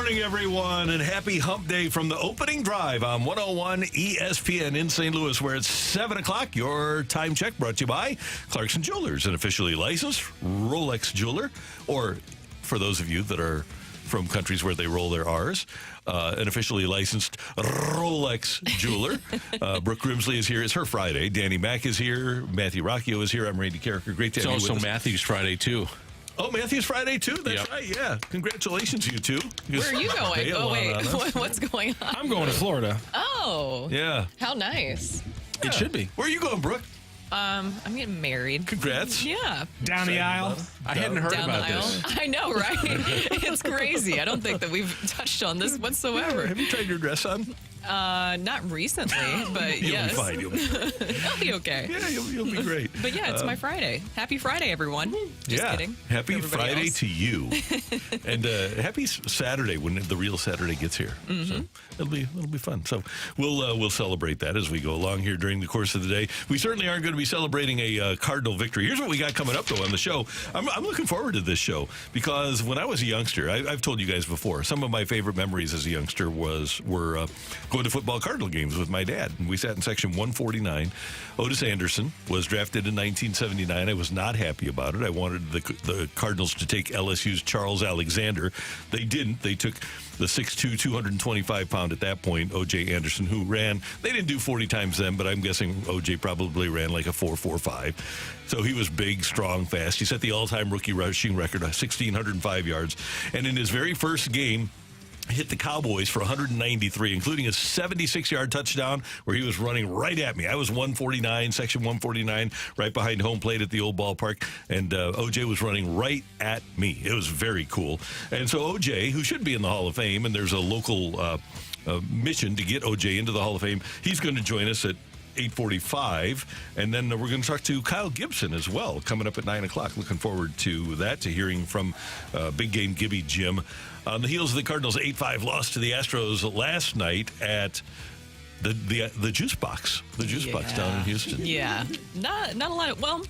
morning, everyone, and happy hump day from the opening drive on 101 ESPN in St. Louis, where it's 7 o'clock. Your time check brought to you by Clarkson Jewelers, an officially licensed Rolex jeweler, or for those of you that are from countries where they roll their R's, an officially licensed Rolex jeweler. Brooke Grimsley is here. It's her Friday. Danny Mack is here. Matthew Rocchio is here. I'm Randy Karraker. Great to have you with us. It's also Matthew's Friday, too. Oh, Matthew's Friday, too? That's right, yeah. Congratulations, you two. Where are you going? Oh, wait. What's going on? I'm going to Florida. Oh. Yeah. How nice. Yeah. It should be. Where are you going, Brooke? I'm getting married. Congrats. Yeah. Down the aisle? I hadn't heard Down about the aisle. this. I know, right? It's crazy. I don't think that we've touched on this whatsoever. Have you tried your dress on? Not recently, but You'll yes. be fine. You'll be fine. I'll be okay. Yeah, you'll be great. But yeah, it's my Friday. Happy Friday, everyone. Just kidding. Happy For everybody Friday else. to you. And happy Saturday when the real Saturday gets here. Mm-hmm. So it'll be fun. So we'll celebrate that as we go along here during the course of the day. We certainly aren't going to be celebrating a Cardinal victory. Here's what we got coming up, though, on the show. I'm looking forward to this show because when I was a youngster, I've told you guys before, some of my favorite memories as a youngster were going to football Cardinal games with my dad. And we sat in section 149. Otis Anderson was drafted in 1979. I was not happy about it. I wanted the Cardinals to take LSU's Charles Alexander. They didn't. They took the 6'2", 225-pound at that point, O.J. Anderson, who ran. They didn't do 40 times then, but I'm guessing O.J. probably ran like a 4.45. So he was big, strong, fast. He set the all-time rookie rushing record, 1,605 yards. And in his very first game, hit the Cowboys for 193, including a 76-yard touchdown where he was running right at me. I was 149, section 149, right behind home plate at the old ballpark, and OJ was running right at me. It was very cool. And so OJ, who should be in the Hall of Fame, and there's a local mission to get OJ into the Hall of Fame, he's going to join us at 8:45, and then we're going to talk to Kyle Gibson as well, coming up at 9 o'clock. Looking forward to that, to hearing from Big Game Gibby Jim. On the heels of the Cardinals' 8-5 loss to the Astros last night at the Juice Box. The Juice Box down in Houston. Yeah. Not a lot of, well,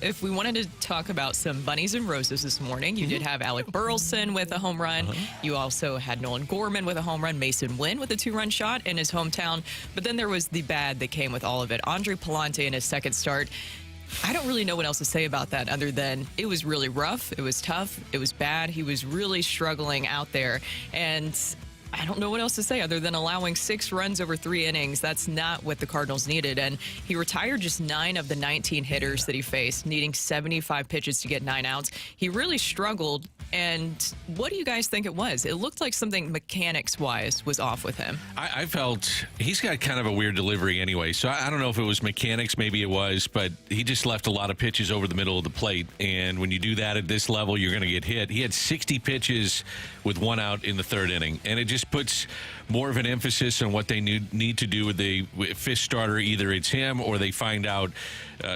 if we wanted to talk about some bunnies and roses this morning, you did have Alec Burleson with a home run. You also had Nolan Gorman with a home run, Mason Wynn with a 2-run shot in his hometown. But then there was the bad that came with all of it. Andre Palante in his second start. I don't really know what else to say about that other than it was really rough. It was tough. It was bad. He was really struggling out there. And I don't know what else to say other than allowing 6 runs over 3 innings. That's not what the Cardinals needed. And he retired just 9 of the 19 hitters that he faced, needing 75 pitches to get 9 outs. He really struggled. And what do you guys think it was? It looked like something mechanics-wise was off with him. I felt he's got kind of a weird delivery anyway, so I don't know if it was mechanics, maybe it was, but he just left a lot of pitches over the middle of the plate, and when you do that at this level, you're going to get hit. He had 60 pitches with 1 out in the 3rd inning, and it just puts more of an emphasis on what they need to do with the fifth starter. Either it's him or they find out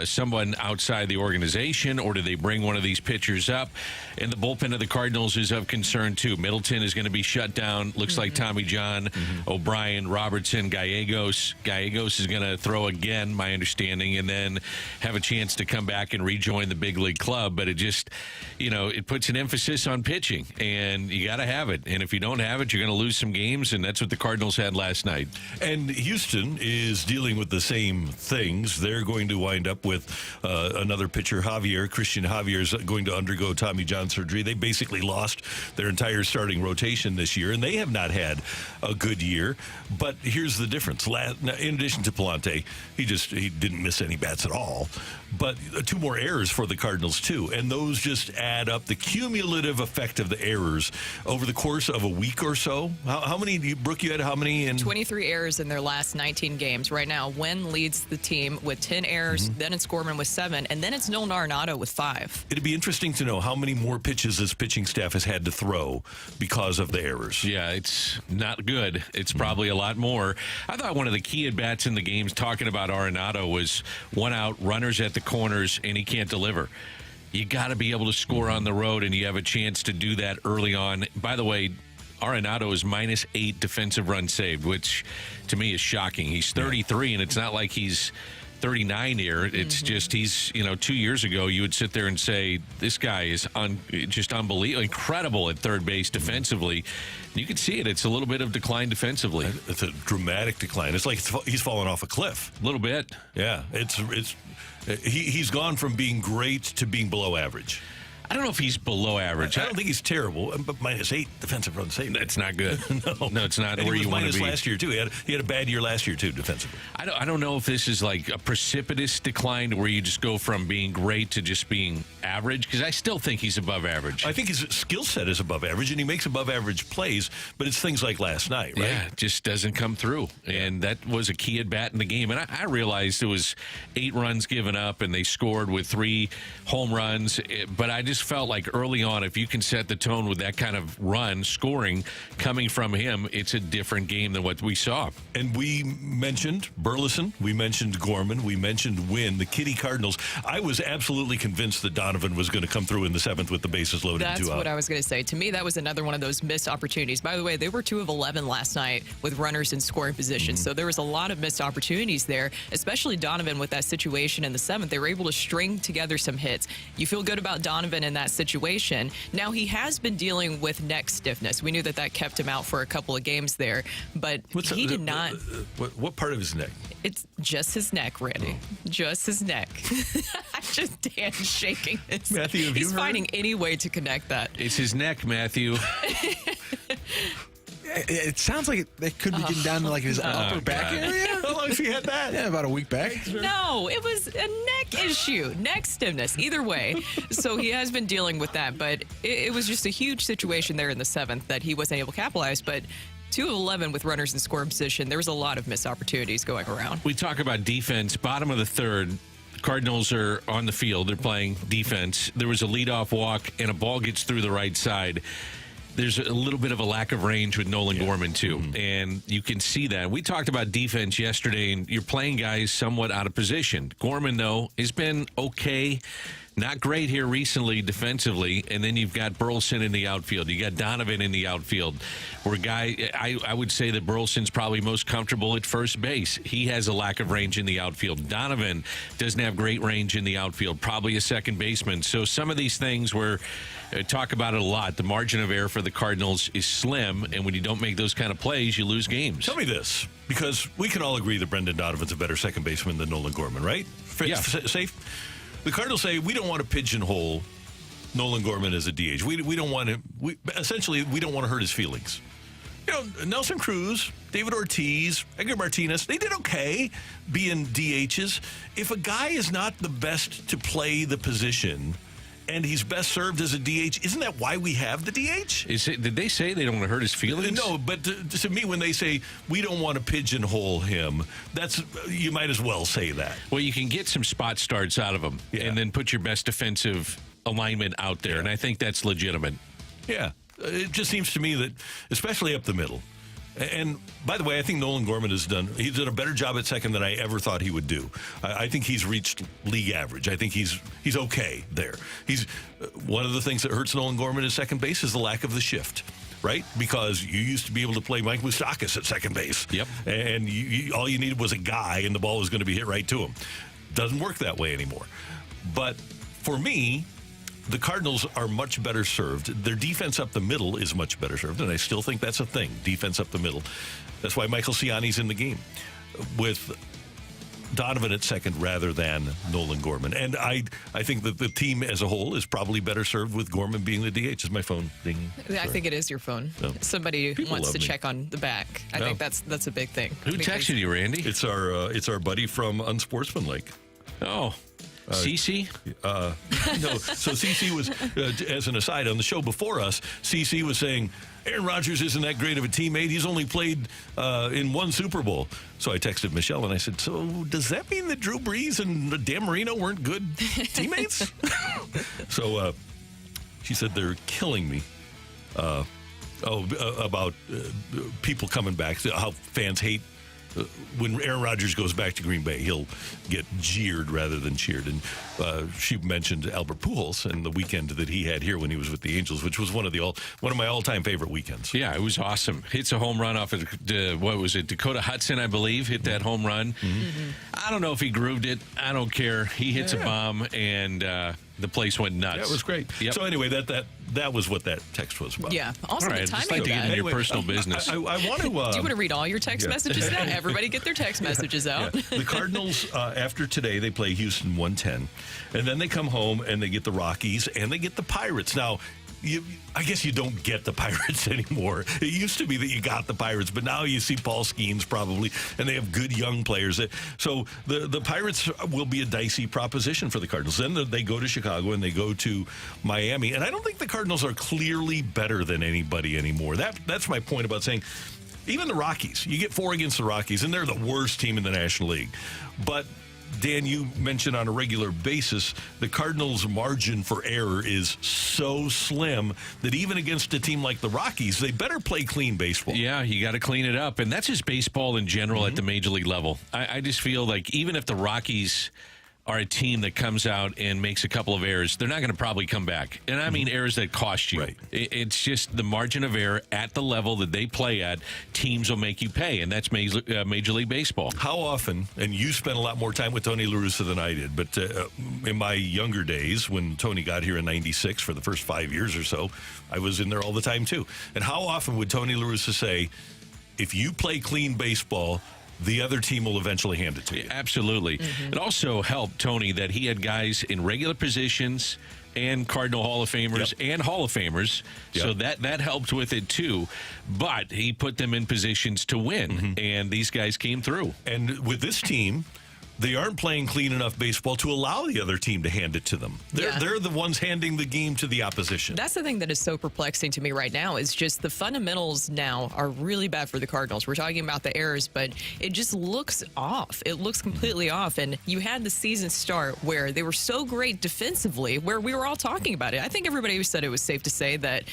someone outside the organization, or do they bring one of these pitchers up? And the bullpen of the Cardinals is of concern, too. Middleton is going to be shut down. Looks like Tommy John, O'Brien, Robertson, Gallegos. Gallegos is going to throw again, my understanding, and then have a chance to come back and rejoin the big league club. But it just, it puts an emphasis on pitching, and you got to have it. And if you don't have it, you're going to lose some games, and that's what the Cardinals had last night. And Houston is dealing with the same things. They're going to wind up with another pitcher, Christian Javier, is going to undergo Tommy John surgery. They basically lost their entire starting rotation this year, and they have not had a good year. But here's the difference. In addition to Palante, he didn't miss any bats at all. But 2 more errors for the Cardinals, too. And those just add up. The cumulative effect of the errors over the course of a week or so. How many, Brooke, you had how many? 23 errors in their last 19 games. Right now, Wynn leads the team with 10 errors. Then it's Gorman with 7. And then it's Nolan Arenado with 5. It'd be interesting to know how many more pitches this pitching staff has had to throw because of the errors. Yeah, it's not good. It's probably a lot more. I thought one of the key at-bats in the games, talking about Arenado, was 1 out, runners at the corners, and he can't deliver. You got to be able to score on the road, and you have a chance to do that early on. By the way, Arenado is -8 defensive runs saved, which to me is shocking. He's 33, and it's not like he's 39 here. It's just he's 2 years ago you would sit there and say this guy is just unbelievable, incredible at third base defensively. You can see it. It's a little bit of decline defensively. It's a dramatic decline. It's like he's fallen off a cliff. A little bit. Yeah, he's gone from being great to being below average. I don't know if he's below average. I don't think he's terrible, but -8 defensive run save. That's not good. No, it's not and where you want to be. Last year too. He had a bad year last year too defensively. I don't know if this is like a precipitous decline where you just go from being great to just being average, because I still think he's above average. I think his skill set is above average, and he makes above average plays, but it's things like last night, right? Yeah, it just doesn't come through, and that was a key at bat in the game. And I realized it was 8 runs given up, and they scored with 3 home runs, but I just felt like early on, if you can set the tone with that kind of run scoring coming from him, it's a different game than what we saw. And we mentioned Burleson, we mentioned Gorman, we mentioned Wynn, the Kitty Cardinals. I was absolutely convinced that Donovan was going to come through in the 7th with the bases loaded. That's what I was going to say. To me, that was another one of those missed opportunities. By the way, they were 2 of 11 last night with runners in scoring position. So there was a lot of missed opportunities there, especially Donovan with that situation in the 7th. They were able to string together some hits. You feel good about Donovan in that situation. Now, he has been dealing with neck stiffness. We knew that kept him out for a couple of games there, but he did not. What part of his neck? It's just his neck, Randy. Just his neck. Just Dan shaking his. Matthew, have he's you heard? finding any way to connect that. It's his neck, Matthew. It sounds like it could be getting down to like his upper back area. How long has he had that? Yeah, about a week back. No, it was a neck issue, neck stiffness, either way. So he has been dealing with that, but it was just a huge situation there in the 7th that he wasn't able to capitalize. But 2 of 11 with runners in scoring position, there was a lot of missed opportunities going around. We talk about defense, bottom of the 3rd. Cardinals are on the field. They're playing defense. There was a leadoff walk, and a ball gets through the right side. There's a little bit of a lack of range with Nolan Gorman, too, and you can see that. We talked about defense yesterday, and you're playing guys somewhat out of position. Gorman, though, has been okay. Not great here recently defensively, and then you've got Burleson in the outfield. You got Donovan in the outfield. Where I would say that Burleson's probably most comfortable at first base. He has a lack of range in the outfield. Donovan doesn't have great range in the outfield, probably a second baseman. So some of these things where talk about it a lot. The margin of error for the Cardinals is slim, and when you don't make those kind of plays, you lose games. Tell me this, because we can all agree that Brendan Donovan's a better second baseman than Nolan Gorman, right? Yeah. Safe? The Cardinals say we don't want to pigeonhole Nolan Gorman as a DH. We don't want to. Essentially, we don't want to hurt his feelings. Nelson Cruz, David Ortiz, Edgar Martinez, they did okay being DHs. If a guy is not the best to play the position and he's best served as a DH, isn't that why we have the DH? Did they say they don't want to hurt his feelings? No, but to me, when they say we don't want to pigeonhole him, you might as well say that. Well, you can get some spot starts out of him and then put your best defensive alignment out there, and I think that's legitimate. Yeah. It just seems to me that, especially up the middle, and by the way, I think Nolan Gorman he's done a better job at second than I ever thought he would do. I think he's reached league average. I think he's okay there. He's one of the things that hurts Nolan Gorman at second base is the lack of the shift, right? Because you used to be able to play Mike Moustakas at second base. Yep. And all you needed was a guy, and the ball was going to be hit right to him. Doesn't work that way anymore. But for me, the Cardinals are much better served. Their defense up the middle is much better served, and I still think that's a thing, defense up the middle. That's why Michael Ciani's in the game with Donovan at second rather than Nolan Gorman. And I think that the team as a whole is probably better served with Gorman being the DH. Is my phone dinging? I think it is your phone. No. Somebody People wants love to me. check on the back. I think that's a big thing. Who texted you, Randy? It's our buddy from Unsportsmanlike. Oh, CC? No. So CC was, as an aside, on the show before us, CC was saying, Aaron Rodgers isn't that great of a teammate. He's only played in 1 Super Bowl. So I texted Michelle and I said, so does that mean that Drew Brees and Dan Marino weren't good teammates? So she said they're killing me about people coming back, how fans hate when Aaron Rodgers goes back to Green Bay, he'll get jeered rather than cheered. And she mentioned Albert Pujols and the weekend that he had here when he was with the Angels, which was one of my all-time favorite weekends. Yeah, it was awesome. Hits a home run off of what was it? Dakota Hudson, I believe, hit that home run. Mm-hmm. I don't know if he grooved it. I don't care. He hits a bomb, and the place went nuts. Yeah, it was great. Yep. So anyway, that was what that text was about. Yeah. Also, all right, the timing just like of to get that. into your personal business. I want to. Do you want to read all your text messages now? Everybody get their text messages out. Yeah. The Cardinals, after today, they play Houston 110, and then they come home and they get the Rockies and they get the Pirates. Now, I guess you don't get the Pirates anymore. It used to be that you got the Pirates, but now you see Paul Skeens probably, and they have good young players. So the Pirates will be a dicey proposition for the Cardinals. Then they go to Chicago and they go to Miami, and I don't think the Cardinals are clearly better than anybody anymore. That's my point about saying even the Rockies. You get 4 against the Rockies, and they're the worst team in the National League. But Dan, you mentioned on a regular basis the Cardinals' margin for error is so slim that even against a team like the Rockies, they better play clean baseball. Yeah, you got to clean it up. And that's just baseball in general at the major league level. I just feel like even if the Rockies are a team that comes out and makes a couple of errors, they're not going to probably come back. And I mean errors that cost you. Right. It's just the margin of error at the level that they play at, teams will make you pay, and that's Major League Baseball. How often, and you spent a lot more time with Tony La Russa than I did, but in my younger days, when Tony got here in 96 for the first 5 years or so, I was in there all the time too. And how often would Tony La Russa say, if you play clean baseball, the other team will eventually hand it to you? Absolutely. It also helped Tony that he had guys in regular positions and Cardinal Hall of Famers and Hall of Famers. So that helped with it too. But he put them in positions to win, and these guys came through. And with this team, they aren't playing clean enough baseball to allow the other team to hand it to them. They're the ones handing the game to the opposition. That's the thing that is so perplexing to me right now is just the fundamentals now are really bad for the Cardinals. We're talking about the errors, but it just looks off. It looks completely off. And you had the season start where they were so great defensively, where we were all talking about it. I think everybody said it was safe to say that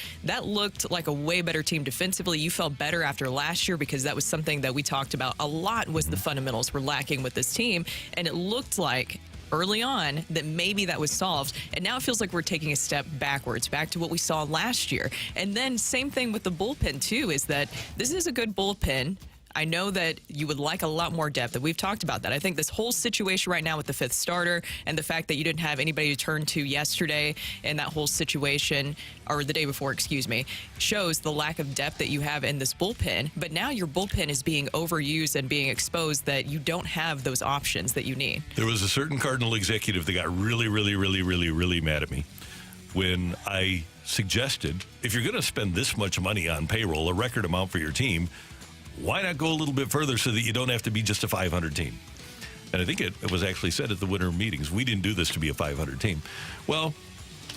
looked like a way better team defensively. You felt better after last year because that was something that we talked about a lot was the fundamentals were lacking with this team. And it looked like early on that maybe that was solved. And now it feels like we're taking a step backwards, back to what we saw last year. And then same thing with the bullpen, too, is that this is a good bullpen. I know that you would like a lot more depth, that we've talked about that. I think this whole situation right now with the 5th starter and the fact that you didn't have anybody to turn to yesterday and that whole situation, or the day before, excuse me, shows the lack of depth that you have in this bullpen. But now your bullpen is being overused and being exposed that you don't have those options that you need. There was a certain Cardinal executive that got really, really, really, really, really mad at me when I suggested, if you're going to spend this much money on payroll, a record amount for your team, why not go a little bit further so that you don't have to be just a 500 team? And I think it was actually said at the winter meetings, we didn't do this to be a 500 team. Well,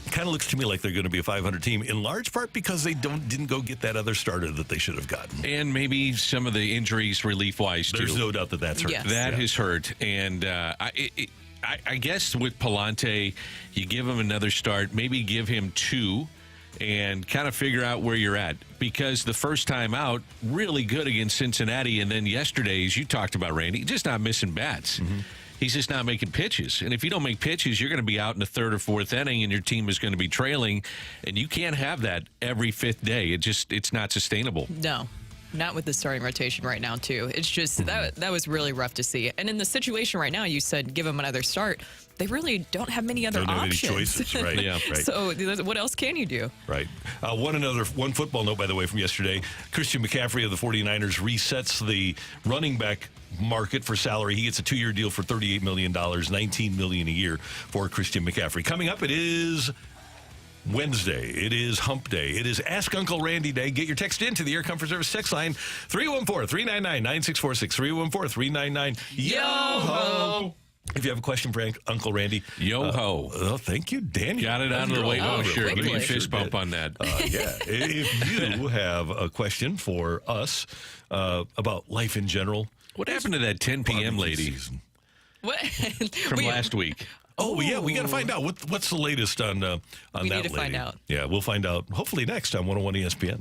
it kind of looks to me like they're going to be a 500 team, in large part because they didn't go get that other starter that they should have gotten. And maybe some of the injuries relief-wise, too. There's no doubt that's hurt. Yes. That has hurt. And I guess with Palante, you give him another start, maybe give him 2, and kind of figure out where you're at. Because the first time out, really good against Cincinnati, and then yesterday, as you talked about, Randy, just not missing bats. He's just not making pitches. And if you don't make pitches, you're going to be out in the 3rd or 4th inning, and your team is going to be trailing. And you can't have that every 5th day. It's not sustainable. No. Not with the starting rotation right now, too. It's just that was really rough to see. And in the situation right now, you said give them another start. They really don't have many other options. Have any choices, right? Yeah, right. So what else can you do? Right. One football note, by the way, from yesterday. Christian McCaffrey of the 49ers resets the running back market for salary. He gets a 2-year deal for $38 million, $19 million a year for Christian McCaffrey. Coming up, it is Wednesday. It is Hump Day. It is Ask Uncle Randy Day. Get your text into the Air Comfort Service text line, 314-399-9646, 314-399-YO-HO. If you have a question for Uncle Randy. Yo-ho. Thank you, Daniel. Got it out of the way. Oh, sure. Give me a fist Sure bump did. on that. Yeah. If you have a question for us about life in general. What happened to that 10 p.m. lady Season. What? from last week? Oh, yeah, we got to find out. What's the latest on that lady? We need to find out. Yeah, we'll find out hopefully next on 101 ESPN.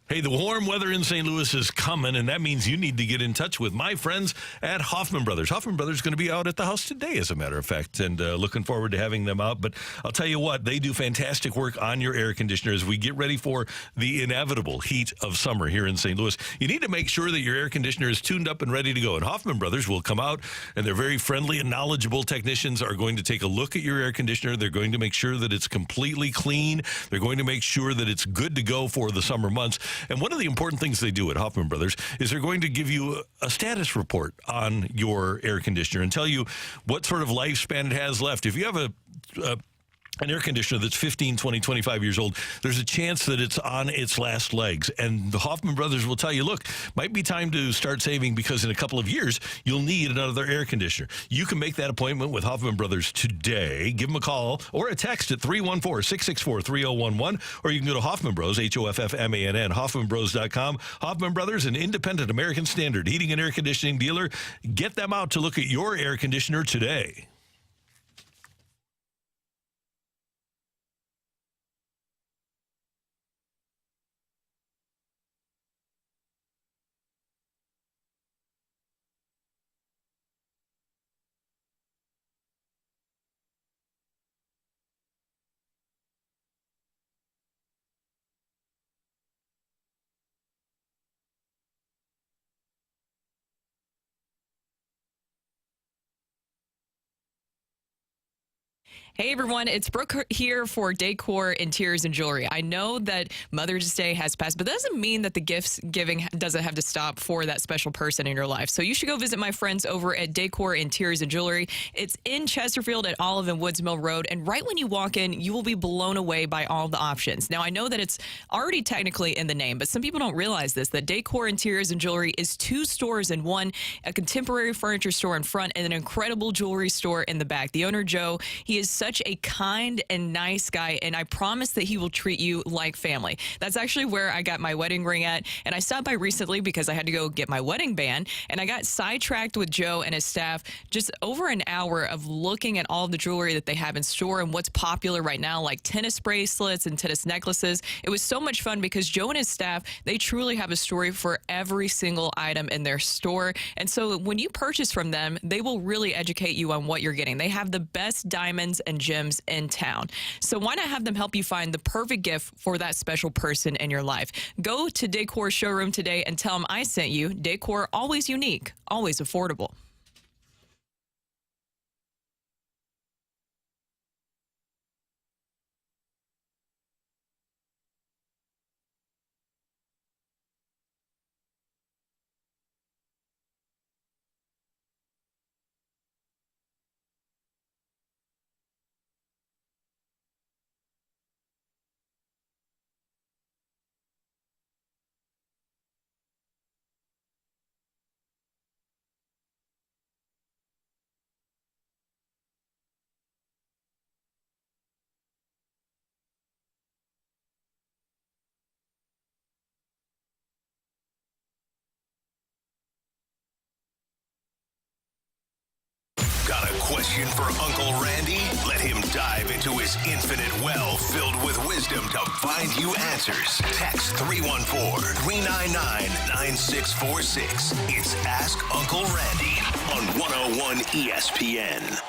Hey, the warm weather in St. Louis is coming, and that means you need to get in touch with my friends at Hoffman Brothers. Hoffman Brothers is going to be out at the house today, as a matter of fact, and looking forward to having them out. But I'll tell you what, they do fantastic work on your air conditioner as we get ready for the inevitable heat of summer here in St. Louis. You need to make sure that your air conditioner is tuned up and ready to go. And Hoffman Brothers will come out, and their very friendly and knowledgeable technicians are going to take a look at your air conditioner. They're going to make sure that it's completely clean. They're going to make sure that it's good to go for the summer months. And one of the important things they do at Hoffman Brothers is they're going to give you a status report on your air conditioner and tell you what sort of lifespan it has left. If you have an air conditioner that's 15, 20, 25 years old, there's a chance that it's on its last legs. And the Hoffman Brothers will tell you, look, might be time to start saving because in a couple of years, you'll need another air conditioner. You can make that appointment with Hoffman Brothers today. Give them a call or a text at 314-664-3011, or you can go to Hoffman Bros, Hoffmann, hoffmanbros.com. Hoffman Brothers, an independent American Standard heating and air conditioning dealer. Get them out to look at your air conditioner today. Hey everyone, it's Brooke here for Decor, Interiors, and Jewelry. I know that Mother's Day has passed, but that doesn't mean that the gifts giving doesn't have to stop for that special person in your life. So you should go visit my friends over at Decor, Interiors, and Jewelry. It's in Chesterfield at Olive and Woods Mill Road, and right when you walk in, you will be blown away by all the options. Now, I know that it's already technically in the name, but some people don't realize this, that Decor, Interiors, and Jewelry is 2 stores in one, a contemporary furniture store in front and an incredible jewelry store in the back. The owner, Joe, he is such a kind and nice guy, and I promise that he will treat you like family. That's actually where I got my wedding ring at, and I stopped by recently because I had to go get my wedding band, and I got sidetracked with Joe and his staff just over an hour of looking at all the jewelry that they have in store and what's popular right now, like tennis bracelets and tennis necklaces. It was so much fun because Joe and his staff, they truly have a story for every single item in their store, and so when you purchase from them, they will really educate you on what you're getting. They have the best diamonds and gems in town. So why not have them help you find the perfect gift for that special person in your life? Go to Decor showroom today and tell them I sent you. Decor, always unique, always affordable. Got a question for Uncle Randy? Let him dive into his infinite well filled with wisdom to find you answers. Text 314-399-9646. It's Ask Uncle Randy on 101 ESPN.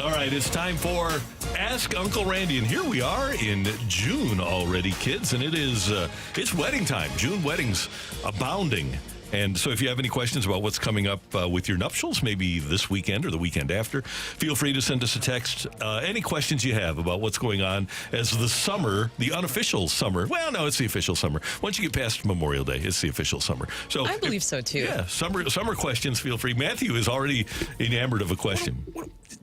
All right, it's time for Ask Uncle Randy, and here we are in June already, kids, and it's wedding time. June weddings abounding. And so if you have any questions about what's coming up with your nuptials, maybe this weekend or the weekend after, feel free to send us a text. Any questions you have about what's going on as the summer, the unofficial summer. Well, no, it's the official summer. Once you get past Memorial Day, it's the official summer. So I believe so, too. Yeah, summer questions, feel free. Matthew is already enamored of a question.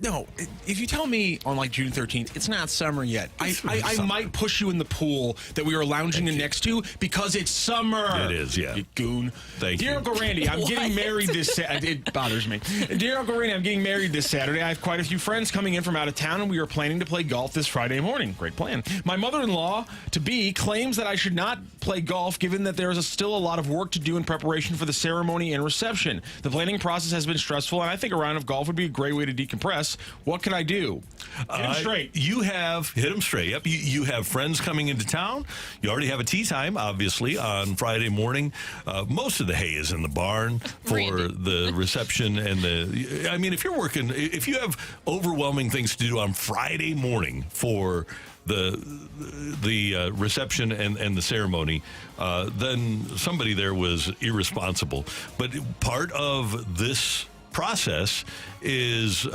No, if you tell me on like June 13th, it's not summer yet, I might push you in the pool that we are lounging next to because it's summer. It is, yeah. You goon. Thank Dear you. Uncle Randy, I'm getting married this Saturday. It bothers me. Dear Uncle Randy, I'm getting married this Saturday. I have quite a few friends coming in from out of town, and we are planning to play golf this Friday morning. Great plan. My mother-in-law, to-be, claims that I should not play golf given that there is still a lot of work to do in preparation for the ceremony and reception. The planning process has been stressful, and I think a round of golf would be a great way to decompress. What can I do? Hit him straight. You have hit them straight. Yep. You have friends coming into town. You already have a tea time, obviously, on Friday morning. Most of the hay is in the barn for the reception and the. I mean, if you're working, if you have overwhelming things to do on Friday morning for the reception and the ceremony, then somebody there was irresponsible. But part of this process is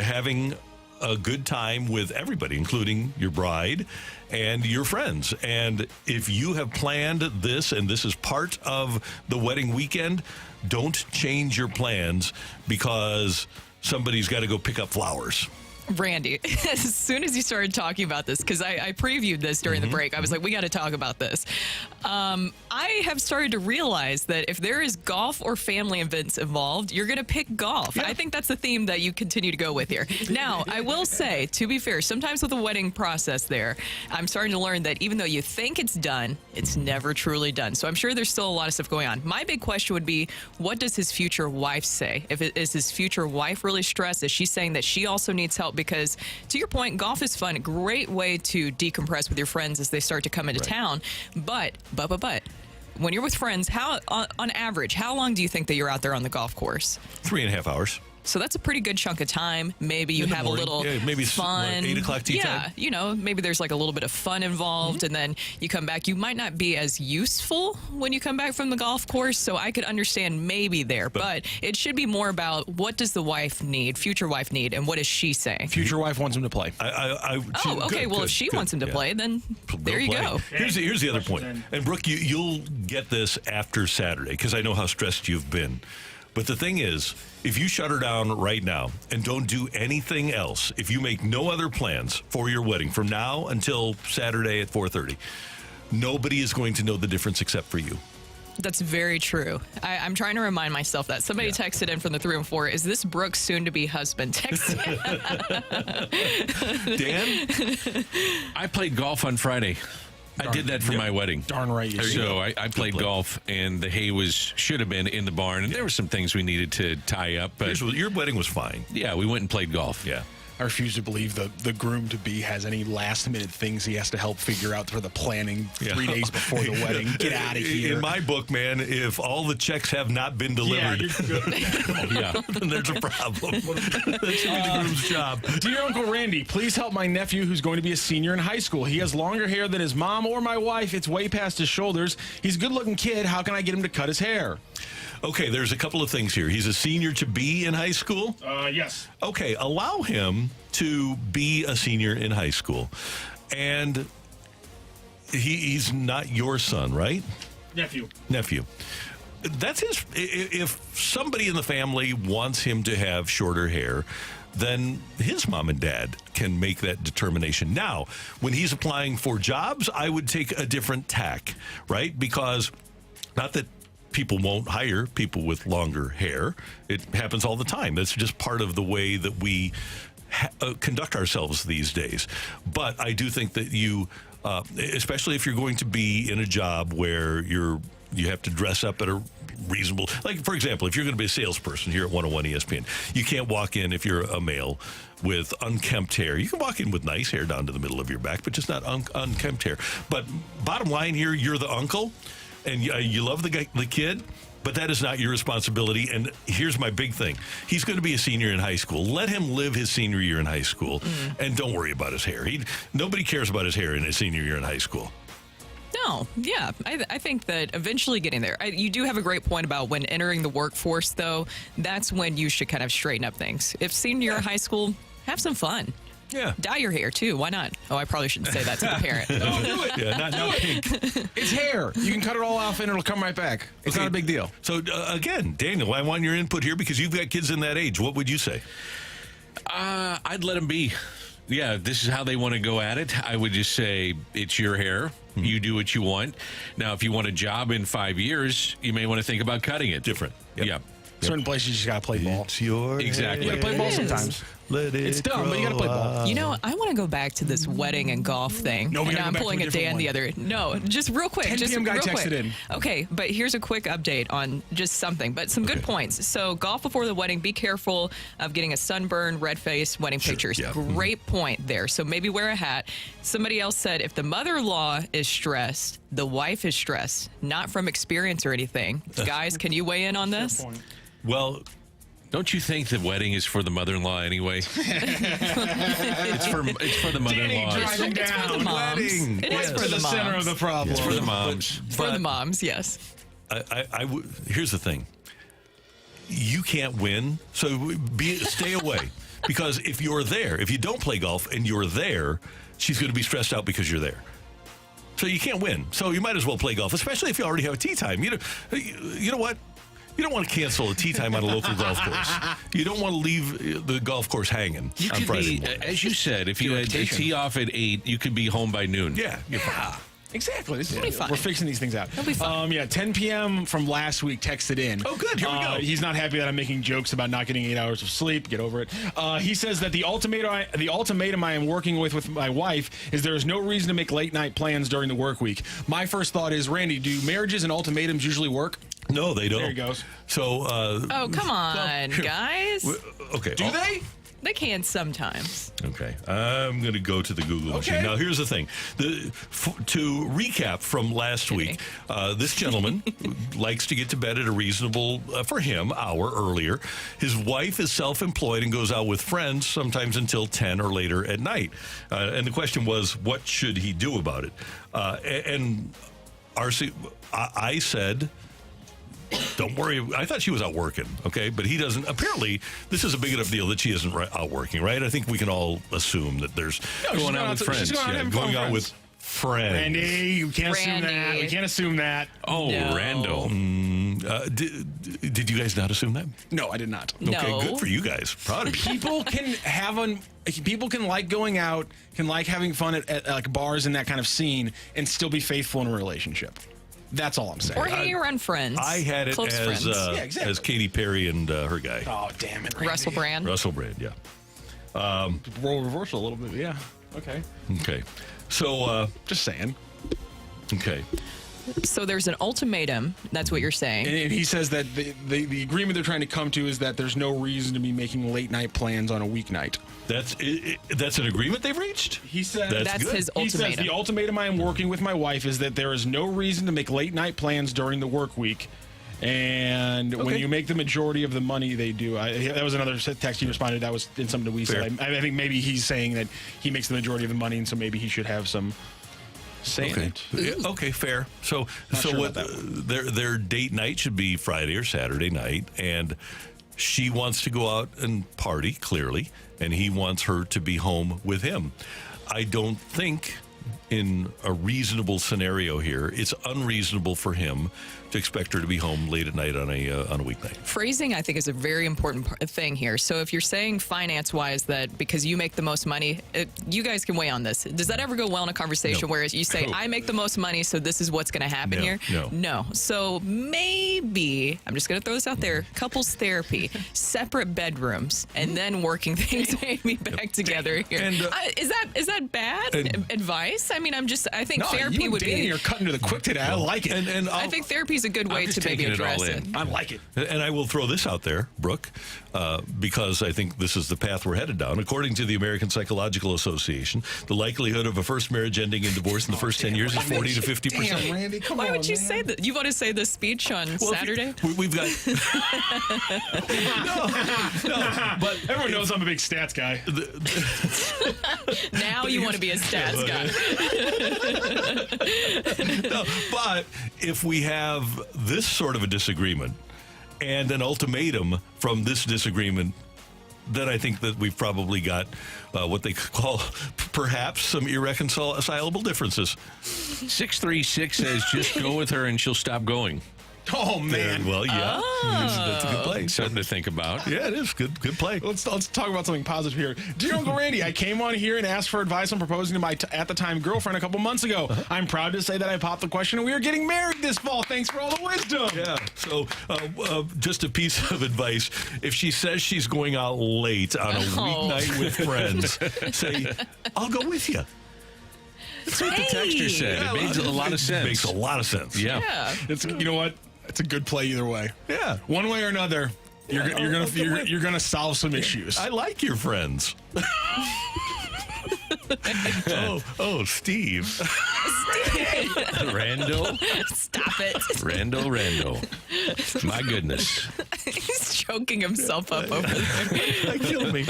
having a good time with everybody, including your bride and your friends. And if you have planned this and this is part of the wedding weekend, don't change your plans because somebody's got to go pick up flowers. Randy, as soon as you started talking about this, because I previewed this during the break, I was like, we got to talk about this. I have started to realize that if there is golf or family events involved, you're going to pick golf. Yeah. I think that's the theme that you continue to go with here. Now, I will say, to be fair, sometimes with the wedding process there, I'm starting to learn that even though you think it's done, it's never truly done. So I'm sure there's still a lot of stuff going on. My big question would be, what does his future wife say? Is his future wife really stressed? Is she saying that she also needs help? Because to your point, golf is fun. A great way to decompress with your friends as they start to come into town. But, when you're with friends, how on average, how long do you think that you're out there on the golf course? 3.5 hours. So that's a pretty good chunk of time. Maybe you have morning. a little maybe fun. 8 o'clock tea time. Yeah, maybe there's like a little bit of fun involved, and then you come back. You might not be as useful when you come back from the golf course, so I could understand maybe there. But it should be more about what does the wife need, future wife need, and what is she saying? Future wife wants him to play. Okay. Well, if she wants him to play, then there you go. Here's the other point. And Brooke, you'll get this after Saturday because I know how stressed you've been. But the thing is, if you shut her down right now and don't do anything else, if you make no other plans for your wedding from now until Saturday at 4:30, nobody is going to know the difference except for you. That's very true. I'm trying to remind myself that. Somebody texted in from the 314, is this Brooke's soon-to-be husband? Dan? I played golf on Friday. I did that for my wedding. Darn right you did. So I played golf, and the hay should have been in the barn, and there were some things we needed to tie up. But your wedding was fine. Yeah, we went and played golf. Yeah. I refuse to believe the groom-to-be has any last-minute things he has to help figure out for the planning 3 days before the wedding. Get out of here. In my book, man, if all the checks have not been delivered, then there's a problem. That should be the groom's job. Dear Uncle Randy, please help my nephew who's going to be a senior in high school. He has longer hair than his mom or my wife. It's way past his shoulders. He's a good-looking kid. How can I get him to cut his hair? Okay, there's a couple of things here. He's a senior to be in high school? Yes. Okay, allow him to be a senior in high school. And he's not your son, right? Nephew. That's his. If somebody in the family wants him to have shorter hair, then his mom and dad can make that determination. Now, when he's applying for jobs, I would take a different tack, right? Because not that people won't hire people with longer hair. It happens all the time. That's just part of the way that we conduct ourselves these days. But I do think that you, especially if you're going to be in a job where you have to dress up at a reasonable, like for example, if you're going to be a salesperson here at 101 ESPN, you can't walk in if you're a male with unkempt hair. You can walk in with nice hair down to the middle of your back, but just not unkempt hair. But bottom line here, you're the uncle. And you love the kid, but that is not your responsibility. And here's my big thing. He's going to be a senior in high school. Let him live his senior year in high school, and don't worry about his hair. Nobody cares about his hair in his senior year in high school. No, yeah. I think that eventually getting there. You do have a great point about when entering the workforce, though. That's when you should kind of straighten up things. If senior year in high school, have some fun. Yeah. Dye your hair, too. Why not? Oh, I probably shouldn't say that to the parent. No, do it. Yeah, not pink. It's hair. You can cut it all off and it'll come right back. It's not a big deal. So, again, Daniel, I want your input here because you've got kids in that age. What would you say? I'd let them be. Yeah, this is how they want to go at it. I would just say it's your hair. You do what you want. Now, if you want a job in 5 years, you may want to think about cutting it. Different. Yep. Yeah. Certain places you just got to play ball. It's your Exactly. You got to play ball It is. sometimes. Let it It's dumb, but you got to play ball. You know, I want to go back to this wedding and golf thing. No, we and gotta go I'm back to pulling a a different Dan one. the other. No, just real quick. 10 just p.m. guy real texted quick. in. Okay, but here's a quick update on just something, but some good points. So, golf before the wedding, be careful of getting a sunburn, red face, wedding pictures. yeah. Great point there. So, maybe wear a hat. Somebody else said if the mother in law is stressed, the wife is stressed, not from experience or anything. Guys, can you weigh in on this? Well, Don't you think the wedding is for the mother-in-law anyway? It's for the mother-in-law. driving It's for the down. moms. Wedding. It is Yes. for the moms. center of the problem. It's for the moms. For the moms, yes. Here's the thing. You can't win, so stay away. Because if you're there, if you don't play golf and you're there, she's going to be stressed out because you're there. So you can't win. So you might as well play golf, especially if you already have a tee time. You know what? You don't want to cancel a tee time on a local golf course. You don't want to leave the golf course hanging You on could Friday be, morning. as you said, if you had a tee off at 8, you could be home by noon. Yeah, you're fine. Exactly. This is, be fine. we're fixing these things out. It'll be fine. 10 p.m. from last week texted in. Oh, good. Here we go. He's not happy that I'm making jokes about not getting 8 hours of sleep. Get over it. He says that the ultimatum I am working with my wife is there is no reason to make late night plans during the work week. My first thought is, Randy, do marriages and ultimatums usually work? No, they don't. There he goes. So, Oh, come on, here- guys. okay. Do they? They can sometimes. Okay, I'm going to go to the Google machine. Now, here's the thing. To recap from last week, this gentleman likes to get to bed at a reasonable, for him, hour earlier. His wife is self-employed and goes out with friends sometimes until 10 or later at night. And the question was, what should he do about it? And RC, I said... Don't worry. I thought she was out working, okay? But he doesn't. Apparently, this is a big enough deal that she isn't out working, right? I think we can all assume that there's going out with friends. She's going out having fun going with out friends. with friends. Randy, you can't assume Randy. that. We can't assume that. Oh, No. Rando. Did you guys not assume that? No, I did not. No. Okay, good for you guys. Proud of you. People can like going out, can like having fun at like bars and that kind of scene, and still be faithful in a relationship. That's all I'm saying. Or hanging around friends. I had it Close as friends. exactly. as Katy Perry and her guy, Oh, damn it, Randy. Russell Brand. Russell Brand. Yeah. Role reversal a little bit, yeah. Okay. Okay. So, Just saying. okay. So there's an ultimatum. That's what you're saying. And he says that the agreement they're trying to come to is that there's no reason to be making late night plans on a weeknight. That's an agreement they've reached. He said That's good. his He says ultimatum. the ultimatum I am working with my wife is that there is no reason to make late night plans during the work week. And when Okay. you make the majority of the money, they do. That was another text he responded. That was in something that we said. I think maybe he's saying that he makes the majority of the money, and so maybe he should have some say in Okay. it. Yeah, okay, fair. So, Not sure what about that their date night should be Friday or Saturday night, and she wants to go out and party clearly, and he wants her to be home with him. I don't think in a reasonable scenario here, it's unreasonable for him to expect her to be home late at night on a weeknight. Phrasing, I think, is a very important thing here. So if you're saying finance-wise that because you make the most money, you guys can weigh on this. Does that ever go well in a conversation No. where you say, I make the most money, so this is what's going to happen No, here? no. So maybe, I'm just going to throw this out there, couples therapy, separate bedrooms, and then working things maybe back together here. And, Is that bad advice? I mean, I think No, therapy you and would Danny be... are cutting to the quick today. I like it. And I think therapy is a good way just to maybe taking it all address it. in. I like it. And I will throw this out there, Brooke, because I think this is the path we're headed down. According to the American Psychological Association, the likelihood of a first marriage ending in divorce in the first 10 years is 40 to 50%. Damn, Randy, come Why on, would you man. say that? You want to say this speech on Saturday? We've got... no, but Everyone knows I'm a big stats guy. Now you want to be a stats guy. no, but if we have this sort of a disagreement and an ultimatum from this disagreement, then I think that we've probably got what they call perhaps some irreconcilable differences. 636 says just go with her and she'll stop going. Oh, man. Well, yeah. That's a good play. Something to think about. Yeah, it is. Good play. Let's talk about something positive here. Dear Uncle Randy, I came on here and asked for advice on proposing to my at the time girlfriend a couple months ago. I'm proud to say that I popped the question and we are getting married this fall. Thanks for all the wisdom. Yeah. So, just a piece of advice: if she says she's going out late on a weeknight with friends, say, "I'll go with you." That's what the texter said. Yeah, it makes a lot of sense. Makes a lot of sense. Yeah. You know what? It's a good play either way. Yeah. One way or another, you're gonna solve some issues. I like your friends. Steve. Randall. Stop it. Randall. My goodness. He's choking himself up over there. That killed me.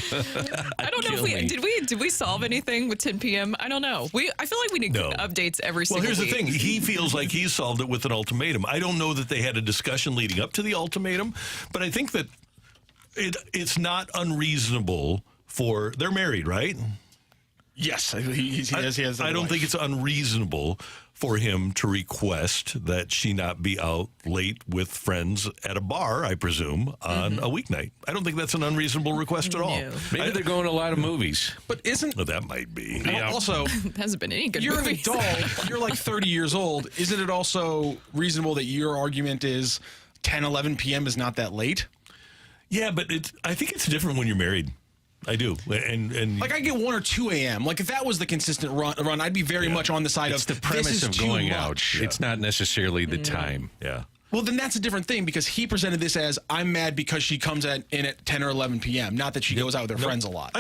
I don't know if did we solve anything with 10 p.m. I don't know. I feel like we need updates every single week. Well, here's the thing. He feels like he's solved it with an ultimatum. I don't know that they had a discussion leading up to the ultimatum, but I think that it's not unreasonable for they're married, right? Yes, he has. I don't think it's unreasonable for him to request that she not be out late with friends at a bar, I presume, on a weeknight. I don't think that's an unreasonable request at all. No. Maybe they're going to a lot of movies. But isn't Well, that might be. also hasn't been any good you're movies. an adult, you're like 30 years old. Isn't it also reasonable that your argument is 10, 11 p.m. is not that late? Yeah, but I think it's different when you're married. I do. And Like I get 1 or 2 a.m. Like if that was the consistent run, I'd be very much on the side It's of the premise this is of too going much. out. It's not necessarily the time. yeah. Well, then that's a different thing because he presented this as I'm mad because she comes in at 10 or 11 p.m. Not that she goes out with her friends a lot.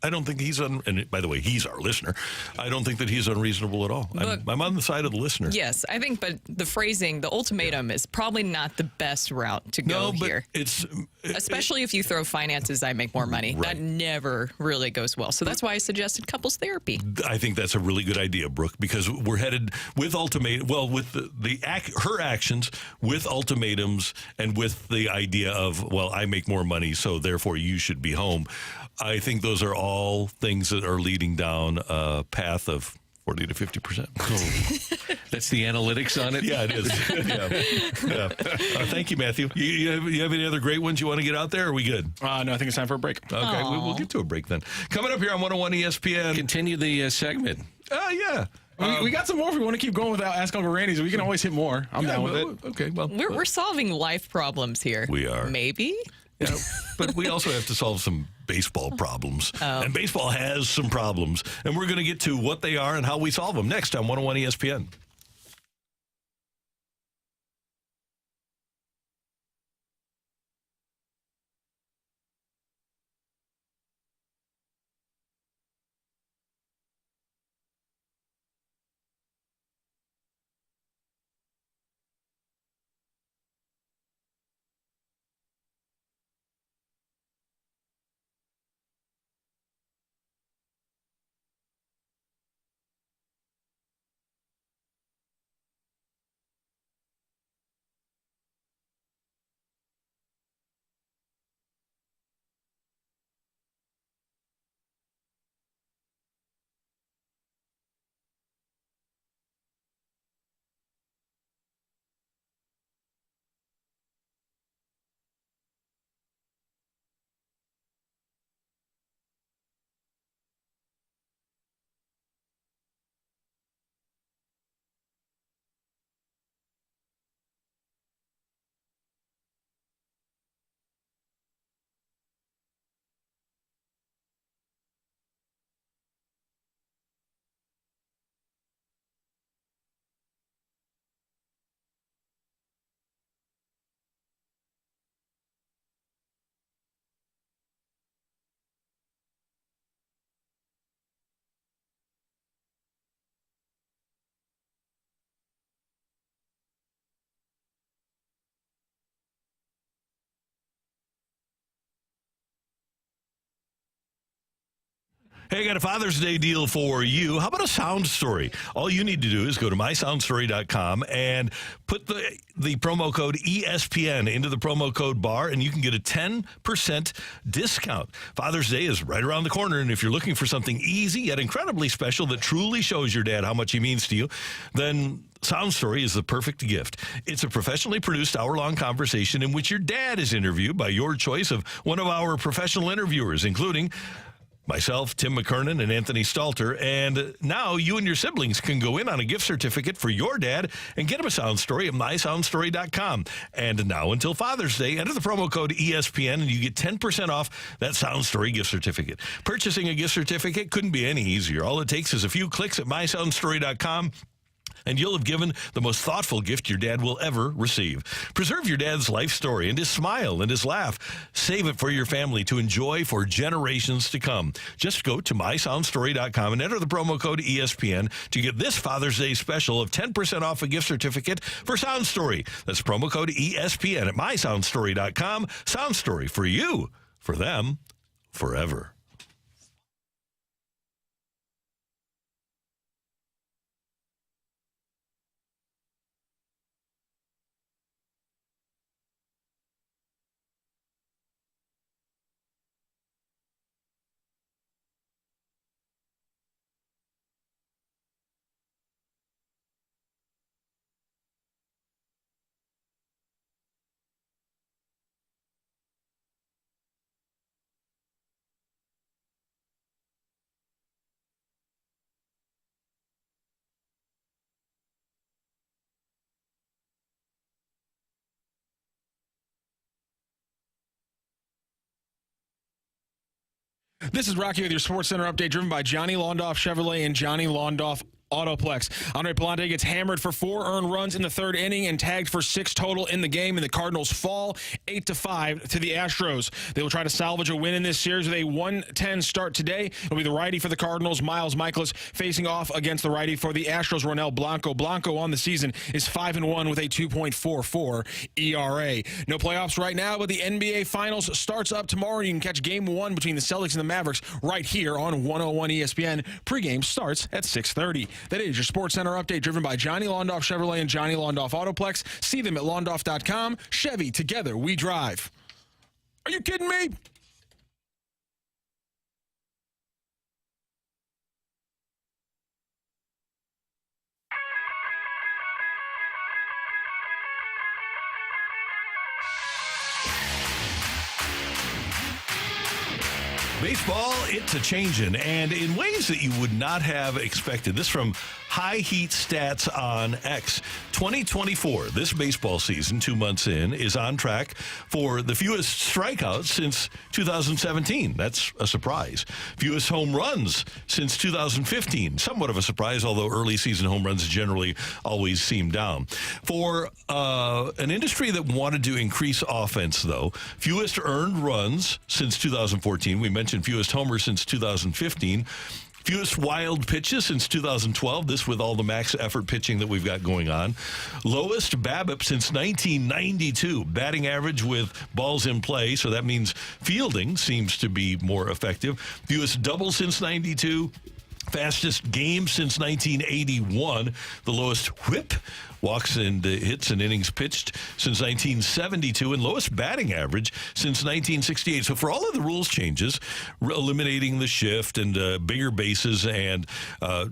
I don't think he's and by the way, he's our listener. I don't think that he's unreasonable at all. I'm on the side of the listener. Yes, I think, but the phrasing, the ultimatum, is probably not the best route to go but here. Especially if you throw finances, I make more money. Right. That never really goes well. So that's why I suggested couples therapy. I think that's a really good idea, Brooke, because we're headed with ultimatum. Well, with her actions, with ultimatums, and with the idea of, well, I make more money, so therefore you should be home. I think those are all things that are leading down a path of 40 to 50%. That's the analytics on it? Yeah, it is. Yeah. Thank you, Matthew. You have any other great ones you want to get out there? Or are we good? No, I think it's time for a break. Okay, we'll get to a break then. Coming up here on 101 ESPN. Continue the segment. Yeah. We got some more if we want to keep going without Ask Uncle Randy, so we can always hit more. I'm down with it. Okay, well. We're solving life problems here. We are. Maybe? Yeah, but we also have to solve some baseball problems. And baseball has some problems. And we're going to get to what they are and how we solve them next on 101 ESPN. Hey, I got a Father's Day deal for you. How about a sound story? All you need to do is go to mysoundstory.com and put the promo code ESPN into the promo code bar, and you can get a 10% discount. Father's Day is right around the corner, and if you're looking for something easy yet incredibly special that truly shows your dad how much he means to you, then Sound Story is the perfect gift. It's a professionally produced hour-long conversation in which your dad is interviewed by your choice of one of our professional interviewers, including myself, Tim McKernan, and Anthony Stalter. And now you and your siblings can go in on a gift certificate for your dad and get him a Sound Story at mysoundstory.com. And now until Father's Day, enter the promo code ESPN and you get 10% off that Sound Story gift certificate. Purchasing a gift certificate couldn't be any easier. All it takes is a few clicks at mysoundstory.com. and you'll have given the most thoughtful gift your dad will ever receive. Preserve your dad's life story and his smile and his laugh. Save it for your family to enjoy for generations to come. Just go to mysoundstory.com and enter the promo code ESPN to get this Father's Day special of 10% off a gift certificate for Sound Story. That's promo code ESPN at mysoundstory.com. Sound Story, for you, for them, forever. This is Rocky with your Sports Center update, driven by Johnny Londoff Chevrolet and Johnny Londoff Autoplex. Andre Palante gets hammered for 4 earned runs in the third inning and tagged for 6 total in the game, and the Cardinals fall 8-5 to the Astros. They will try to salvage a win in this series with a 1-10 start today. It'll be the righty for the Cardinals, Miles Michaelis, facing off against the righty for the Astros, Ronel Blanco. Blanco on the season is 5-1 with a 2.44 ERA. No playoffs right now, but the NBA Finals starts up tomorrow. You can catch Game 1 between the Celtics and the Mavericks right here on 101 ESPN. Pregame starts at 6:30. That is your Sports Center update, driven by Johnny Londoff Chevrolet and Johnny Londoff Autoplex. See them at londoff.com. Chevy, together we drive. Are you kidding me? Baseball, it's a changin', and in ways that you would not have expected. This from High Heat Stats on X. 2024, this baseball season, 2 months in, is on track for the fewest strikeouts since 2017. That's a surprise. Fewest home runs since 2015. Somewhat of a surprise, although early season home runs generally always seem down. For an industry that wanted to increase offense, though, fewest earned runs since 2014. We mentioned fewest homers since 2015. Fewest wild pitches since 2012, this with all the max effort pitching that we've got going on. Lowest BABIP since 1992. Batting average with balls in play, so that means fielding seems to be more effective. Fewest doubles since 92. Fastest game since 1981. The lowest whip, walks and hits and innings pitched, since 1972, and lowest batting average since 1968. So for all of the rules changes, eliminating the shift and bigger bases and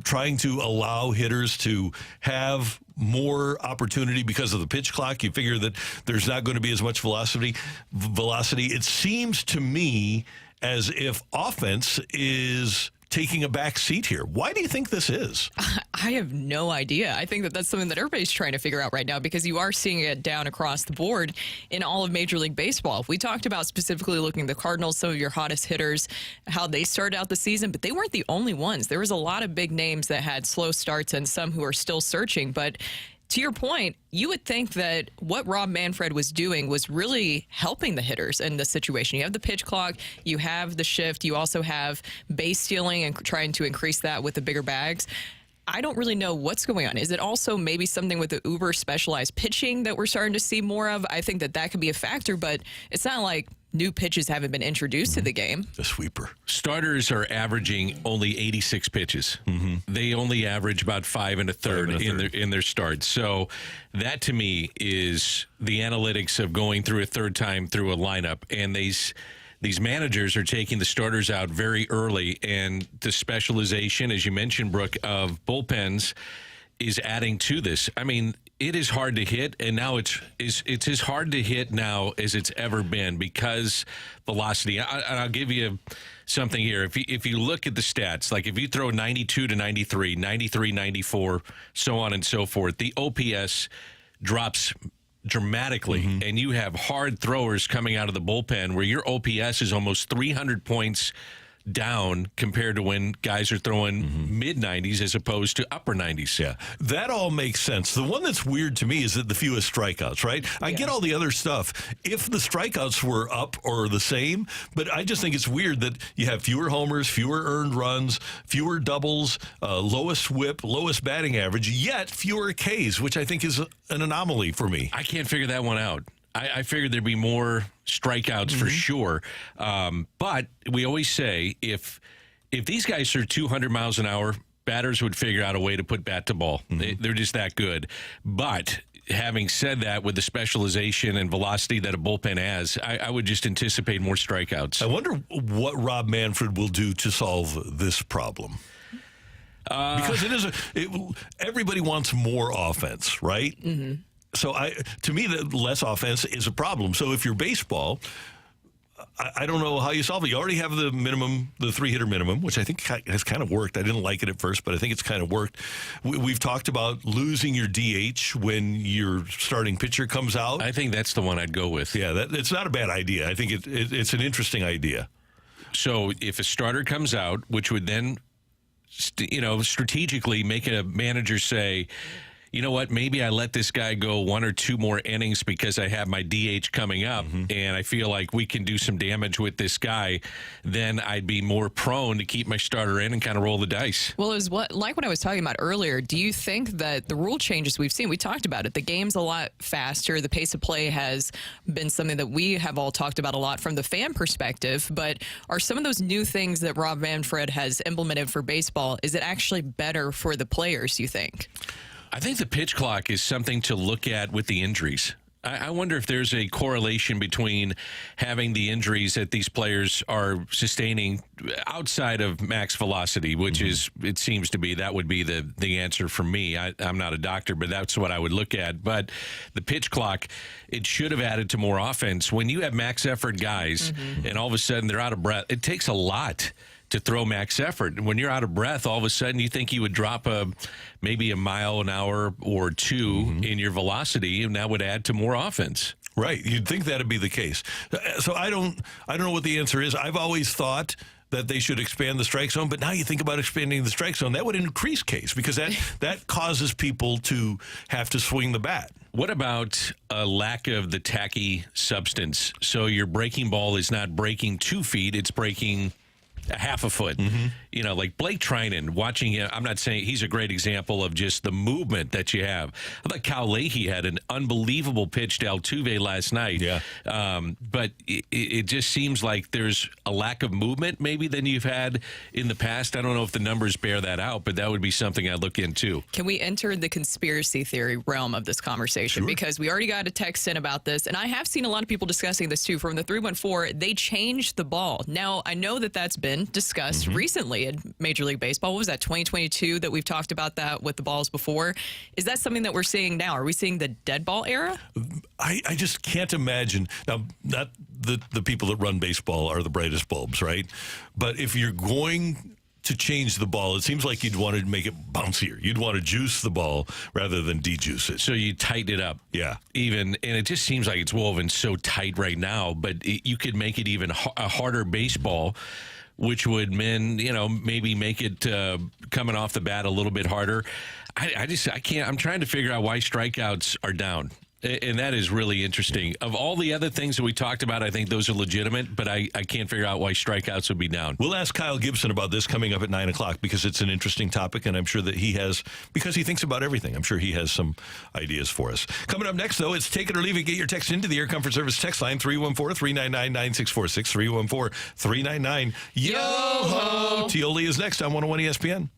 trying to allow hitters to have more opportunity because of the pitch clock, you figure that there's not going to be as much velocity. It seems to me as if offense is taking a back seat here. Why do you think this is? I have no idea. I think that that's something that everybody's trying to figure out right now, because you are seeing it down across the board in all of Major League Baseball. We talked about specifically looking at the Cardinals, some of your hottest hitters, how they started out the season, but they weren't the only ones. There was a lot of big names that had slow starts and some who are still searching, but to your point, you would think that what Rob Manfred was doing was really helping the hitters in this situation. You have the pitch clock, you have the shift, you also have base stealing and trying to increase that with the bigger bags. I don't really know what's going on. Is it also maybe something with the uber specialized pitching that we're starting to see more of? I think that could be a factor, but it's not like new pitches haven't been introduced to the game. The sweeper. Starters are averaging only 86 pitches. Mm-hmm. They only average about 5 1/3 in their starts. So that to me is the analytics of going through a third time through a lineup, and these managers are taking the starters out very early, and the specialization, as you mentioned, Brooke, of bullpens is adding to this. I mean, it is hard to hit, and now it's as hard to hit now as it's ever been because velocity. I'll give you something here. If you look at the stats, like if you throw 92 to 93, 93, 94, so on and so forth, the OPS drops dramatically, and you have hard throwers coming out of the bullpen where your OPS is almost 300 points down compared to when guys are throwing mid-90s as opposed to upper 90s. Yeah, that all makes sense. The one that's weird to me is that the fewest strikeouts, right? I get all the other stuff if the strikeouts were up or the same, but I just think it's weird that you have fewer homers, fewer earned runs, fewer doubles, lowest whip, lowest batting average, yet fewer Ks, which I think is an anomaly for me. I can't figure that one out. I figured there'd be more strikeouts for sure. But we always say if these guys are 200 miles an hour, batters would figure out a way to put bat to ball. They're just that good. But having said that, with the specialization and velocity that a bullpen has, I would just anticipate more strikeouts. I wonder what Rob Manfred will do to solve this problem. Because everybody wants more offense, right? So to me, the less offense is a problem. So if you're baseball, I don't know how you solve it. You already have the minimum, the 3-hitter minimum, which I think has kind of worked. I didn't like it at first, but I think it's kind of worked. We've talked about losing your DH when your starting pitcher comes out. I think that's the one I'd go with. Yeah, it's not a bad idea. I think it's an interesting idea. So if a starter comes out, which would then, strategically make a manager say, you know what, maybe I let this guy go 1 or 2 more innings because I have my DH coming up and I feel like we can do some damage with this guy, then I'd be more prone to keep my starter in and kind of roll the dice. Well, it was like what I was talking about earlier. Do you think that the rule changes we've seen, we talked about it, the game's a lot faster, the pace of play has been something that we have all talked about a lot from the fan perspective, but are some of those new things that Rob Manfred has implemented for baseball, is it actually better for the players, you think? I think the pitch clock is something to look at with the injuries. I wonder if there's a correlation between having the injuries that these players are sustaining outside of max velocity, which is, it seems to be, that would be the answer for me. I'm not a doctor, but that's what I would look at. But the pitch clock, it should have added to more offense. When you have max effort guys and all of a sudden they're out of breath, it takes a lot to throw max effort. And when you're out of breath, all of a sudden you think you would drop maybe a mile an hour or 2 in your velocity, and that would add to more offense. Right. You'd think that'd be the case. So I don't know what the answer is. I've always thought that they should expand the strike zone, but now you think about expanding the strike zone, that would increase Ks because that causes people to have to swing the bat. What about a lack of the tacky substance? So your breaking ball is not breaking 2 feet, it's breaking a half a foot. Like Blake Trinan, watching him, I'm not saying he's a great example of just the movement that you have. I thought Kyle Leahy had an unbelievable pitch to Altuve last night. Yeah. But it just seems like there's a lack of movement maybe than you've had in the past. I don't know if the numbers bear that out, but that would be something I'd look into. Can we enter the conspiracy theory realm of this conversation? Sure. Because we already got a text in about this, and I have seen a lot of people discussing this too. From the 314, they changed the ball. Now, I know that that's been discussed recently in Major League Baseball. What was that, 2022, that we've talked about that with the balls before? Is that something that we're seeing now? Are we seeing the dead ball era? I just can't imagine. Now, not the people that run baseball are the brightest bulbs, right? But if you're going to change the ball, it seems like you'd want to make it bouncier. You'd want to juice the ball rather than dejuice it. So you tighten it up. Yeah. And it just seems like it's woven so tight right now, but you could make it even a harder baseball, which would maybe make it coming off the bat a little bit harder. I can't. I'm trying to figure out why strikeouts are down. And that is really interesting. Of all the other things that we talked about, I think those are legitimate, but I can't figure out why strikeouts would be down. We'll ask Kyle Gibson about this coming up at 9 o'clock because it's an interesting topic, and I'm sure that because he thinks about everything, I'm sure he has some ideas for us. Coming up next, though, it's Take It or Leave It. Get your text into the Air Comfort Service text line, 314-399-9646, 314-399-YO-HO. Tioli is next on 101 ESPN.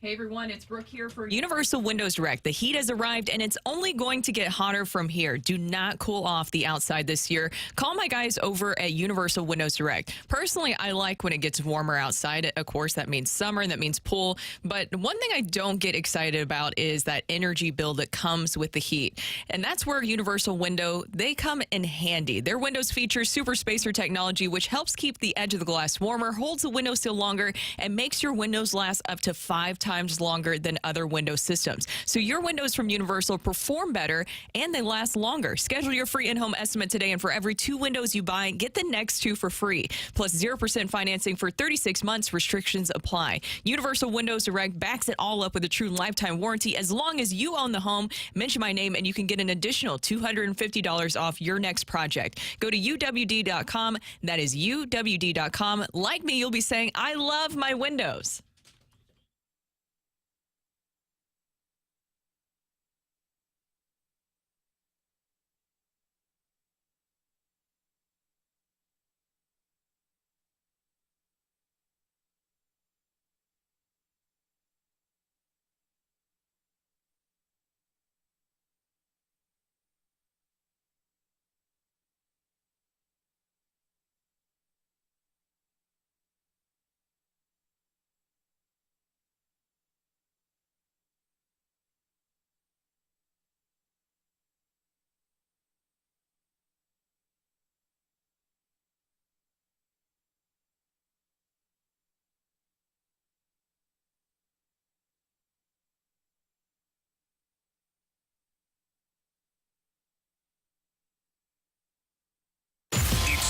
Hey everyone, it's Brooke here for Universal Windows Direct. The heat has arrived and it's only going to get hotter from here. Do not cool off the outside this year. Call my guys over at Universal Windows Direct. Personally, I like when it gets warmer outside. Of course, that means summer and that means pool. But one thing I don't get excited about is that energy bill that comes with the heat. And that's where Universal Window, they come in handy. Their windows feature super spacer technology, which helps keep the edge of the glass warmer, holds the window sill longer, and makes your windows last up to 5 times longer than other window systems. So your windows from Universal perform better and they last longer. Schedule your free in-home estimate today, and for every 2 windows you buy, get the next 2 for free. Plus 0% financing for 36 months. Restrictions apply. Universal Windows Direct backs it all up with a true lifetime warranty as long as you own the home. Mention my name and you can get an additional $250 off your next project. Go to UWD.com. That is UWD.com. Like me, you'll be saying, I love my windows.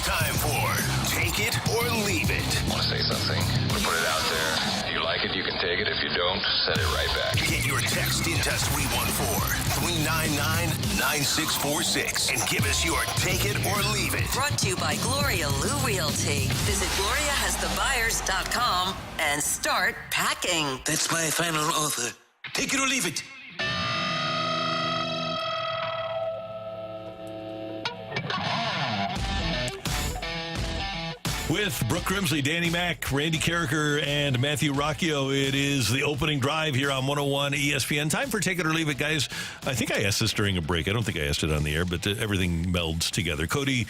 Time for Take It or Leave It. Want to say something? Want to put it out there? If you like it, you can take it. If you don't, send it right back. Get your text into 314-399-9646 and give us your Take It or Leave It. Brought to you by Gloria Lou Realty. Visit GloriaHasTheBuyers.com and start packing. That's my final offer. Take it or leave it. With Brooke Grimsley, Danny Mac, Randy Karraker, and Matthew Rocchio, it is the opening drive here on 101 ESPN. Time for Take It or Leave It, guys. I think I asked this during a break. I don't think I asked it on the air, but everything melds together. Christian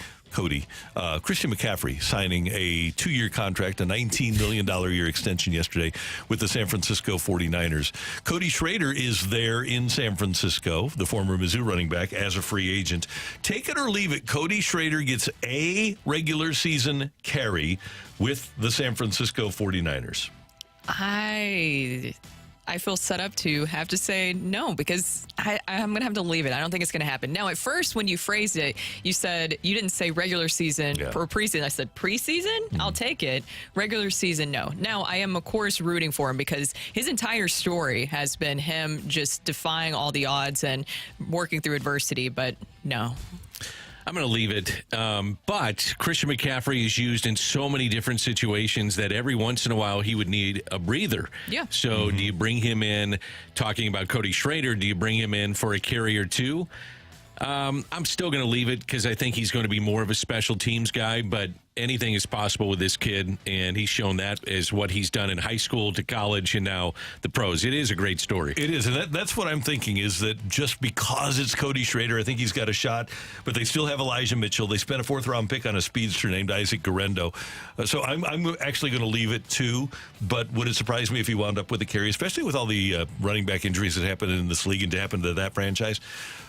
McCaffrey signing a 2-year contract, a $19 million year extension yesterday with the San Francisco 49ers. Cody Schrader is there in San Francisco, the former Mizzou running back, as a free agent. Take it or leave it, Cody Schrader gets a regular season carry with the San Francisco 49ers. I feel set up to have to say no because I'm going to have to leave it. I don't think it's going to happen. Now, at first, when you phrased it, you said you didn't say regular season or preseason. I said preseason? I'll take it. Regular season, no. Now, I am, of course, rooting for him because his entire story has been him just defying all the odds and working through adversity, but no. I'm going to leave it. But Christian McCaffrey is used in so many different situations that every once in a while he would need a breather. Yeah. So do you bring him in, talking about Cody Schrader, do you bring him in for a carry or two? I'm still going to leave it because I think he's going to be more of a special teams guy, but anything is possible with this kid, and he's shown that as what he's done in high school to college and now the pros. It is a great story. It is, and that's what I'm thinking is that just because it's Cody Schrader, I think he's got a shot, but they still have Elijah Mitchell. They spent a 4th-round pick on a speedster named Isaac Guerrero. So I'm actually going to leave it too, but would it surprise me if he wound up with a carry, especially with all the running back injuries that happened in this league and to happen to that franchise?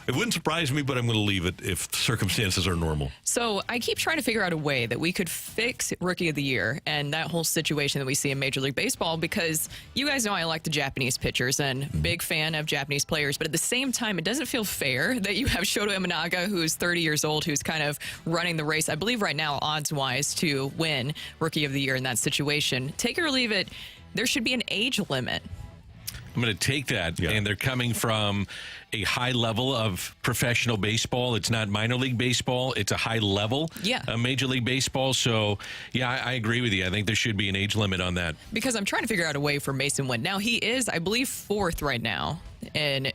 It wouldn't surprise me, but I'm going to leave it if circumstances are normal. So I keep trying to figure out a way that we could fix Rookie of the Year and that whole situation that we see in Major League Baseball, because you guys know I like the Japanese pitchers and big fan of Japanese players, but at the same time, it doesn't feel fair that you have Shoto Imanaga, who's 30 years old, who's kind of running the race, I believe right now, odds-wise, to win Rookie of the Year in that situation. Take it or leave it, there should be an age limit. I'm going to take that, and they're coming from a high level of professional baseball. It's not minor league baseball. It's a high level of Major League Baseball. So, I agree with you. I think there should be an age limit on that. Because I'm trying to figure out a way for Mason Wynn. Now, he is, I believe, 4th right now in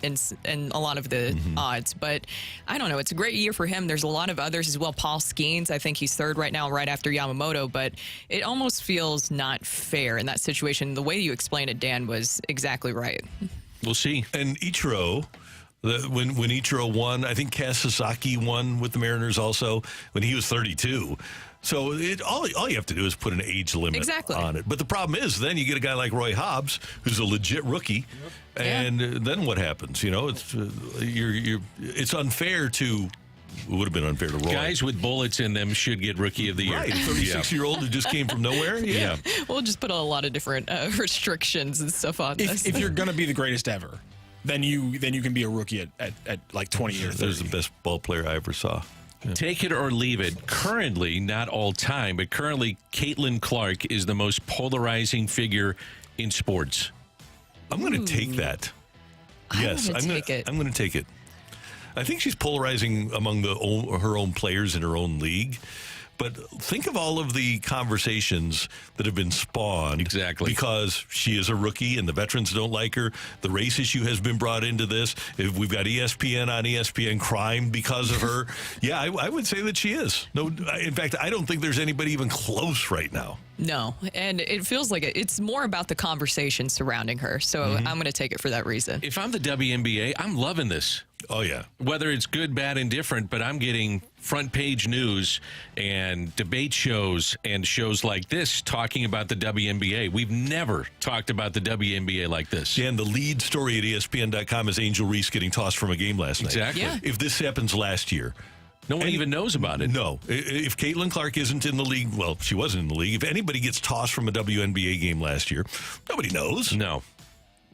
a lot of the odds. But I don't know. It's a great year for him. There's a lot of others as well. Paul Skeens, I think he's 3rd right now, right after Yamamoto. But it almost feels not fair in that situation. The way you explained it, Dan, was exactly right. We'll see. And Ichiro, when Ichiro won, I think Kasasaki won with the Mariners also when he was 32. So all you have to do is put an age limit on it. But the problem is then you get a guy like Roy Hobbs, who's a legit rookie, and then what happens? It's unfair to. It would have been unfair to Roy. Guys with bullets in them should get Rookie of the Year. Right, a 36-year-old who just came from nowhere. Yeah. We'll just put a lot of different restrictions and stuff on this. If you're going to be the greatest ever, then you can be a rookie at like 20 or 30. There's the best ball player I ever saw. Yeah. Take it or leave it. Currently, not all time, but currently, Caitlin Clark is the most polarizing figure in sports. I'm going to take that. Yes, I'm going to take it. I think she's polarizing among her own players in her own league. But think of all of the conversations that have been spawned. Exactly. Because she is a rookie and the veterans don't like her. The race issue has been brought into this. If we've got ESPN on ESPN crime because of her. Yeah, I would say that she is. No, in fact, I don't think there's anybody even close right now. No, and it feels like it's more about the conversation surrounding her. So I'm going to take it for that reason. If I'm the WNBA, I'm loving this. Oh, yeah. Whether it's good, bad, and different, but I'm getting front page news and debate shows and shows like this talking about the WNBA. We've never talked about the WNBA like this. Yeah, and the lead story at ESPN.com is Angel Reese getting tossed from a game last night. Exactly. Yeah. If this happens last year. No one even knows about it. No. If Caitlin Clark isn't in the league, well, she wasn't in the league. If anybody gets tossed from a WNBA game last year, nobody knows. No.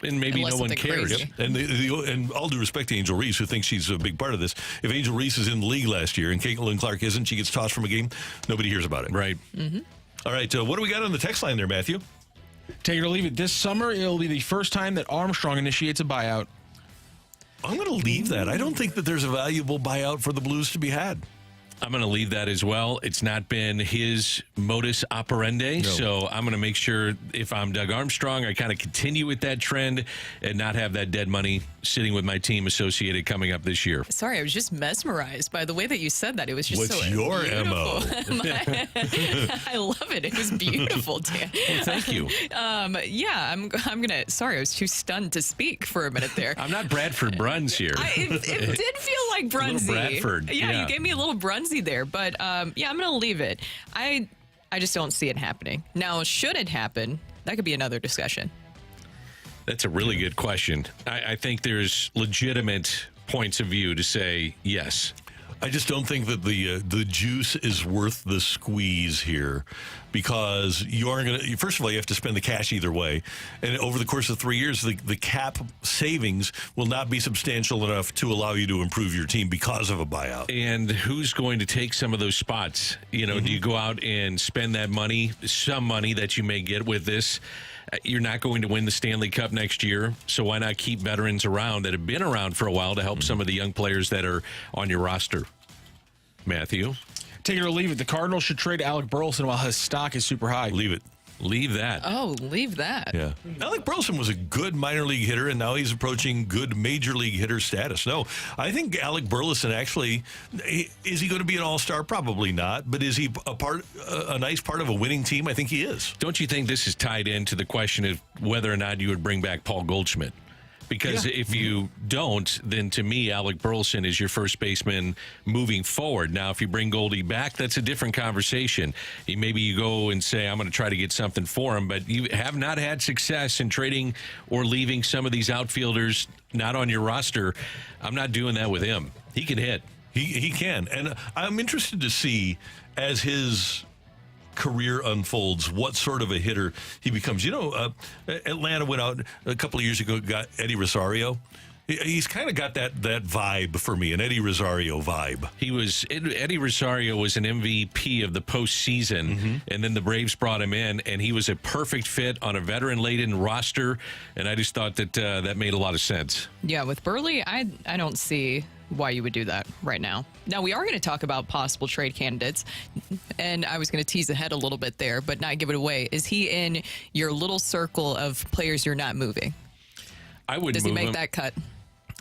And maybe Unless no one cares. crazy. And and all due respect to Angel Reese, who thinks she's a big part of this, if Angel Reese is in the league last year and Caitlin Clark isn't, she gets tossed from a game, nobody hears about it. Right. All right, what do we got on the text line there, Matthew? Take it or leave it. This summer, it'll be the first time that Armstrong initiates a buyout. I'm going to leave that. I don't think that there's a valuable buyout for the Blues to be had. I'm going to leave that as well. It's not been his modus operandi, so I'm going to make sure if I'm Doug Armstrong, I kind of continue with that trend and not have that dead money sitting with my team associated coming up this year. Sorry, I was just mesmerized by the way that you said that. It was just What's so your beautiful. MO? I love it. It was beautiful, Dan. Well, thank you. Yeah, I'm gonna. Sorry, I was too stunned to speak for a minute there. I'm not Bradford Bruns here. It did feel like Brunsy. Little Bradford. Yeah, you gave me a little Brunsy there, but I'm gonna leave it. I just don't see it happening. Now, should it happen? That could be another discussion. That's a really good question. I think there's legitimate points of view to say yes. I just don't think that the juice is worth the squeeze here, because you aren't going to. First of all, you have to spend the cash either way, and over the course of 3 years, the cap savings will not be substantial enough to allow you to improve your team because of a buyout. And who's going to take some of those spots? You know, do you go out and spend that money, some money that you may get with this? You're not going to win the Stanley Cup next year, so why not keep veterans around that have been around for a while to help some of the young players that are on your roster? Matthew? Take it or leave it. The Cardinals should trade Alec Burleson while his stock is super high. Leave it. Leave that. Oh, leave that. Yeah. Alec Burleson was a good minor league hitter, and now he's approaching good major league hitter status. No, I think Alec Burleson actually, is he going to be an all-star? Probably not. But is he a nice part of a winning team? I think he is. Don't you think this is tied into the question of whether or not you would bring back Paul Goldschmidt? Because if you don't, then to me, Alec Burleson is your first baseman moving forward. Now, if you bring Goldie back, that's a different conversation. Maybe you go and say, I'm going to try to get something for him, but you have not had success in trading or leaving some of these outfielders not on your roster. I'm not doing that with him. He can hit. He can. And I'm interested to see, as his career unfolds, what sort of a hitter he becomes. You know, Atlanta went out a couple of years ago, got Eddie Rosario. He's kind of got that vibe for me, an Eddie Rosario vibe. Eddie Rosario was an MVP of the postseason, and then the Braves brought him in, and he was a perfect fit on a veteran-laden roster, and I just thought that that made a lot of sense. Yeah, with Burley, I don't see why you would do that right now. Now, we are going to talk about possible trade candidates, and I was going to tease ahead a little bit there, but not give it away. Is he in your little circle of players you're not moving? I wouldn't Does he move make him. that cut?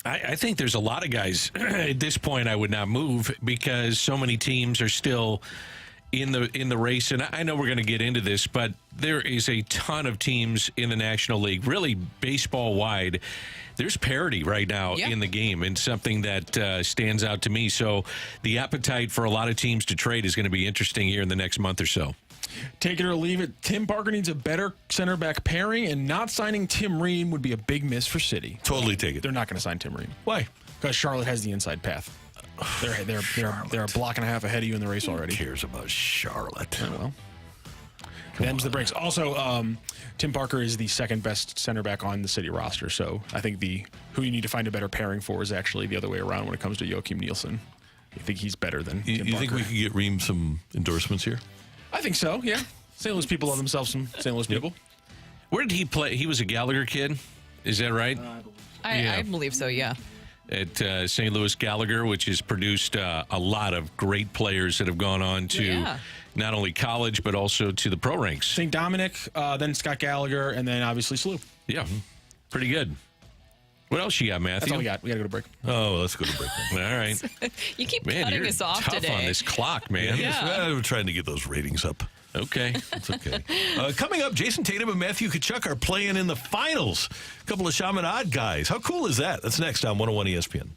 I think there's a lot of guys at this point I would not move because so many teams are still in the race. And I know we're going to get into this, but there is a ton of teams in the National League, really baseball wide. There's parity right now in the game, and something that stands out to me. So the appetite for a lot of teams to trade is going to be interesting here in the next month or so. Take it or leave it. Tim Parker needs a better center back pairing, and not signing Tim Ream would be a big miss for City. Totally take it. They're not going to sign Tim Ream. Why? Because Charlotte has the inside path. They're a block and a half ahead of you in the race already. Who cares about Charlotte? Oh, well. Them's the breaks. Also, Tim Parker is the second best center back on the City roster, so I think who you need to find a better pairing for is actually the other way around when it comes to Joachim Nielsen. I think he's better than Tim Parker. You think we could get Ream some endorsements here? I think so, yeah. St. Louis people love themselves some St. Louis people. Where did he play? He was a Gallagher kid. Is that right? I believe so, yeah. At St. Louis Gallagher, which has produced a lot of great players that have gone on to not only college, but also to the pro ranks. St. Dominic, then Scott Gallagher, and then obviously SLU. Yeah, pretty good. What else you got, Matthew? That's all we got. We got to go to break. Oh, let's go to break. All right. You keep Man, cutting you're us off tough today. on this clock, man. Yeah. We're trying to get those ratings up. Okay. It's okay. Coming up, Jason Tatum and Matthew Tkachuk are playing in the finals. A couple of Chaminade guys. How cool is that? That's next on 101 ESPN.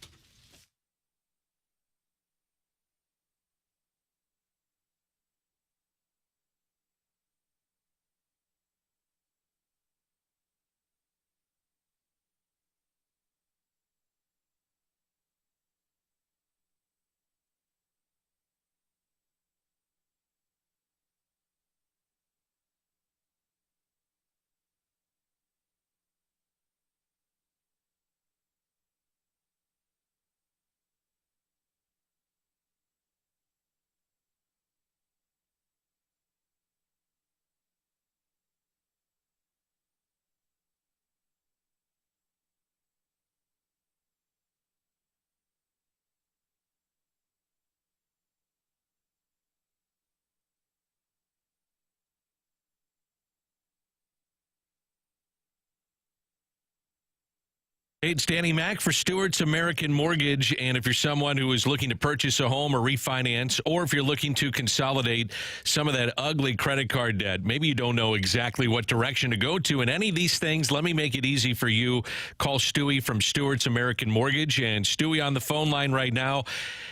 Hey, it's Danny Mac for Stewart's American Mortgage, and if you're someone who is looking to purchase a home or refinance, or if you're looking to consolidate some of that ugly credit card debt, maybe you don't know exactly what direction to go to in any of these things, let me make it easy for you. Call Stewie from Stewart's American Mortgage, and Stewie on the phone line right now.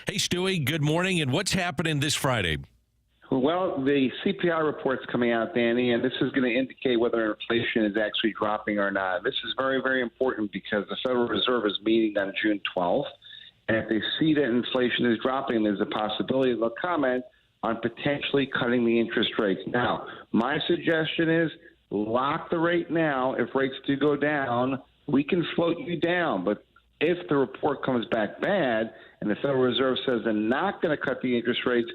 Hey, Stewie, good morning, and what's happening this Friday? Well, the CPI report's coming out, Danny, and this is going to indicate whether inflation is actually dropping or not. This is very, very important because the Federal Reserve is meeting on June 12th, and if they see that inflation is dropping, there's a possibility they'll comment on potentially cutting the interest rates. Now, my suggestion is lock the rate now. If rates do go down, we can float you down, but if the report comes back bad and the Federal Reserve says they're not going to cut the interest rates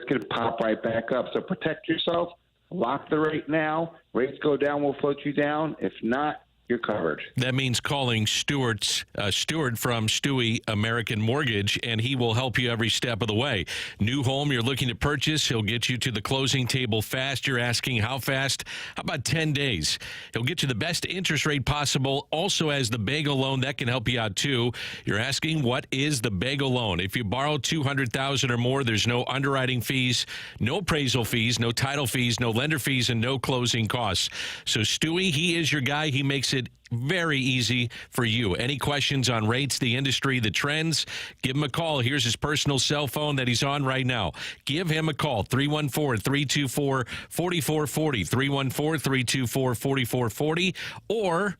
can pop right back up. So protect yourself. Lock the rate now. Rates go down, we'll float you down. If not, you're covered. That means calling Stewart from Stewie American Mortgage, and he will help you every step of the way. New home you're looking to purchase, he'll get you to the closing table fast. You're asking how fast? How about 10 days? He'll get you the best interest rate possible. Also has the bagel loan that can help you out too. You're asking what is the bagel loan? If you borrow $200,000 or more, there's no underwriting fees, no appraisal fees, no title fees, no lender fees, and no closing costs. So Stewie, he is your guy. He makes it very easy for you. Any questions on rates, the industry, the trends, give him a call. Here's his personal cell phone that he's on right now. Give him a call, 314-324-4440, 314-324-4440, or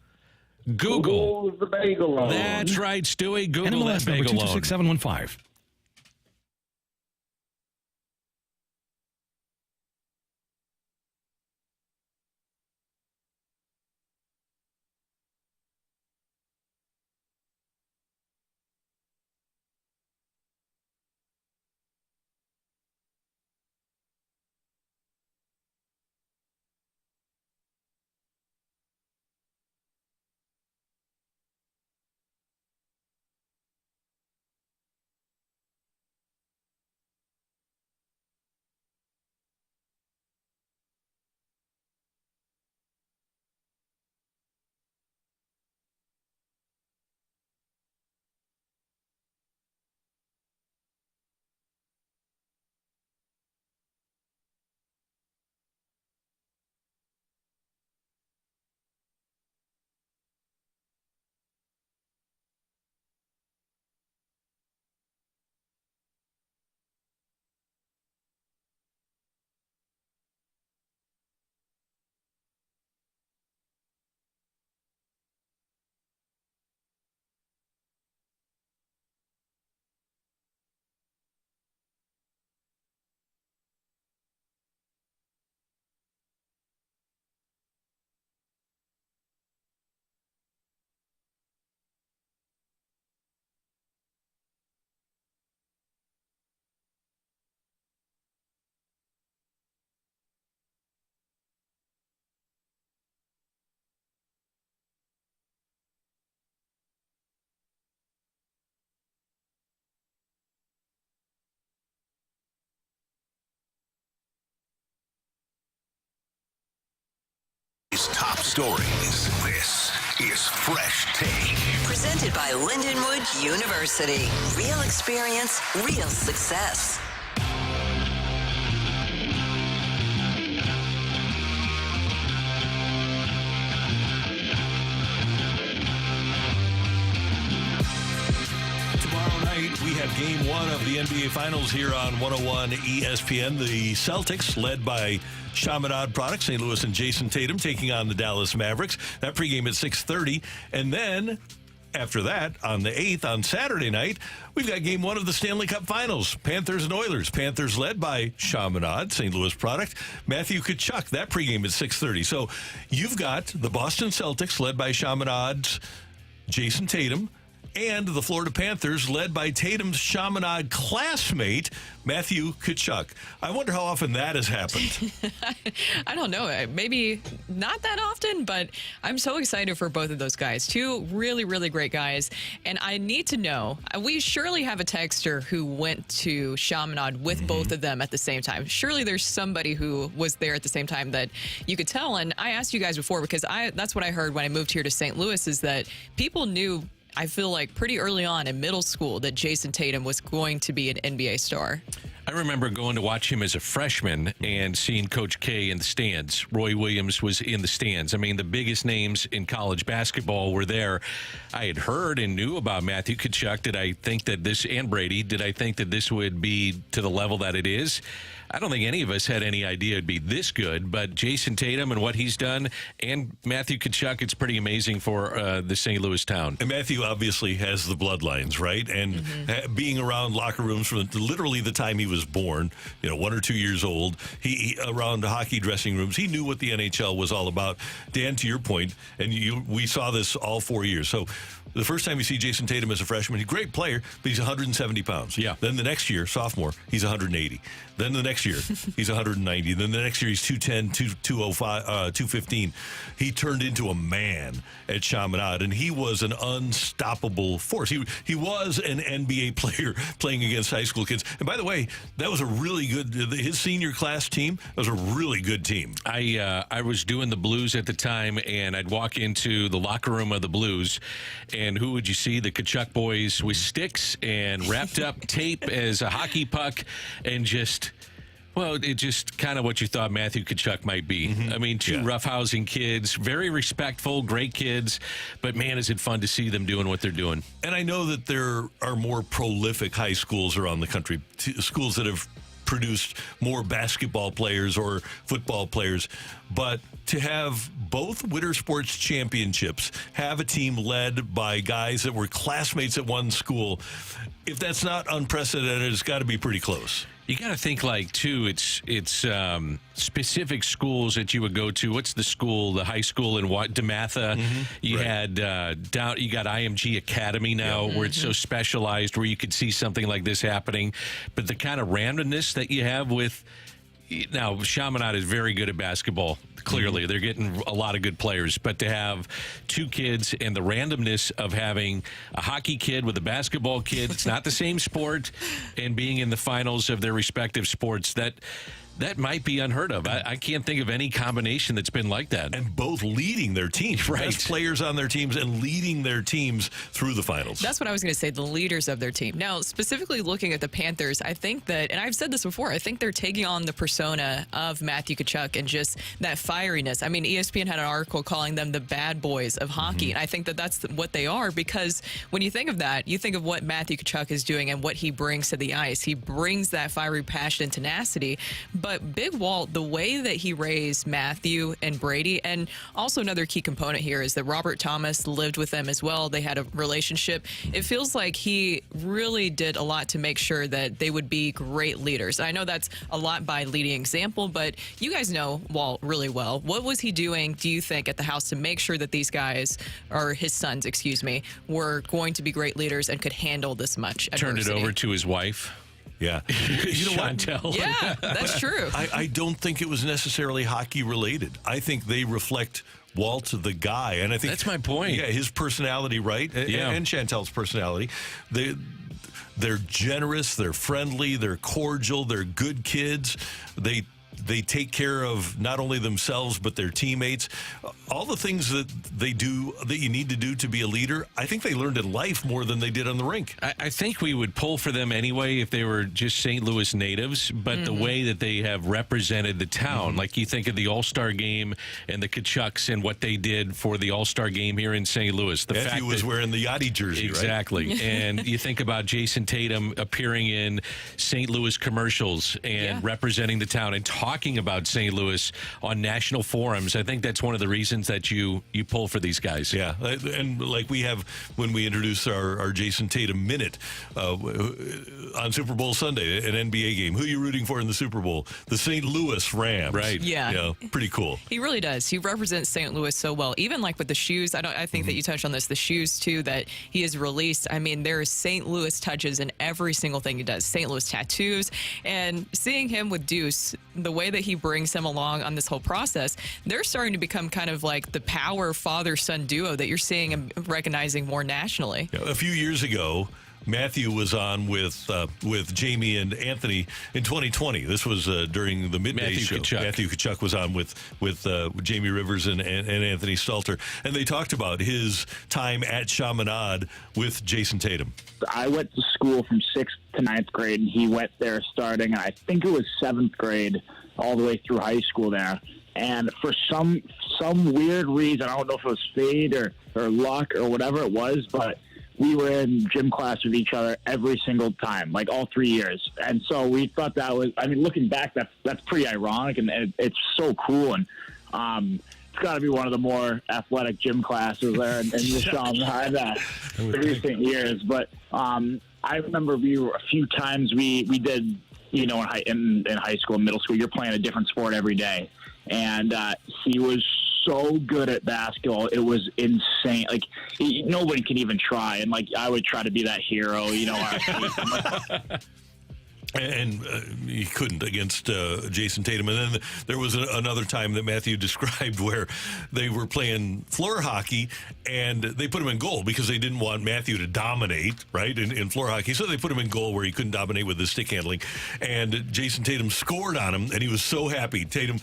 Google the bagel loan. That's right, Stewie. Google NMLS that bagel number loan. 226715. stories. This is Fresh Take. Presented by Lindenwood University. Real experience, real success. Tomorrow night, we have Game 1 of the NBA Finals here on 101 ESPN. The Celtics, led by Chaminade Products, St. Louis and Jason Tatum, taking on the Dallas Mavericks. That pregame at 6:30. And then, after that, on the 8th, on Saturday night, we've got Game 1 of the Stanley Cup Finals. Panthers and Oilers. Panthers led by Chaminade, St. Louis product. Matthew Tkachuk, that pregame at 6:30. So you've got the Boston Celtics, led by Chaminade's Jason Tatum, and the Florida Panthers, led by Tatum's Chaminade classmate, Matthew Tkachuk. I wonder how often that has happened. I don't know. Maybe not that often, but I'm so excited for both of those guys. Two really, really great guys. And I need to know, we surely have a texter who went to Chaminade with both of them at the same time. Surely there's somebody who was there at the same time that you could tell. And I asked you guys before, because that's what I heard when I moved here to St. Louis, is that people knew, I feel like pretty early on in middle school, that Jason Tatum was going to be an NBA star. I remember going to watch him as a freshman and seeing Coach K in the stands. Roy Williams was in the stands. I mean, the biggest names in college basketball were there. I had heard and knew about Matthew Tkachuk. Did I think that this, and Brady, did I think that this would be to the level that it is? I don't think any of us had any idea it'd be this good, but Jason Tatum and what he's done, and Matthew Tkachuk, it's pretty amazing for the St. Louis town. And Matthew obviously has the bloodlines, right? And being around locker rooms from literally the time he was born, 1 or 2 years old, he around the hockey dressing rooms, he knew what the NHL was all about. Dan, to your point, and we saw this all 4 years. So the first time you see Jason Tatum as a freshman, he's a great player, but he's 170 pounds. Yeah. Then the next year, sophomore, he's 180. Then the next year, he's 190. Then the next year, he's 210, 205, 215. He turned into a man at Chaminade, and he was an unstoppable force. He was an NBA player playing against high school kids. And by the way, that was a really good, his senior class team was a really good team. I was doing the Blues at the time, and I'd walk into the locker room of the Blues, and who would you see? The Tkachuk boys with sticks and wrapped up tape as a hockey puck, and just... Well, it's just kind of what you thought Matthew Tkachuk might be. I mean, two roughhousing kids, very respectful, great kids, but man, is it fun to see them doing what they're doing. And I know that there are more prolific high schools around the country, schools that have produced more basketball players or football players, but to have both Winter Sports Championships, have a team led by guys that were classmates at one school, if that's not unprecedented, it's got to be pretty close. You got to think too. It's specific schools that you would go to. What's the school? The high school in DeMatha. You had you got IMG Academy now, where it's so specialized, where you could see something like this happening. But the kind of randomness that you have with now, Chaminade is very good at basketball. Clearly, they're getting a lot of good players. But to have two kids and the randomness of having a hockey kid with a basketball kid, it's not the same sport, and being in the finals of their respective sports, that might be unheard of. I can't think of any combination that's been like that. And both leading their teams. Right. Best players on their teams and leading their teams through the finals. That's what I was going to say, the leaders of their team. Now, specifically looking at the Panthers, I think that, and I've said this before, I think they're taking on the persona of Matthew Tkachuk and just that fieriness. I mean, ESPN had an article calling them the bad boys of hockey, and I think that that's what they are, because when you think of that, you think of what Matthew Tkachuk is doing and what he brings to the ice. He brings that fiery passion and tenacity. But Big Walt, the way that he raised Matthew and Brady, and also another key component here is that Robert Thomas lived with them as well. They had a relationship. It feels like he really did a lot to make sure that they would be great leaders. I know that's a lot by leading example, but you guys know Walt really well. What was he doing, do you think, at the house to make sure that these guys, or his sons, excuse me, were going to be great leaders and could handle this much adversity? Turned it over to his wife. Yeah. You know what? Yeah, that's true. I don't think it was necessarily hockey related. I think they reflect Walt, the guy. And I think that's my point. Yeah, his personality, right? Yeah. And Chantel's personality. They're generous, they're friendly, they're cordial, they're good kids. They they take care of not only themselves but their teammates. All the things that they do that you need to do to be a leader, I think they learned in life more than they did on the rink. I think we would pull for them anyway if they were just St. Louis natives, but the way that they have represented the town, like you think of the All-Star game and the Kachucks and what they did for the All-Star game here in St. Louis. The Matthew fact was that, wearing the Yachty jersey, exactly. right? And you think about Jason Tatum appearing in St. Louis commercials and representing the town and talking about St. Louis on national forums. I think that's one of the reasons that you pull for these guys. Yeah, and like we have when we introduce our Jason Tatum Minute on Super Bowl Sunday, an NBA game. Who are you rooting for in the Super Bowl? The St. Louis Rams. Right. Yeah. You know, pretty cool. He really does. He represents St. Louis so well. Even like with the shoes, I think that you touched on this, the shoes too that he has released. I mean, there is St. Louis touches in every single thing he does. St. Louis tattoos, and seeing him with Deuce, the way that he brings him along on this whole process, they're starting to become kind of like the power father-son duo that you're seeing and recognizing more nationally. A few years ago, Matthew was on with Jamie and Anthony in 2020. This was during the midday show. Matthew Tkachuk was on with Jamie Rivers and Anthony Stalter, and they talked about his time at Chaminade with Jason Tatum. I went to school from 6th to 9th grade, and he went there starting, I think it was 7th grade, all the way through high school there. And for some weird reason, I don't know if it was fate or luck or whatever it was, but we were in gym class with each other every single time, like all 3 years. And so we thought that was, I mean, looking back, that's pretty ironic, and it's so cool. And it's got to be one of the more athletic gym classes there in the Chaminade in recent years. But I remember a few times we did, you know, in high school and middle school, you're playing a different sport every day. And he was so good at basketball. It was insane. Like, nobody can even try. And, like, I would try to be that hero, you know. And he couldn't against Jason Tatum. And then there was another time that Matthew described where they were playing floor hockey, and they put him in goal because they didn't want Matthew to dominate, right, in floor hockey. So they put him in goal where he couldn't dominate with his stick handling. And Jason Tatum scored on him, and he was so happy. Tatum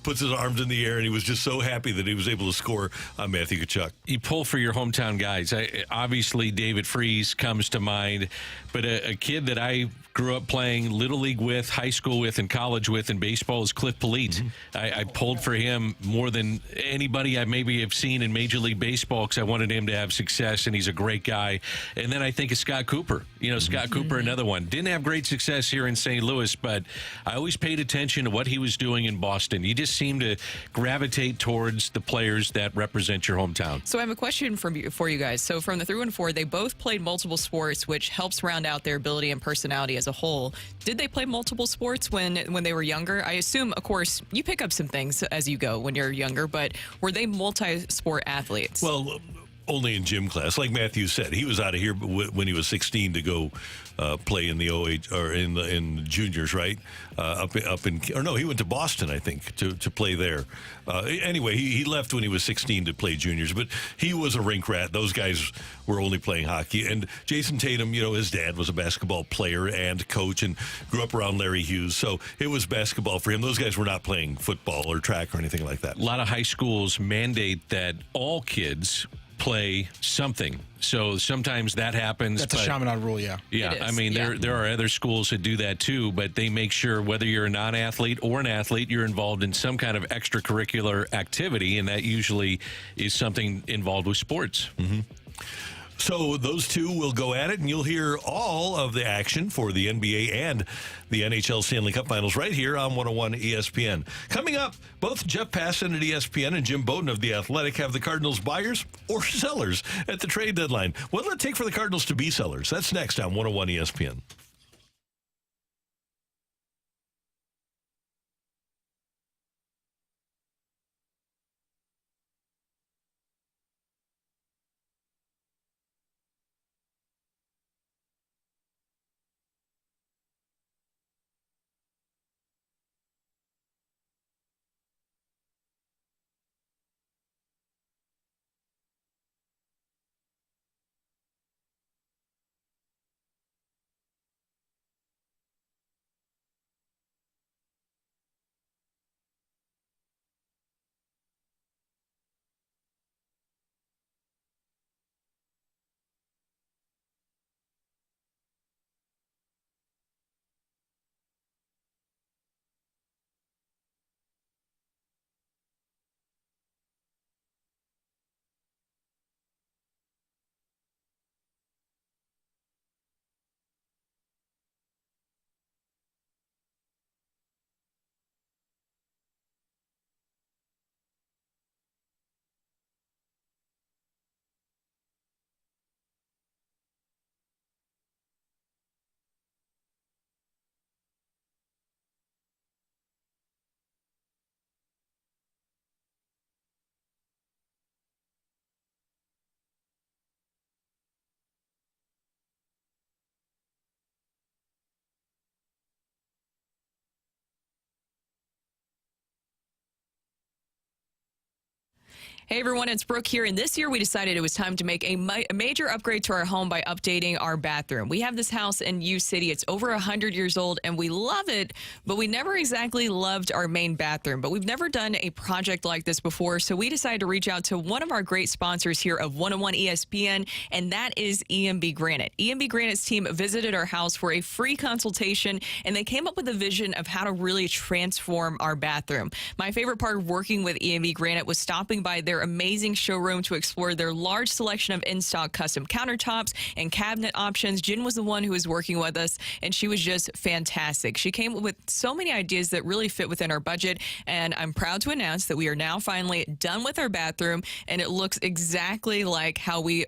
puts his arms in the air, and he was just so happy that he was able to score on Matthew Tkachuk. You pull for your hometown guys. Obviously, David Freese comes to mind, but a kid that I grew up playing Little League with, high school with, and college with in baseball is Cliff Polite. I pulled for him more than anybody I maybe have seen in Major League Baseball because I wanted him to have success, and he's a great guy. And then I think of Scott Cooper. You know, Scott Cooper, another one. Didn't have great success here in St. Louis, but I always paid attention to what he was doing in Boston. You just seem to gravitate towards the players that represent your hometown. So I have a question for you guys. So from the 3 and 4, they both played multiple sports, which helps round out their ability and personality as a whole. Did they play multiple sports when they were younger? I assume, of course, you pick up some things as you go when you're younger, but were they multi-sport athletes? Well, only in gym class. Like Matthew said, he was out of here when he was 16 to go play in the OH or in juniors, right? He went to Boston, I think, to play there. Anyway, he left when he was 16 to play juniors, but he was a rink rat. Those guys were only playing hockey. And Jason Tatum, you know, his dad was a basketball player and coach and grew up around Larry Hughes, so it was basketball for him. Those guys were not playing football or track or anything like that. A lot of high schools mandate that all kids play something. So sometimes that happens. That's a Chaminade rule, yeah. Yeah, I mean, there are other schools that do that too, but they make sure whether you're a non-athlete or an athlete, you're involved in some kind of extracurricular activity, and that usually is something involved with sports. So those two will go at it, and you'll hear all of the action for the NBA and the NHL Stanley Cup Finals right here on 101 ESPN. Coming up, both Jeff Passan at ESPN and Jim Bowden of The Athletic have the Cardinals buyers or sellers at the trade deadline. What will it take for the Cardinals to be sellers? That's next on 101 ESPN. Hey everyone, it's Brooke here, and this year we decided it was time to make a major upgrade to our home by updating our bathroom. We have this house in U City. It's over 100 years old, and we love it, but we never exactly loved our main bathroom. But we've never done a project like this before, so we decided to reach out to one of our great sponsors here of 101 ESPN, and that is EMB Granite. EMB Granite's team visited our house for a free consultation, and they came up with a vision of how to really transform our bathroom. My favorite part of working with EMB Granite was stopping by their amazing showroom to explore their large selection of in-stock custom countertops and cabinet options. Jen was the one who was working with us, and she was just fantastic. She came up with so many ideas that really fit within our budget, and I'm proud to announce that we are now finally done with our bathroom, and it looks exactly like how we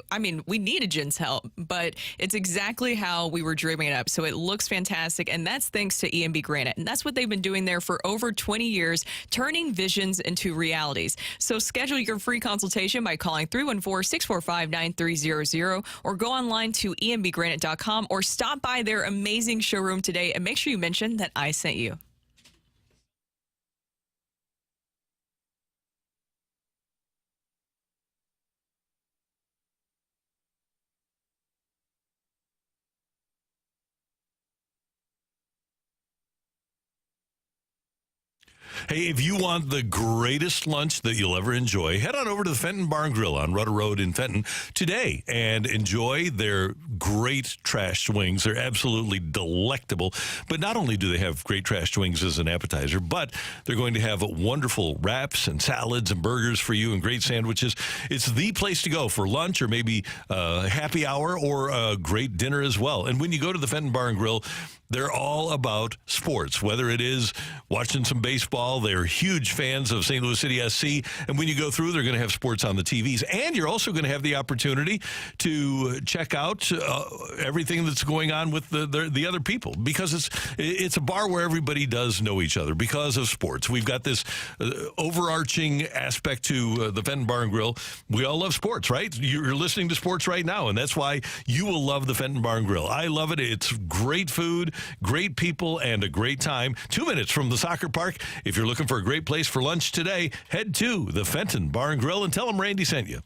needed Jen's help, but it's exactly how we were dreaming it up. So it looks fantastic, and that's thanks to EMB Granite, and that's what they've been doing there for over 20 years, turning visions into realities. So schedule your free consultation by calling 314-645-9300 or go online to embgranite.com or stop by their amazing showroom today and make sure you mention that I sent you. Hey, if you want the greatest lunch that you'll ever enjoy, head on over to the Fenton Bar and Grill on Rudder Road in Fenton today and enjoy their great trash wings. They're absolutely delectable. But not only do they have great trash wings as an appetizer, but they're going to have wonderful wraps and salads and burgers for you and great sandwiches. It's the place to go for lunch or maybe a happy hour or a great dinner as well. And when you go to the Fenton Bar and Grill, they're all about sports, whether it is watching some baseball. They're huge fans of St. Louis City SC. And when you go through, they're going to have sports on the TVs. And you're also going to have the opportunity to check out everything that's going on with the other people, because it's a bar where everybody does know each other because of sports. We've got this overarching aspect to the Fenton Bar and Grill. We all love sports, right? You're listening to sports right now, and that's why you will love the Fenton Bar and Grill. I love it. It's great food, great people, and a great time. 2 minutes from the soccer park. If you're looking for a great place for lunch today, head to the Fenton Bar and Grill and tell them Randy sent you.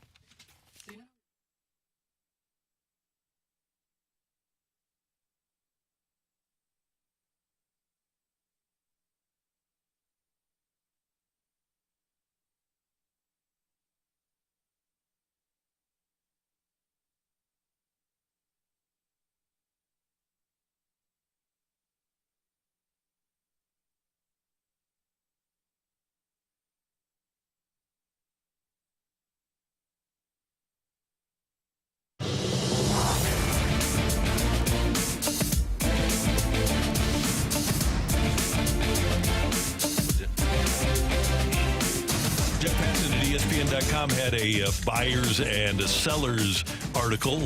ESPN.com had a buyers and sellers article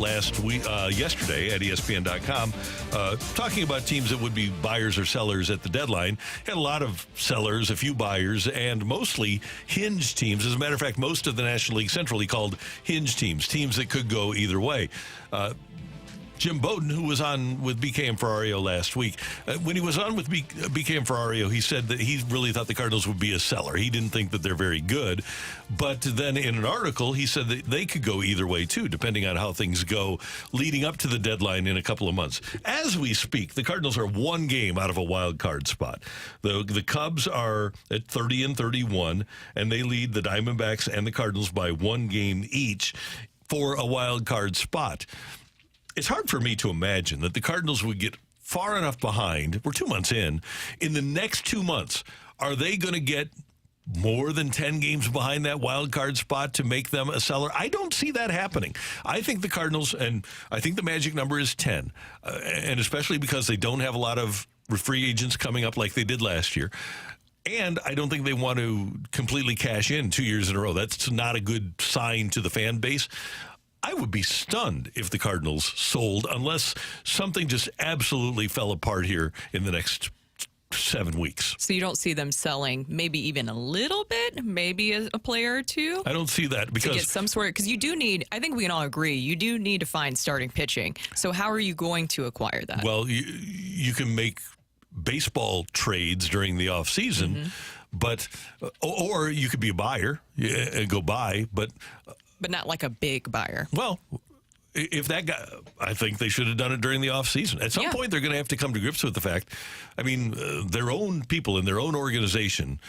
yesterday at ESPN.com talking about teams that would be buyers or sellers at the deadline. Had a lot of sellers, a few buyers, and mostly hinge teams. As a matter of fact, most of the National League Central he called hinge teams that could go either way. Jim Bowden, who was on with BK and Ferrario last week, when he was on with BK and Ferrario, he said that he really thought the Cardinals would be a seller. He didn't think that they're very good. But then in an article, he said that they could go either way, too, depending on how things go leading up to the deadline in a couple of months. As we speak, the Cardinals are one game out of a wild card spot. The Cubs are at 30-31, and they lead the Diamondbacks and the Cardinals by one game each for a wild card spot. It's hard for me to imagine that the Cardinals would get far enough behind. We're 2 months in. In the next 2 months, are they going to get more than 10 games behind that wild card spot to make them a seller? I don't see that happening. I think the Cardinals, and I think the magic number is 10, and especially because they don't have a lot of free agents coming up like they did last year. And I don't think they want to completely cash in 2 years in a row. That's not a good sign to the fan base. I would be stunned if the Cardinals sold unless something just absolutely fell apart here in the next 7 weeks. So you don't see them selling maybe even a little bit, maybe a player or two? I don't see that because... to get some sort of... because you do need... I think we can all agree, you do need to find starting pitching. So how are you going to acquire that? Well, you can make baseball trades during the offseason, But or you could be a buyer and go buy, but not like a big buyer. Well, if that guy, I think they should have done it during the offseason. At some point, they're going to have to come to grips with the fact. I mean, their own people in their own organization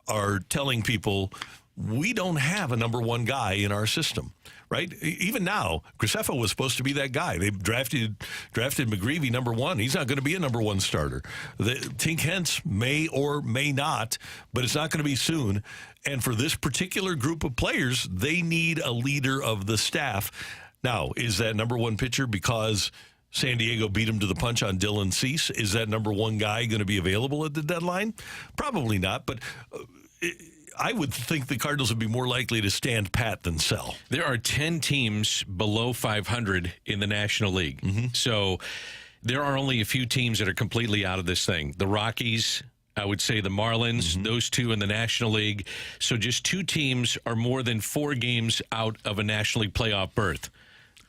are telling people, we don't have a number one guy in our system, right? Even now, Graceffo was supposed to be that guy. They drafted McGreevy number one. He's not going to be a number one starter. Tink Hence may or may not, but it's not going to be soon. And for this particular group of players, they need a leader of the staff. Now, is that number one pitcher because San Diego beat him to the punch on Dylan Cease? Is that number one guy going to be available at the deadline? Probably not, but I would think the Cardinals would be more likely to stand pat than sell. There are 10 teams below 500 in the National League. Mm-hmm. So there are only a few teams that are completely out of this thing. The Rockies, I would say the Marlins, those two in the National League. So just 2 teams are more than 4 games out of a National League playoff berth.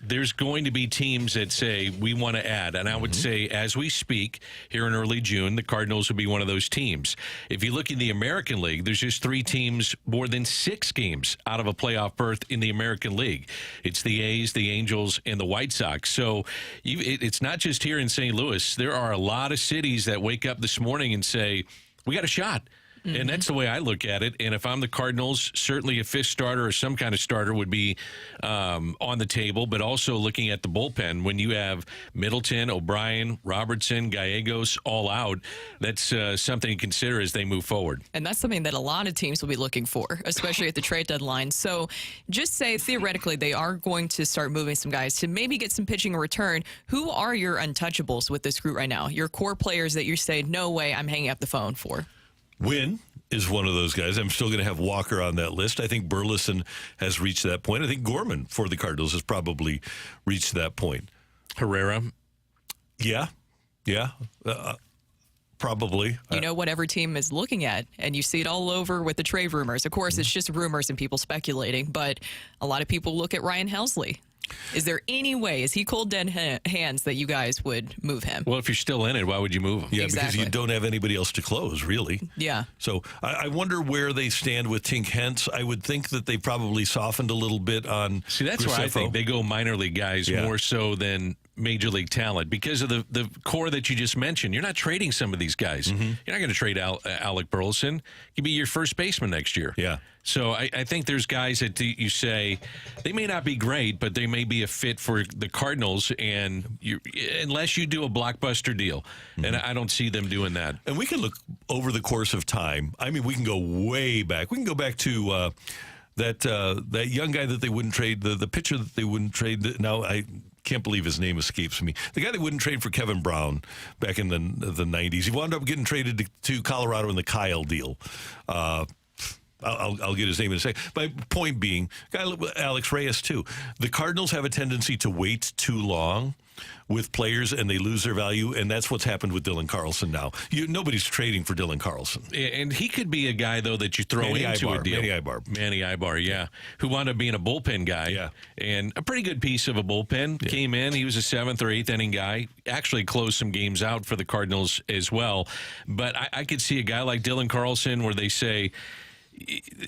There's going to be teams that say, we want to add. And I would say, as we speak, here in early June, the Cardinals would be one of those teams. If you look in the American League, there's just 3 teams more than 6 games out of a playoff berth in the American League. It's the A's, the Angels, and the White Sox. So it's not just here in St. Louis. There are a lot of cities that wake up this morning and say, we got a shot. And that's the way I look at it. And if I'm the Cardinals, certainly a 5th starter or some kind of starter would be on the table, but also looking at the bullpen. When you have Middleton, O'Brien, Robertson, Gallegos all out, that's something to consider as they move forward. And that's something that a lot of teams will be looking for, especially at the trade deadline. So just say, theoretically, they are going to start moving some guys to maybe get some pitching in return. Who are your untouchables with this group right now? Your core players that you say, no way, I'm hanging up the phone for. Wynn is one of those guys. I'm still going to have Walker on that list. I think Burleson has reached that point. I think Gorman for the Cardinals has probably reached that point. Herrera? Yeah. Probably. You know what every team is looking at, and you see it all over with the trade rumors. Of course, it's just rumors and people speculating, but a lot of people look at Ryan Helsley. Is there any way, is he cold dead hands, that you guys would move him? Well, if you're still in it, why would you move him? Yeah, exactly. Because you don't have anybody else to close, really. Yeah. So I wonder where they stand with Tink Hence. I would think that they probably softened a little bit on See, that's Graceffo. why I think they go minor league guys more so than major league talent because of the core that you just mentioned. You're not trading some of these guys. You're not going to trade Alec Burleson. He'd be your first baseman next year. Yeah. So I think there's guys that you say they may not be great, but they may be a fit for the Cardinals, and unless you do a blockbuster deal, and I don't see them doing that. And we can look over the course of time. I mean, we can go way back. We can go back to that young guy that they wouldn't trade, the pitcher that they wouldn't trade. Now I can't believe his name escapes me. The guy that wouldn't trade for Kevin Brown back in the 90s. He wound up getting traded to Colorado in the Kyle deal. I'll get his name in a second. My point being, Alex Reyes, too. The Cardinals have a tendency to wait too long with players, and they lose their value, and that's what's happened with Dylan Carlson now. Nobody's trading for Dylan Carlson. And he could be a guy, though, that you throw into a deal. Manny Ibar, yeah. Who wound up being a bullpen guy. Yeah. And a pretty good piece of a bullpen. Yeah. Came in, he was a 7th or 8th inning guy. Actually closed some games out for the Cardinals as well. But I could see a guy like Dylan Carlson where they say,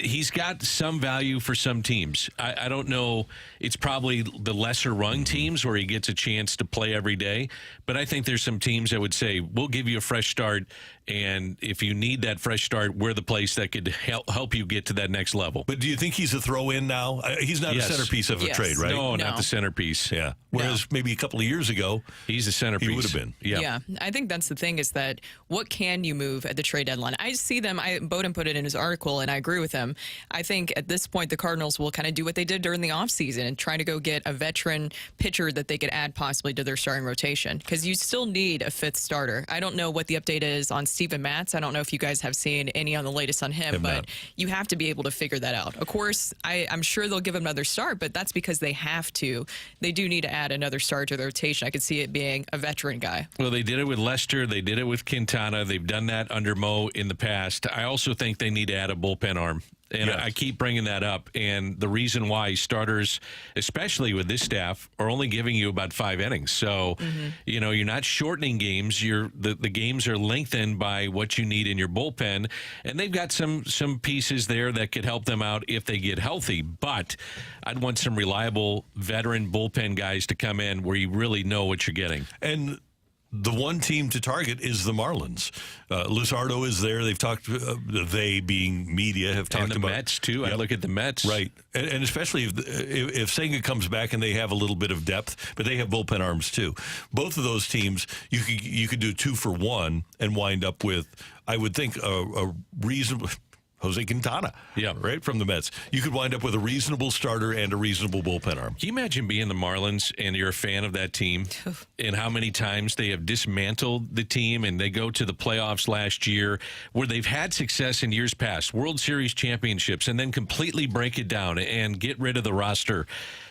he's got some value for some teams. I don't know. It's probably the lesser rung teams where he gets a chance to play every day. But I think there's some teams that would say, we'll give you a fresh start. And if you need that fresh start, we're the place that could help you get to that next level. But do you think he's a throw-in now? He's not a centerpiece of a trade, right? No, not the centerpiece. Yeah. Whereas maybe a couple of years ago, he's the centerpiece. He would have been. Yeah. I think that's the thing is that what can you move at the trade deadline? I see them. Bowden put it in his article, and I agree with him. I think at this point, the Cardinals will kind of do what they did during the offseason and try to go get a veteran pitcher that they could add possibly to their starting rotation because you still need a 5th starter. I don't know what the update is on Steven Matz. I don't know if you guys have seen any on the latest on him, but you have to be able to figure that out. Of course, I'm sure they'll give him another start, but that's because they have to. They do need to add another start to their rotation. I could see it being a veteran guy. Well, they did it with Lester. They did it with Quintana. They've done that under Mo in the past. I also think they need to add a bullpen arm. And Yes. I keep bringing that up. And the reason why starters, especially with this staff, are only giving you about 5 innings. So, you're not shortening games. The games are lengthened by what you need in your bullpen. And they've got some pieces there that could help them out if they get healthy. But I'd want some reliable veteran bullpen guys to come in where you really know what you're getting. And the one team to target is the Marlins. Luzardo is there. They've talked, they being media, have talked and the about Mets, too. Yep. I look at the Mets. Right. And especially if Senga comes back and they have a little bit of depth, but they have bullpen arms, too. Both of those teams, you could do 2 for 1 and wind up with, I would think, a reasonable... Jose Quintana, right, from the Mets. You could wind up with a reasonable starter and a reasonable bullpen arm. Can you imagine being the Marlins and you're a fan of that team and how many times they have dismantled the team and they go to the playoffs last year where they've had success in years past, World Series championships, and then completely break it down and get rid of the roster?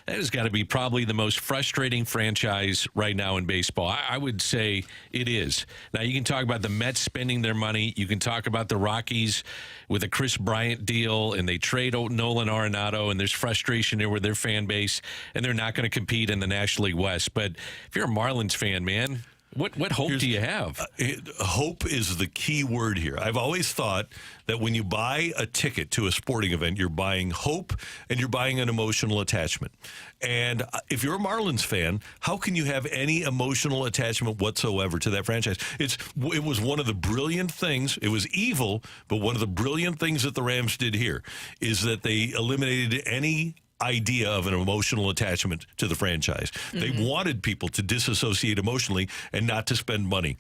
That has got to be probably the most frustrating franchise right now in baseball. I would say it is. Now, you can talk about the Mets spending their money. You can talk about the Rockies with a Chris Bryant deal, and they trade Nolan Arenado, and there's frustration there with their fan base, and they're not going to compete in the National League West. But if you're a Marlins fan, man, what hope do you have? Hope is the key word here. I've always thought that when you buy a ticket to a sporting event, you're buying hope and you're buying an emotional attachment. And if you're a Marlins fan, how can you have any emotional attachment whatsoever to that franchise? It was one of the brilliant things. It was evil, but one of the brilliant things that the Rams did here is that they eliminated any idea of an emotional attachment to the franchise. They wanted people to disassociate emotionally and not to spend money.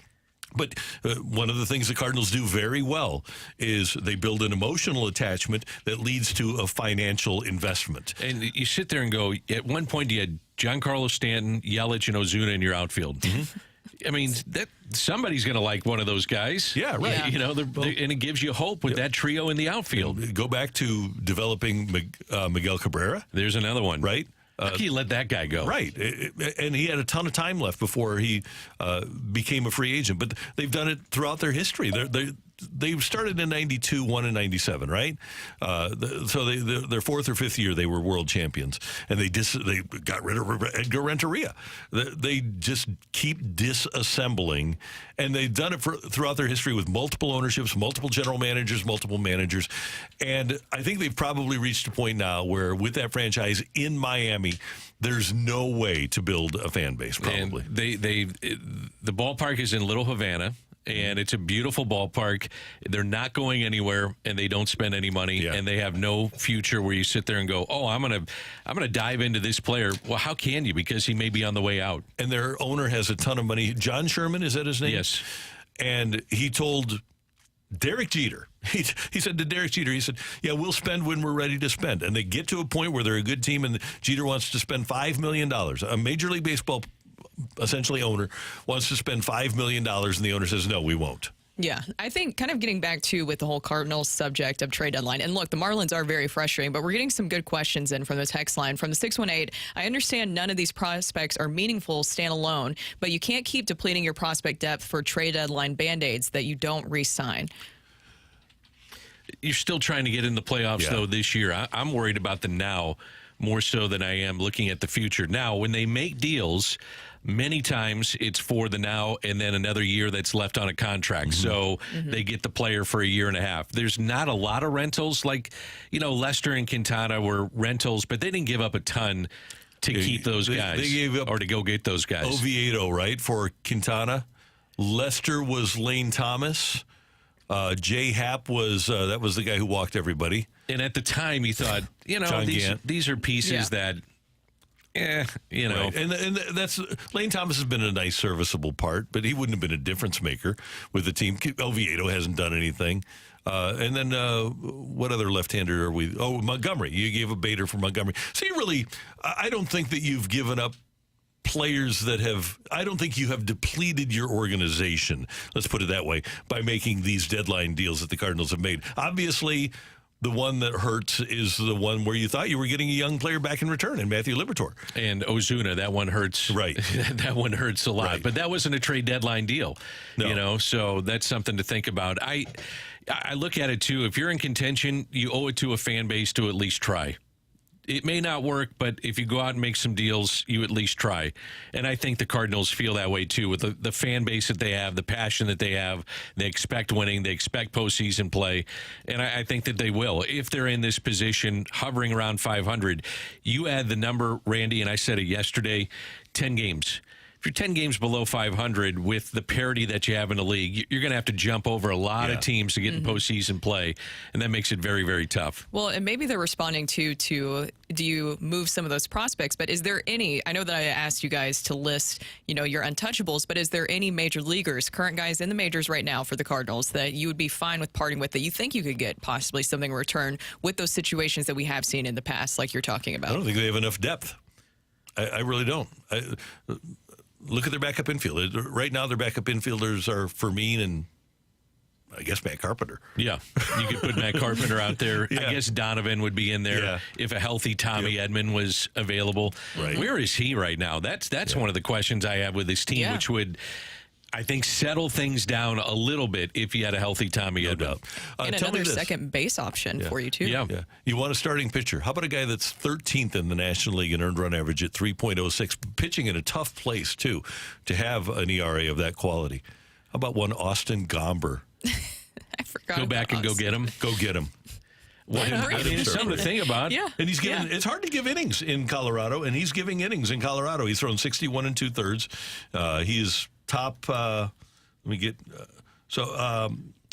But one of the things the Cardinals do very well is they build an emotional attachment that leads to a financial investment. And you sit there and go, at one point you had Giancarlo Stanton, Yelich, and Ozuna in your outfield. I mean, somebody's going to like one of those guys. Yeah, right. Yeah. And it gives you hope with that trio in the outfield. Go back to developing Miguel Cabrera. There's another one. Right. How can you let that guy go? Right. And he had a ton of time left before he became a free agent. But they've done it throughout their history. They started in 92, won in 97, right? So their 4th or 5th year, they were world champions. And they got rid of Edgar Renteria. They just keep disassembling. And they've done it throughout their history with multiple ownerships, multiple general managers, multiple managers. And I think they've probably reached a point now where with that franchise in Miami, there's no way to build a fan base, probably. And the ballpark is in Little Havana. And it's a beautiful ballpark. They're not going anywhere, and they don't spend any money, and they have no future where you sit there and go, "Oh, I'm gonna dive into this player." Well, how can you? Because he may be on the way out. And their owner has a ton of money. John Sherman, is that his name? Yes. And he told Derek Jeter. He said to Derek Jeter, he said, "Yeah, we'll spend when we're ready to spend." And they get to a point where they're a good team, and Jeter wants to spend $5 million. A Major League Baseball essentially owner wants to spend $5 million, and the owner says, "No, we won't." Yeah, I think kind of getting back to with the whole Cardinals subject of trade deadline. And look, the Marlins are very frustrating, but we're getting some good questions in from the text line. From the 618, I understand none of these prospects are meaningful standalone, but you can't keep depleting your prospect depth for trade deadline Band-Aids that you don't re-sign. You're still trying to get in the playoffs, though, this year. I'm worried about the now more so than I am looking at the future. Now, when they make deals, many times it's for the now and then another year that's left on a contract. So they get the player for a year and a half. There's not a lot of rentals like, Lester and Quintana were rentals, but they didn't give up a ton to keep those guys they gave up or to go get those guys. Oviedo, right, for Quintana. Lester was Lane Thomas. Jay Happ was that was the guy who walked everybody. And at the time, you thought, these are pieces that, Right. And that's Lane Thomas has been a nice, serviceable part, but he wouldn't have been a difference maker with the team. Oviedo hasn't done anything. And then what other left-hander are we? Oh, Montgomery. You gave a Bader for Montgomery. So I don't think that you've given up players I don't think you have depleted your organization, let's put it that way, by making these deadline deals that the Cardinals have made. Obviously, The one that hurts is the one where you thought you were getting a young player back in return in Matthew Liberatore. And Ozuna, that one hurts. Right. That one hurts a lot. Right. But that wasn't a trade deadline deal, No. so that's something to think about. I look at it, too. If you're in contention, you owe it to a fan base to at least try. It may not work, but if you go out and make some deals, you at least try. And I think the Cardinals feel that way, too, with the fan base that they have, the passion that they have. They expect winning. They expect postseason play. And I think that they will. If they're in this position, hovering around 500, you add the number, Randy, and I said it yesterday, 10 games. If you're 10 games below 500 with the parity that you have in the league, you're going to have to jump over a lot of teams to get in postseason play, and that makes it very, very tough. Well, and maybe they're responding to do you move some of those prospects, but is there any, I know that I asked you guys to list, your untouchables, but is there any major leaguers, current guys in the majors right now for the Cardinals that you would be fine with parting with, that you think you could get possibly something in return with those situations that we have seen in the past, like you're talking about? I don't think they have enough depth. I really don't. Look at their backup infield. Right now, their backup infielders are Fermin and I guess Matt Carpenter. Yeah, you could put Matt Carpenter out there. Yeah. I guess Donovan would be in there if a healthy Tommy Edman was available. Right. Where is he right now? That's one of the questions I have with this team, which would, I think, settle things down a little bit if you had a healthy Tommy Edman. And another second base option for you, too. Yeah. You want a starting pitcher. How about a guy that's 13th in the National League in earned run average at 3.06, pitching in a tough place, too, to have an ERA of that quality? How about one Austin Gomber? I forgot. Go back and go get him. Go get him. It's something to think about. Yeah. And he's given. It's hard to give innings in Colorado, and he's giving innings in Colorado. He's thrown 61 2/3. He is top. Let me get.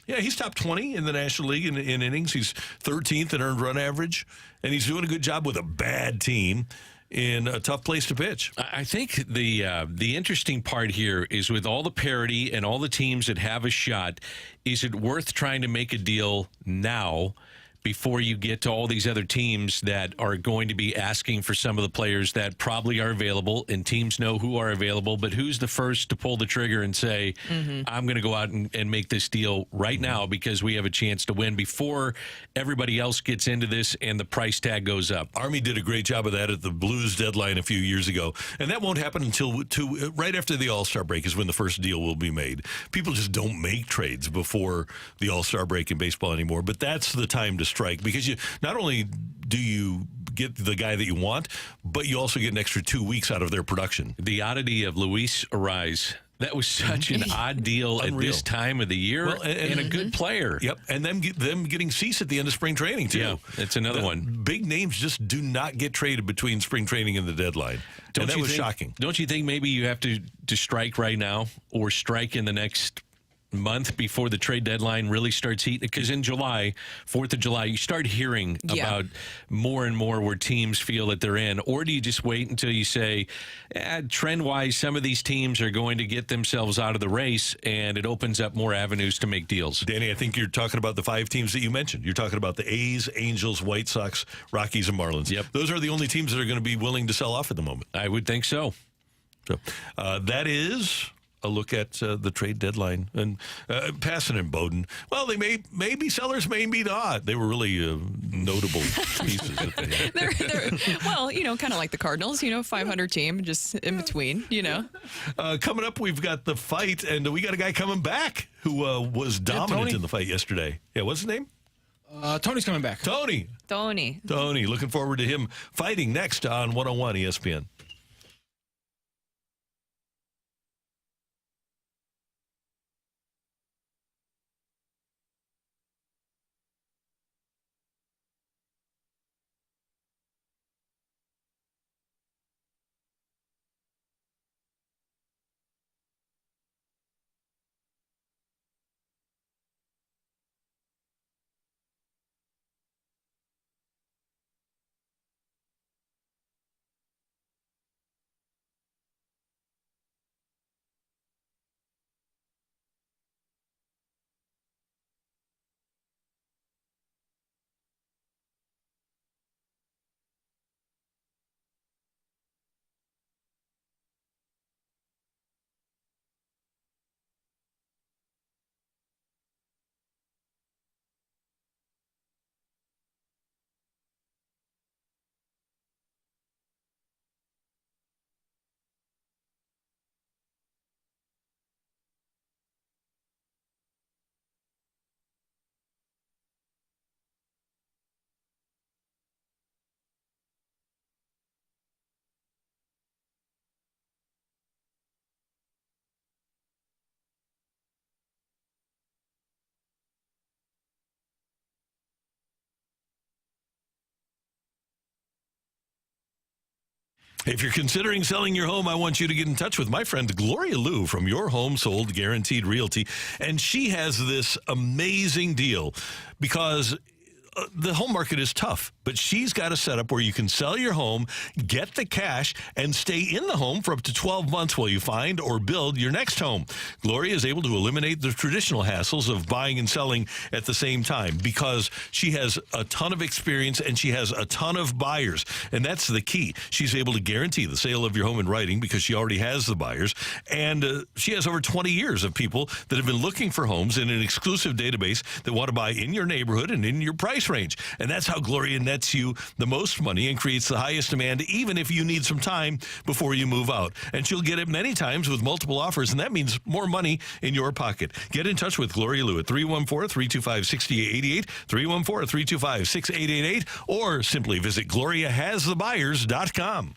He's top 20 in the National League in innings. He's 13th in earned run average, and he's doing a good job with a bad team in a tough place to pitch. I think the interesting part here is with all the parity and all the teams that have a shot, is it worth trying to make a deal now before you get to all these other teams that are going to be asking for some of the players that probably are available, and teams know who are available, but who's the first to pull the trigger and say, I'm going to go out and make this deal right now because we have a chance to win before everybody else gets into this and the price tag goes up. Army did a great job of that at the Blues deadline a few years ago, and that won't happen until right after the All-Star break is when the first deal will be made. People just don't make trades before the All-Star break in baseball anymore, but that's the time to strike, because you not only do you get the guy that you want, but you also get an extra 2 weeks out of their production. The oddity of Luis Ariz, that was such an odd deal at this time of the year, and a good player. Yep, and them getting Cease at the end of spring training, too. Yeah, it's another one. Big names just do not get traded between spring training and the deadline. And that was shocking. Don't you think maybe you have to strike right now or strike in the next month before the trade deadline really starts heating? Because in July, 4th of July, you start hearing about more and more where teams feel that they're in. Or do you just wait until you say, trend-wise, some of these teams are going to get themselves out of the race, and it opens up more avenues to make deals? Danny, I think you're talking about the 5 teams that you mentioned. You're talking about the A's, Angels, White Sox, Rockies, and Marlins. Yep. Those are the only teams that are going to be willing to sell off at the moment. I would think so. So that is a look at the trade deadline. And Passan and Bowden, well, they may be sellers, may be not. They were really notable pieces. That they had. Well, kind of like the Cardinals, 500 team, just in between, Coming up, we've got the fight, and we got a guy coming back who was dominant in the fight yesterday. Yeah, what's his name? Tony's coming back. Tony. Looking forward to him fighting next on 101 ESPN. If you're considering selling your home, I want you to get in touch with my friend Gloria Liu from Your Home Sold Guaranteed Realty. And she has this amazing deal because the home market is tough, but she's got a setup where you can sell your home, get the cash, and stay in the home for up to 12 months while you find or build your next home. Gloria is able to eliminate the traditional hassles of buying and selling at the same time because she has a ton of experience and she has a ton of buyers, and that's the key. She's able to guarantee the sale of your home in writing because she already has the buyers, and she has over 20 years of people that have been looking for homes in an exclusive database that want to buy in your neighborhood and in your price range. And that's how Gloria nets you the most money and creates the highest demand, even if you need some time before you move out. And she'll get it many times with multiple offers, and that means more money in your pocket. Get in touch with Gloria Liu at 314-325-6888, 314-325-6888, or simply visit GloriaHasTheBuyers.com.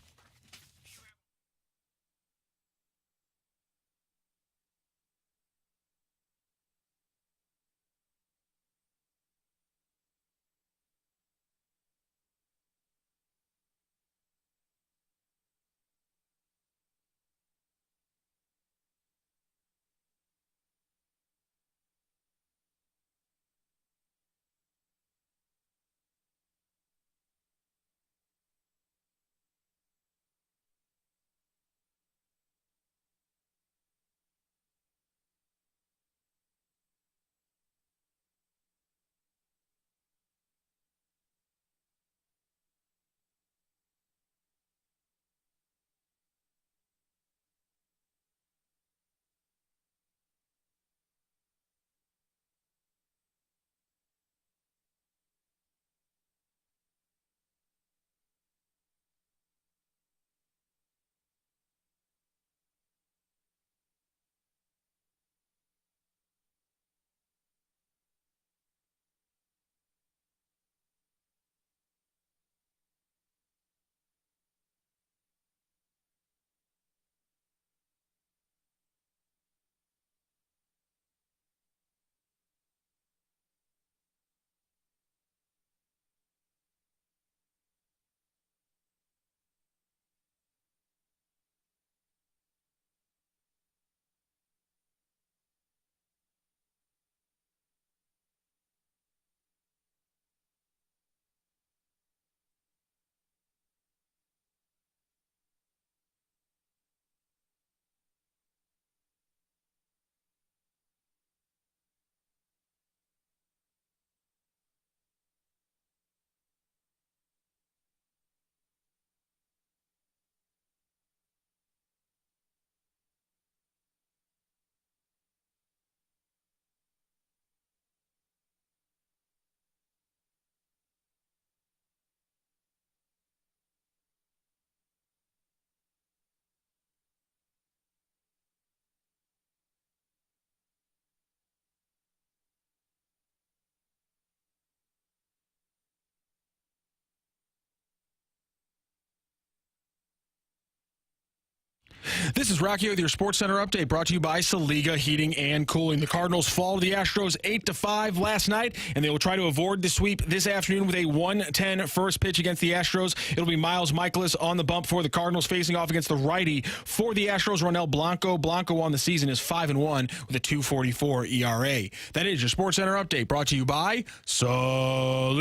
This is Rocky with your Sports Center update brought to you by Saliga Heating and Cooling. The Cardinals fall to the Astros 8-5 last night, and they will try to avoid the sweep this afternoon with a 1-10 first pitch against the Astros. It'll be Miles Michaelis on the bump for the Cardinals, facing off against the righty for the Astros, Ronel Blanco. Blanco on the season is 5-1 with a 2.44 ERA. That is your Sports Center update brought to you by Saliga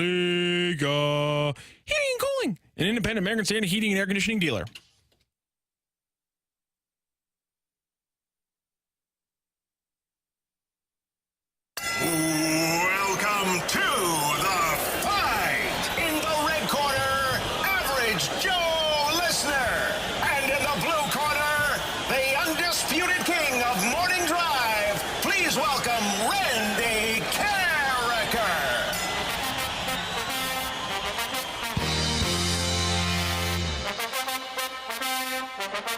Heating and Cooling, an independent American Standard heating and air conditioning dealer. Welcome to the fight. In the red corner, Average Joe Listener. And in the blue corner, the undisputed king of morning drive. Please welcome Randy Karraker.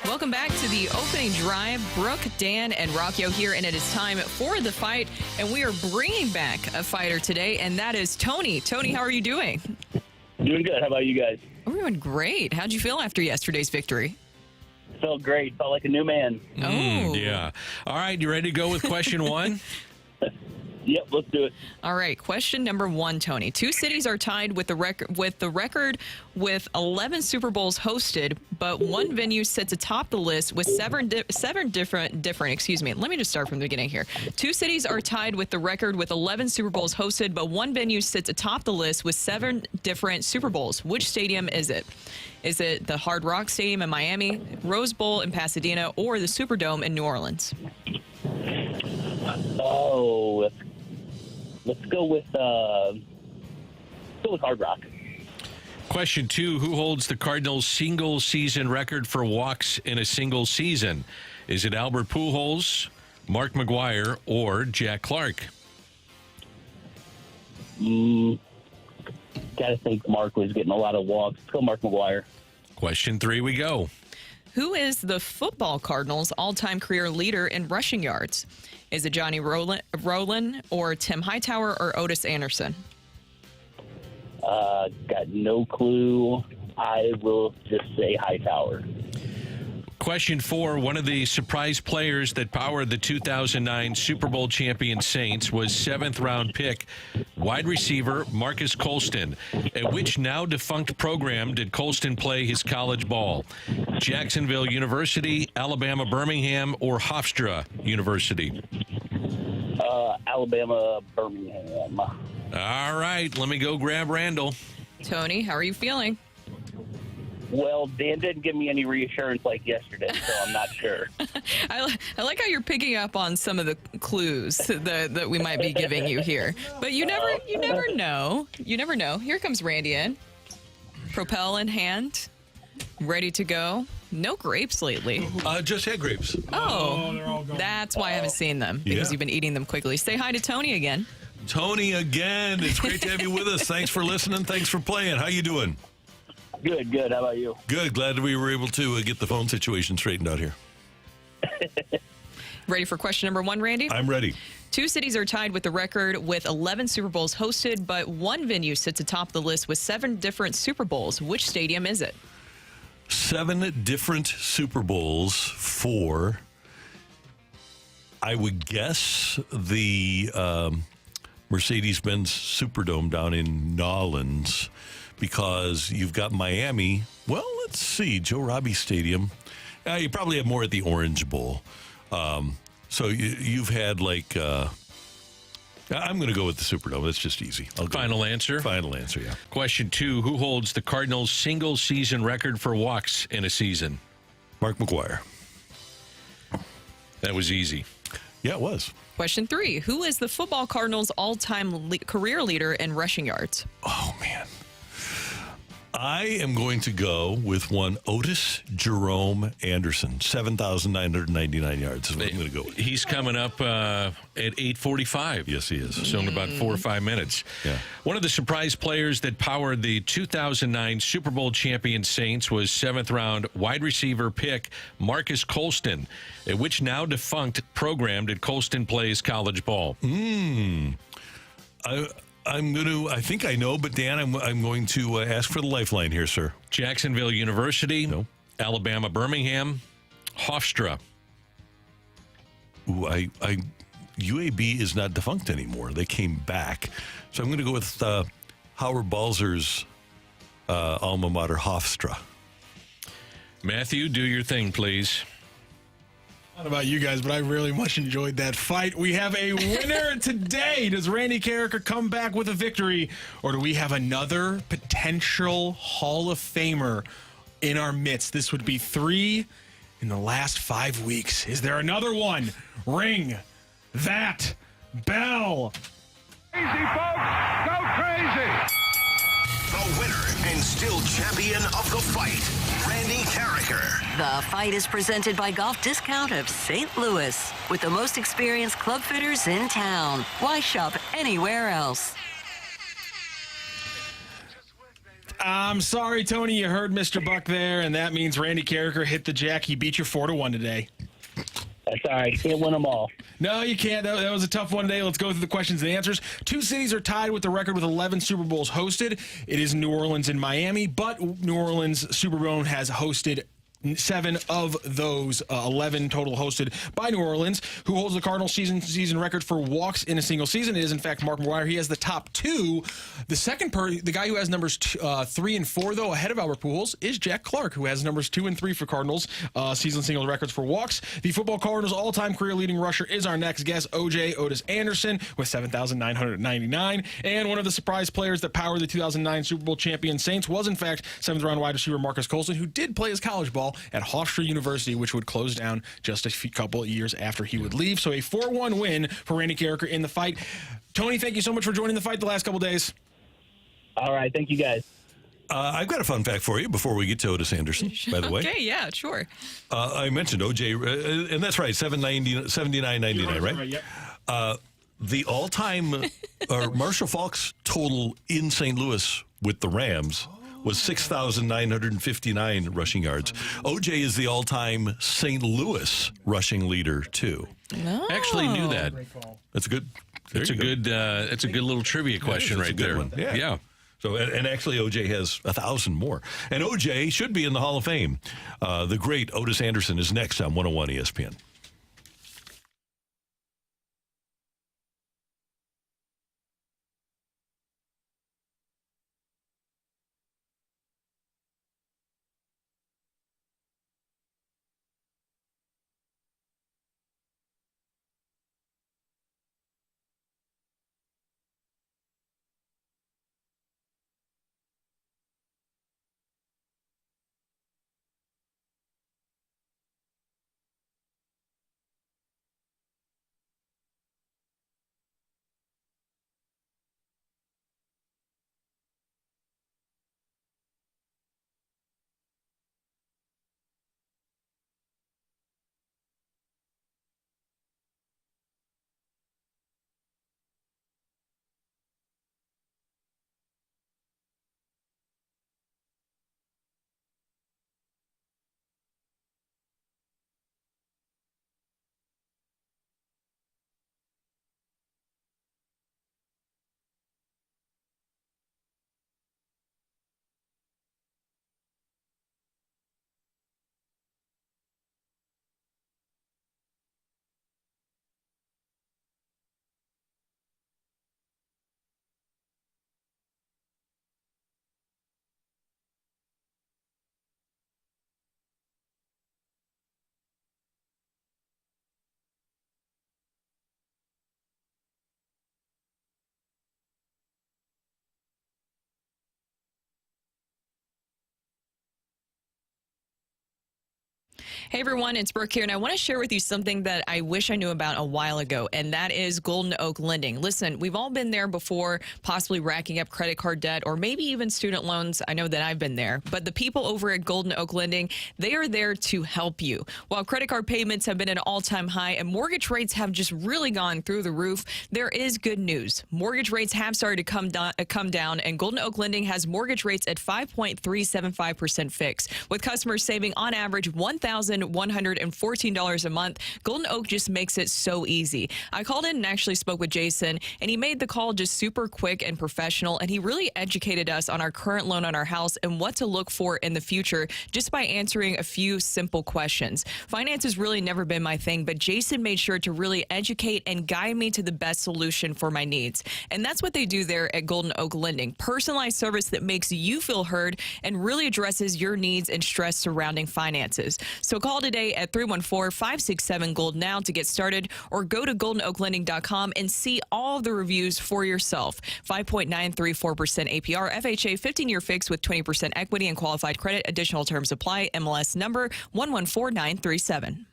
Welcome back to the opening drive. Brooke, Dan, and Rockyo here, and it is time for the fight. And we are bringing back a fighter today, and that is Tony. Tony, how are you doing? Doing good. How about you guys? We're doing great. How'd you feel after yesterday's victory? Felt great. Felt like a new man. Yeah. All right, you ready to go with question one? Yep, let's do it. All right, question number 1, Tony. 2 cities are tied with the record with 11 Super Bowls hosted, but one venue sits atop the list with seven different. Excuse me. Let me just start from the beginning here. 2 cities are tied with the record with 11 Super Bowls hosted, but one venue sits atop the list with 7 different Super Bowls. Which stadium is it? Is it the Hard Rock Stadium in Miami, Rose Bowl in Pasadena, or the Superdome in New Orleans? Oh, let's go with Hard Rock. Question 2, who holds the Cardinals' single-season record for walks in a single season? Is it Albert Pujols, Mark McGwire, or Jack Clark? Gotta think Mark was getting a lot of walks. Let's go Mark McGwire. Question 3 we go. Who is the football Cardinals' all-time career leader in rushing yards? Is it Johnny Rowland or Tim Hightower or Otis Anderson? Got no clue. I will just say Hightower. Question 4, one of the surprise players that powered the 2009 Super Bowl champion Saints was 7th-round pick, wide receiver Marcus Colston. At which now-defunct program did Colston play his college ball? Jacksonville University, Alabama Birmingham, or Hofstra University? Alabama Birmingham. All right, let me go grab Randall. Tony, how are you feeling? Well, Dan didn't give me any reassurance like yesterday, so I'm not sure. I like how you're picking up on some of the clues that we might be giving you here. But you never know. You never know. Here comes Randy in. Propel in hand. Ready to go. No grapes lately. Just had grapes. Oh, they're all gone. that's why I haven't seen them, because Yeah. you've been eating them quickly. Say hi to Tony again. Tony, again, it's great to have you with us. Thanks for listening. Thanks for playing. How you doing? Good. How about you? Good. Glad we were able to get the phone situation straightened out here. Ready for question number 1, Randy? I'm ready. 2 cities are tied with the record with 11 Super Bowls hosted, but one venue sits atop the list with 7 different Super Bowls. Which stadium is it? 7 different Super Bowls for, I would guess, the Mercedes-Benz Superdome down in Nolens, because you've got Miami. Well, let's see, Joe Robbie Stadium. You probably have more at the Orange Bowl. So you've had like, I'm going to go with the Superdome. That's just easy. Final answer? Final answer, yeah. Question 2, who holds the Cardinals' single-season record for walks in a season? Mark McGwire. That was easy. Yeah, it was. Question 3, who is the football Cardinals' all-time career leader in rushing yards? Oh, man. I am going to go with one Otis Jerome Anderson, 7,999 yards is what I'm going to go with. He's coming up at 8:45. Yes, he is. So in about 4 or 5 minutes. Yeah. One of the surprise players that powered the 2009 Super Bowl champion Saints was 7th-round wide receiver pick Marcus Colston. At which now-defunct program did Colston play his college ball? I think I know, but Dan, I'm going to ask for the lifeline here, sir. Jacksonville University, No. Alabama Birmingham, Hofstra. Ooh, UAB is not defunct anymore. They came back. So I'm going to go with Howard Balzer's alma mater, Hofstra. Matthew, do your thing, please. I don't know about you guys, but I really much enjoyed that fight. We have a winner today. Does Randy Karraker come back with a victory, or do we have another potential Hall of Famer in our midst? This would be 3 in the last 5 weeks. Is there another one? Ring that bell. Crazy, folks. Go crazy. The winner and still champion of the fight, Randy Karraker. The fight is presented by Golf Discount of St. Louis, with the most experienced club fitters in town. Why shop anywhere else? I'm sorry, Tony. You heard Mr. Buck there, and that means Randy Karraker hit the jack. He beat you 4-1 today. That's all right. Can't win them all. No, you can't. That was a tough one today. Let's go through the questions and answers. 2 cities are tied with the record with 11 Super Bowls hosted. It is New Orleans and Miami, but New Orleans Superdome has hosted 7 of those 11 total hosted by New Orleans. Who holds the Cardinals season record for walks in a single season? It is, in fact, Mark McGwire. He has the top 2. The guy who has numbers 3 and 4, though, ahead of Albert Pujols, is Jack Clark, who has numbers 2 and 3 for Cardinals season single records for walks. The football Cardinals all-time career leading rusher is our next guest, Otis Anderson, with 7,999. And one of the surprise players that powered the 2009 Super Bowl champion Saints was, in fact, 7th-round wide receiver Marcus Colston, who did play his college ball at Hofstra University, which would close down just a couple of years after he would leave. So a 4-1 win for Randy Karraker in the fight. Tony, thank you so much for joining the fight the last couple days. All right. Thank you, guys. I've got a fun fact for you before we get to Otis Anderson, by the way. Okay, yeah, sure. I mentioned OJ, and that's right, 79.99, right? Yep. The all-time Marshall Faulk's total in St. Louis with the Rams was 6,959 rushing yards. OJ is the all-time St. Louis rushing leader, too. No. I actually knew that. That's good. It's a good little trivia question right there. One. Yeah. So, and actually, OJ has 1,000 more. And OJ should be in the Hall of Fame. The great Otis Anderson is next on 101 ESPN. Hey, everyone, it's Brooke here, and I want to share with you something that I wish I knew about a while ago, and that is Golden Oak Lending. Listen, we've all been there before, possibly racking up credit card debt or maybe even student loans. I know that I've been there, but the people over at Golden Oak Lending, they are there to help you. While credit card payments have been at an all-time high and mortgage rates have just really gone through the roof, there is good news. Mortgage rates have started to come down, and Golden Oak Lending has mortgage rates at 5.375% fixed, with customers saving on average $1,114 a month. Golden Oak just makes it so easy. I called in and actually spoke with Jason, and he made the call just super quick and professional, and he really educated us on our current loan on our house and what to look for in the future just by answering a few simple questions. Finance has really never been my thing, but Jason made sure to really educate and guide me to the best solution for my needs. And that's what they do there at Golden Oak Lending. Personalized service that makes you feel heard and really addresses your needs and stress surrounding finances. So call today at 314-567-GOLD now to get started, or go to goldenoaklending.com and see all of the reviews for yourself. 5.934% APR, FHA, 15-year fix with 20% equity and qualified credit. Additional terms apply. MLS number 114937.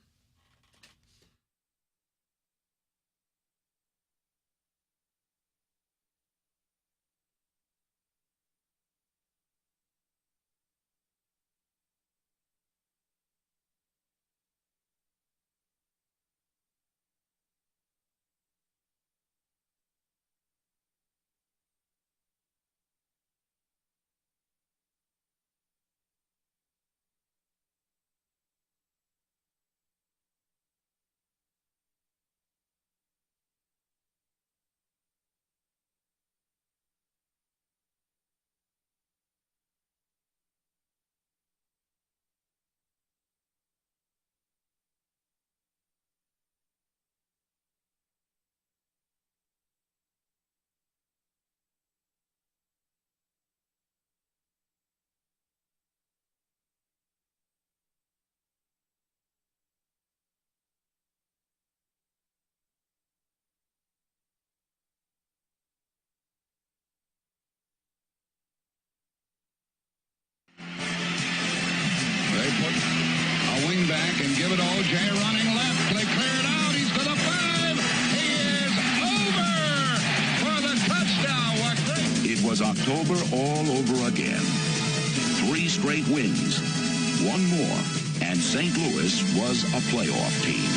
O.J. running left. They clear it out. He's to the 5. He is over for the touchdown. What great. It was October all over again. 3 straight wins. 1 more, and St. Louis was a playoff team.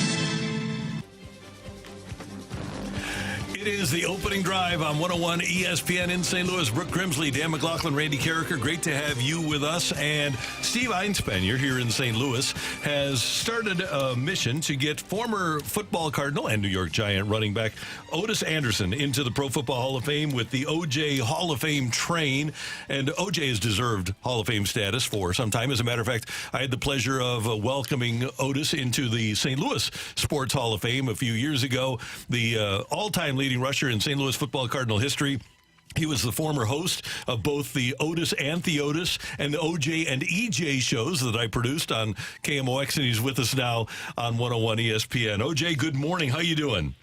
It is the opening drive on 101 ESPN in St. Louis. Brooke Grimsley, Dan McLaughlin, Randy Karraker. Great to have you with us. And Steve Einspanyer here in St. Louis has started a mission to get former football Cardinal and New York Giant running back Otis Anderson into the Pro Football Hall of Fame with the O.J. Hall of Fame train. And O.J. has deserved Hall of Fame status for some time. As a matter of fact, I had the pleasure of welcoming Otis into the St. Louis Sports Hall of Fame a few years ago. The all-time leading rusher in St. Louis football Cardinal history. He was the former host of both the Otis and the Otis and the OJ and EJ shows that I produced on KMOX, and he's with us now on 101 ESPN. OJ, good morning. How you doing?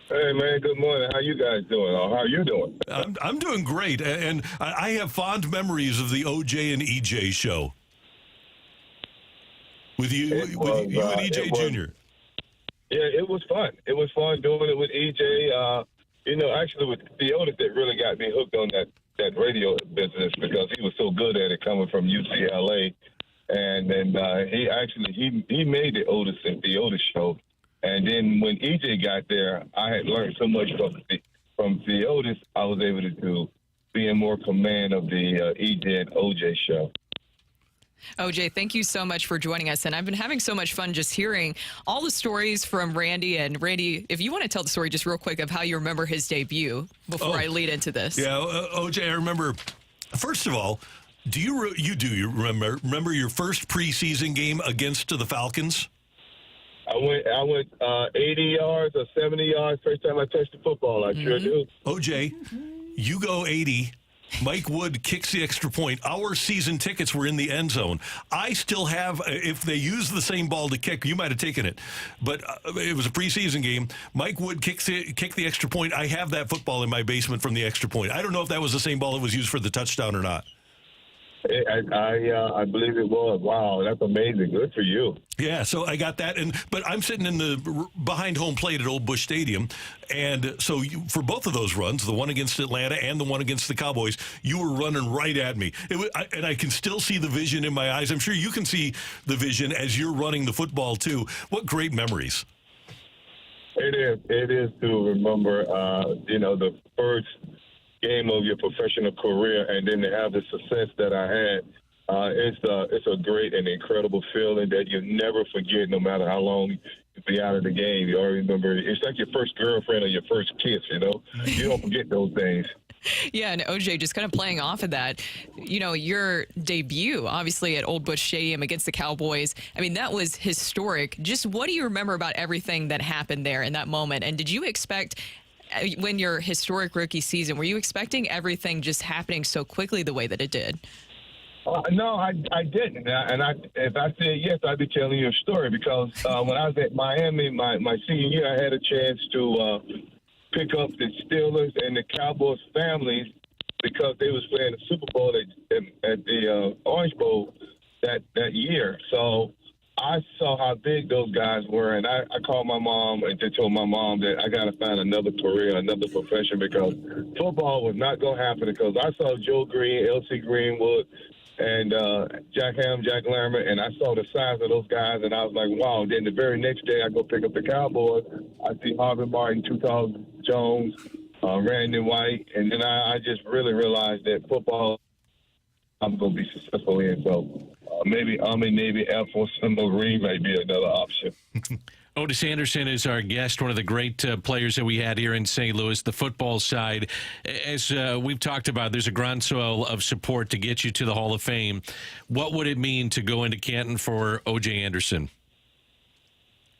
Hey, man, good morning. How you guys doing? Or how are you doing? I'm doing great, and I have fond memories of the OJ and EJ show. With you and EJ Jr. Yeah, it was fun. It was fun doing it with EJ. Actually with the Otis, that really got me hooked on that radio business because he was so good at it coming from UCLA. And then he made the Otis and the Otis show. And then when EJ got there, I had learned so much from the Otis, I was able to be in more command of the EJ and OJ show. OJ, thank you so much for joining us. And I've been having so much fun just hearing all the stories from Randy. And Randy, if you want to tell the story just real quick of how you remember his debut before I lead into this. Yeah, OJ, I remember, first of all, do you remember your first preseason game against the Falcons? I went 80 yards or 70 yards first time I touched the football. I sure do. OJ, you go 80. Mike Wood kicks the extra point. Our season tickets were in the end zone. I still have, if they use the same ball to kick, you might have taken it. But it was a preseason game. Mike Wood kicked the extra point. I have that football in my basement from the extra point. I don't know if that was the same ball that was used for the touchdown or not. I believe it was. Wow, that's amazing. Good for you. Yeah, so I got that, but I'm sitting in the behind home plate at Old Busch Stadium, and so for both of those runs, the one against Atlanta and the one against the Cowboys, you were running right at me, and I can still see the vision in my eyes. I'm sure you can see the vision as you're running the football too. What great memories! It is to remember, the first game of your professional career, and then to have the success that I had, it's a great and incredible feeling that you never forget, no matter how long you be out of the game. You always remember. It's like your first girlfriend or your first kiss. You don't forget those things. Yeah, and OJ, just kind of playing off of that, your debut, obviously, at Old Busch Stadium against the Cowboys, I mean, that was historic. Just what do you remember about everything that happened there in that moment? And did you expect, when your historic rookie season, were you expecting everything just happening so quickly the way that it did? No, I didn't. And if I said yes, I'd be telling you a story because when I was at Miami, my senior year, I had a chance to pick up the Steelers and the Cowboys families because they was playing the Super Bowl at the Orange Bowl that year. So I saw how big those guys were, and I called my mom and told my mom that I got to find another career, another profession because football was not going to happen because I saw Joe Green, L.C. Greenwood, and Jack Ham, Jack Lambert, and I saw the size of those guys, and I was like, wow. Then the very next day, I go pick up the Cowboys. I see Harvey Martin, 2000 Jones, Randy White, and then I just really realized that football I'm going to be successful in. So maybe Army, Navy, Air Force, and Marine might be another option. Otis Anderson is our guest, one of the great players that we had here in St. Louis, the football side. As we've talked about, there's a groundswell of support to get you to the Hall of Fame. What would it mean to go into Canton for O.J. Anderson?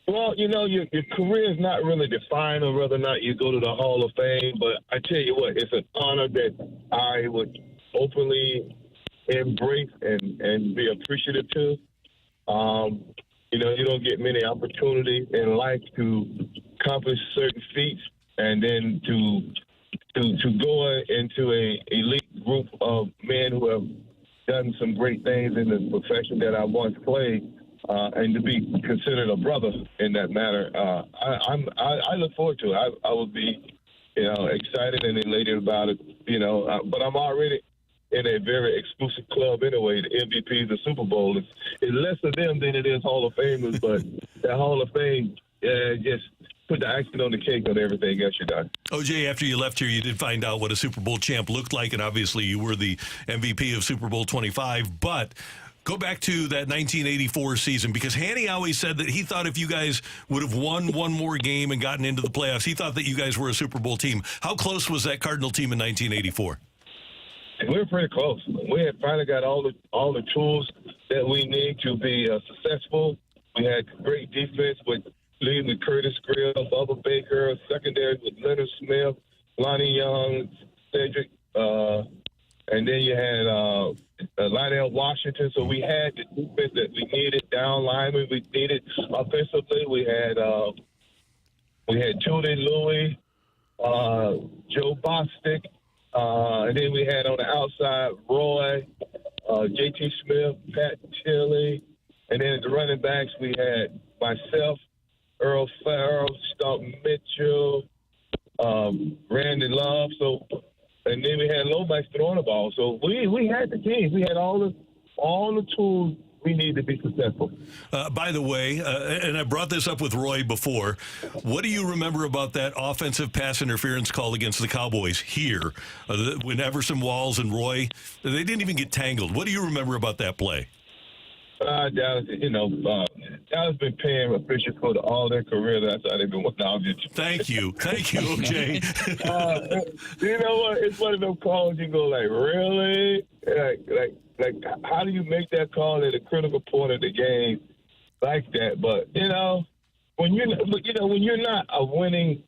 Well, your career is not really defined on whether or not you go to the Hall of Fame, but I tell you what, it's an honor that I would openly embrace and be appreciative to. You don't get many opportunities in life to accomplish certain feats, and then to go into a elite group of men who have done some great things in the profession that I once played. and to be considered a brother in that matter. I look forward to it. I will be, excited and elated about it, but I'm already in a very exclusive club anyway. The MVP, the Super Bowl, it's less of them than it is Hall of Famers, but that Hall of Fame just put the icing on the cake on everything else you done. OJ, after you left here, you did find out what a Super Bowl champ looked like, and obviously you were the MVP of Super Bowl 25, but go back to that 1984 season, because Hanny always said that he thought if you guys would have won one more game and gotten into the playoffs, he thought that you guys were a Super Bowl team. How close was that Cardinal team in 1984? We were pretty close. We had finally got all the tools that we need to be successful. We had great defense leading with Curtis Grill, Bubba Baker, secondary with Leonard Smith, Lonnie Young, Cedric, and then you had Lionel Washington. So we had the defense that we needed, down linemen we needed. Offensively, we had Julie Louis, Joe Bostic, and then we had on the outside Roy, J.T. Smith, Pat Tilley, and then at the running backs we had myself, Earl Farrell, Stump Mitchell, Randy Love. So, and then we had Lomax throwing the ball. So we had the team. We had all the tools we need to be successful. By the way, and I brought this up with Roy before, what do you remember about that offensive pass interference call against the Cowboys here? When Everson Walls and Roy, they didn't even get tangled. What do you remember about that play? Dallas, Dallas been paying officials for all their career. That's how they've been working out. Thank you, OJ. You know what? It's one of those calls you go like, really? Like, how do you make that call at a critical point of the game like that? But when you're not a winning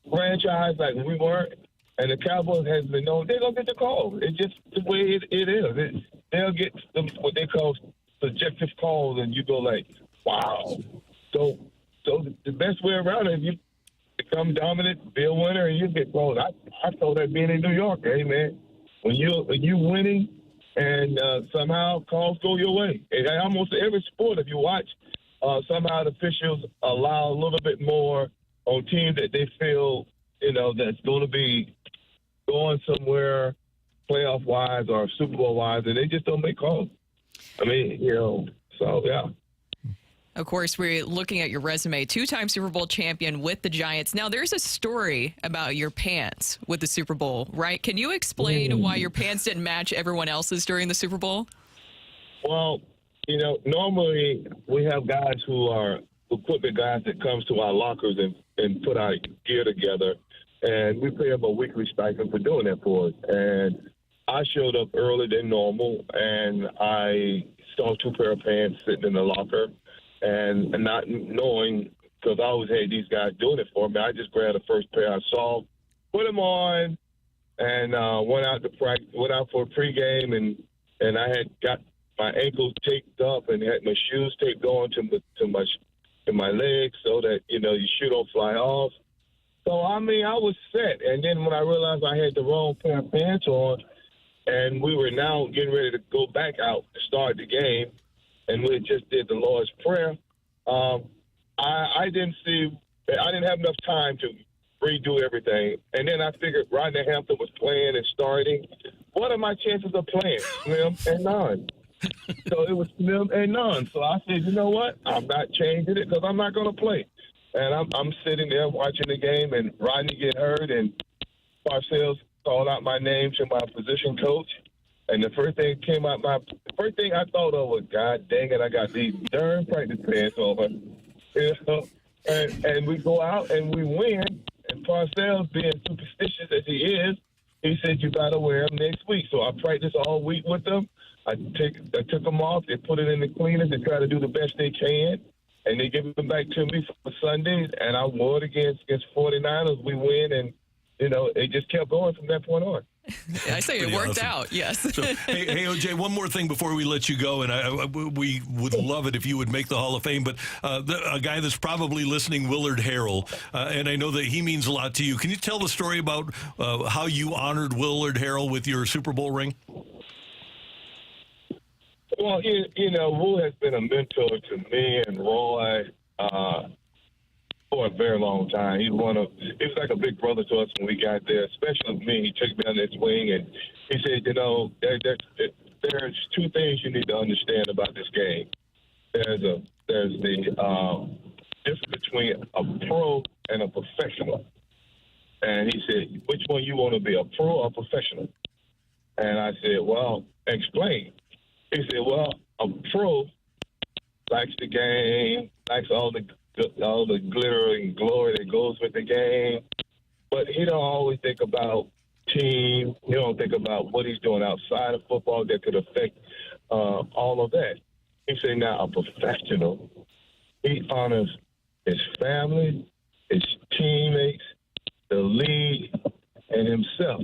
franchise like we weren't, and the Cowboys has been known, they're gonna get the call. It's just the way it is. They'll get what they call subjective calls, and you go like, wow. So the best way around it, if you become dominant, be a winner, and you get called. I saw that being in New York. Hey man, when you winning, and somehow calls go your way. And almost every sport, if you watch, somehow the officials allow a little bit more on teams that they feel that's going to be going somewhere playoff wise or Super Bowl wise, and they just don't make calls. I mean, so yeah. Of course, we're looking at your resume, two-time Super Bowl champion with the Giants. Now, there's a story about your pants with the Super Bowl, right? Can you explain why your pants didn't match everyone else's during the Super Bowl? Well, normally we have guys who are equipment guys that comes to our lockers and put our gear together, and we pay them a weekly stipend for doing that for us. And I showed up earlier than normal, and I saw two pair of pants sitting in the locker. And not knowing, because I always had these guys doing it for me, I just grabbed the first pair I saw, put them on, and went out to practice. Went out for a pregame, and I had got my ankles taped up and had my shoes taped on to my legs so that your shoe don't fly off. So I was set. And then when I realized I had the wrong pair of pants on, and we were now getting ready to go back out to start the game, and we just did the Lord's Prayer. I didn't have enough time to redo everything. And then I figured Rodney Hampton was playing and starting. What are my chances of playing? Slim and none. So it was slim and none. So I said, you know what? I'm not changing it because I'm not going to play. And I'm sitting there watching the game, and Rodney get hurt, and Parcells called out my name to my position coach. And the first thing I thought of was, God dang it, I got these darn practice pants on. And we go out and we win. And Parcells, being superstitious as he is, he said, you got to wear them next week. So I practiced all week with them. I took them off. They put it in the cleaners. They try to do the best they can. And they give them back to me for Sundays. And I wore it against 49ers. We win. And, it just kept going from that point on. I say it worked out, yes. So, hey, OJ, one more thing before we let you go, and we would love it if you would make the Hall of Fame, but a guy that's probably listening, Willard Harrell, and I know that he means a lot to you. Can you tell the story about how you honored Willard Harrell with your Super Bowl ring? Well, you know, Wu has been a mentor to me and Roy for a very long time. He was like a big brother to us when we got there, especially with me. He took me under his wing and he said, you know, there's two things you need to understand about this game. There's the difference between a pro and a professional. And he said, which one you want to be, a pro or professional? And I said, well, explain. He said, well, a pro likes the game, likes all the glitter and glory that goes with the game, but he don't always think about team. He don't think about what he's doing outside of football that could affect all of that. He said, now a professional, he honors his family, his teammates, the league, and himself.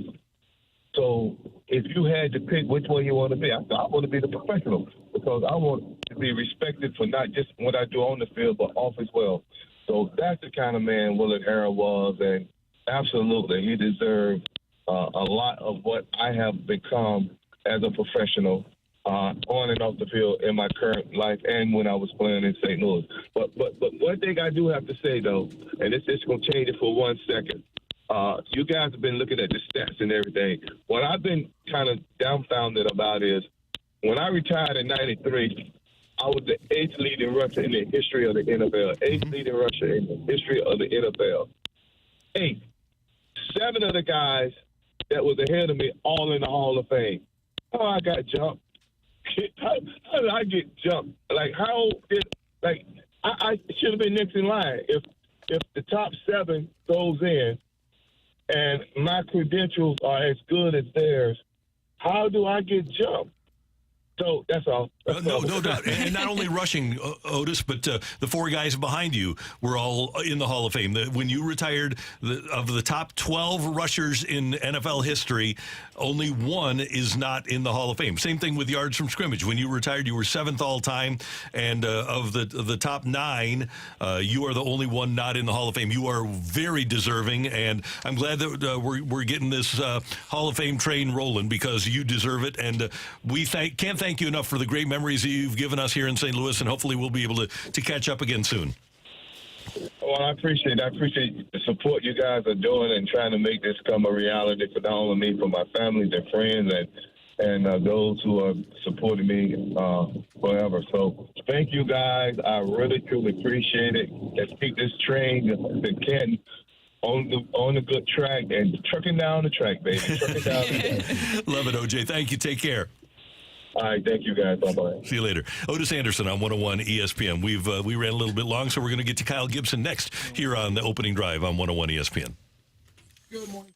So if you had to pick which one you want to be, I want to be the professional because I want to be respected for not just what I do on the field, but off as well. So that's the kind of man Willard Harrell was, and absolutely he deserved a lot of what I have become as a professional on and off the field in my current life and when I was playing in St. Louis. But one thing I do have to say, though, and it's just going to change it for 1 second. You guys have been looking at the stats and everything. What I've been kind of dumbfounded about is when I retired in 93, I was the 8th leading rusher in the history of the NFL. 8th leading rusher in the history of the NFL. 8. 7 of the guys that was ahead of me all in the Hall of Fame. How I got jumped? How did I get jumped? Like, I should have been next in line. If the top 7 goes in, and my credentials are as good as theirs, how do I get jumped? So that's all. No doubt. And not only rushing, Otis, but the 4 guys behind you were all in the Hall of Fame. When you retired, of the top 12 rushers in NFL history, only 1 is not in the Hall of Fame. Same thing with yards from scrimmage. When you retired, you were 7th all time, and of the top 9, you are the only one not in the Hall of Fame. You are very deserving, and I'm glad that we're getting this Hall of Fame train rolling because you deserve it, and we can't thank you enough for the great memories that you've given us here in St. Louis, and hopefully we'll be able to catch up again soon. Well, I appreciate the support you guys are doing and trying to make this come a reality for not only me, but my family, their friends, and those who are supporting me forever. So thank you guys. I really, truly appreciate it. Let's keep this train to Canton on the good track and trucking down the track, baby. Trucking down the track. Love it, OJ. Thank you. Take care. All right, thank you, guys. Bye-bye. See you later. Otis Anderson on 101 ESPN. We ran a little bit long, so we're going to get to Kyle Gibson next here on the opening drive on 101 ESPN. Good morning.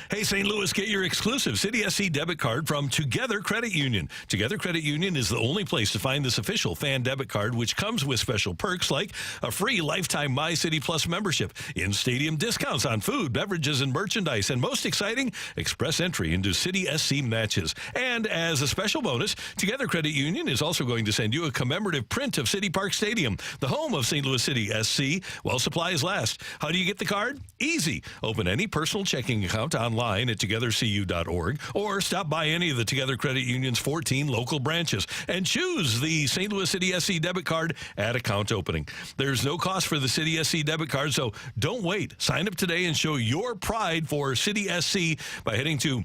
Hey, St. Louis, get your exclusive City SC debit card from Together Credit Union. Together Credit Union is the only place to find this official fan debit card, which comes with special perks like a free lifetime My City Plus membership, in-stadium discounts on food, beverages, and merchandise, and most exciting, express entry into City SC matches. And as a special bonus, Together Credit Union is also going to send you a commemorative print of City Park Stadium, the home of St. Louis City SC, while supplies last. How do you get the card? Easy. Open any personal checking account online online at togethercu.org or stop by any of the Together Credit Union's 14 local branches and choose the St. Louis City SC debit card at account opening. There's no cost for the City SC debit card, so don't wait. Sign up today and show your pride for City SC by heading to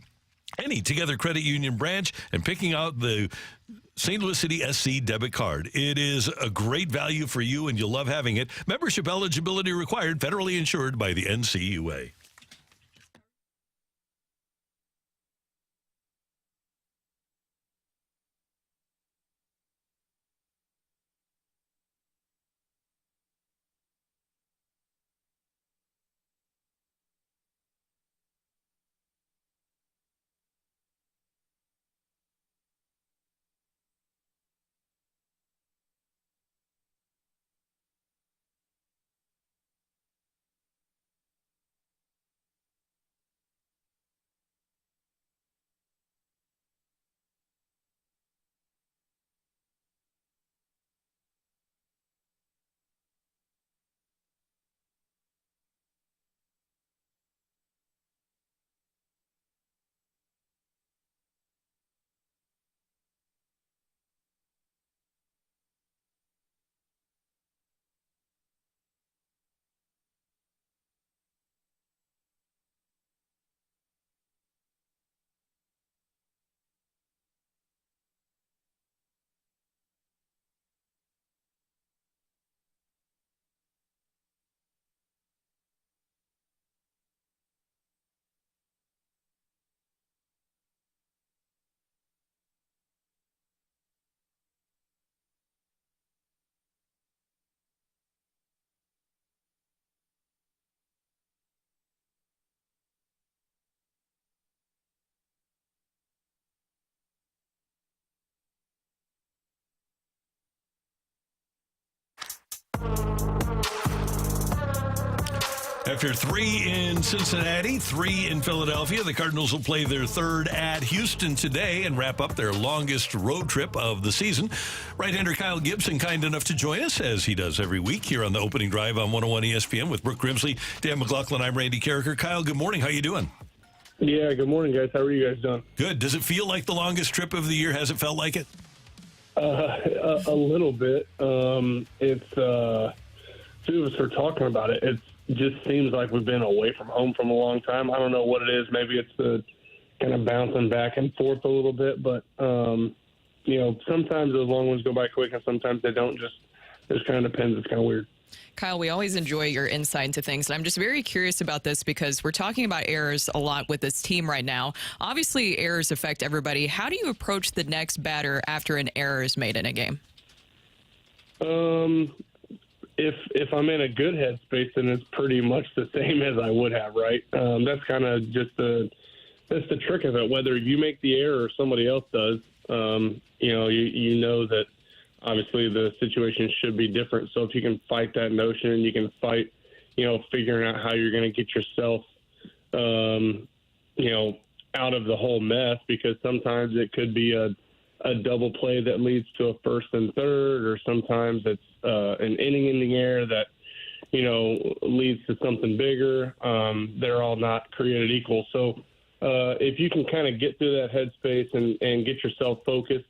any Together Credit Union branch and picking out the St. Louis City SC debit card. It is a great value for you, and you'll love having it. Membership eligibility required, federally insured by the NCUA. After 3 in Cincinnati, 3 in Philadelphia, the Cardinals will play their third at Houston today and wrap up their longest road trip of the season. Right-hander Kyle Gibson, kind enough to join us, as he does every week here on the opening drive on 101 ESPN with Brooke Grimsley, Dan McLaughlin. I'm Randy Karraker. Kyle, good morning. How you doing? Yeah, good morning, guys. How are you guys doing? Good. Does it feel like the longest trip of the year? Has it felt like it? A little bit. It's two of us are talking about it. It just seems like we've been away from home from a long time. I don't know what it is. Maybe it's the kind of bouncing back and forth a little bit, but you know, sometimes those long ones go by quick, and sometimes they don't. Just kind of depends. It's kind of weird. Kyle, we always enjoy your insight into things, and I'm just very curious about this because we're talking about errors a lot with this team right now. Obviously, errors affect everybody. How do you approach the next batter after an error is made in a game? If I'm in a good headspace, then it's pretty much the same as I would have, right? That's kind of just that's the trick of it. Whether you make the error or somebody else does, you know, you know that obviously the situation should be different. So if you can fight that notion, you can fight, you know, figuring out how you're going to get yourself, you know, out of the whole mess, because sometimes it could be a double play that leads to a first and third, or sometimes it's an inning-ending error that, you know, leads to something bigger. They're all not created equal. So if you can kind of get through that headspace and get yourself focused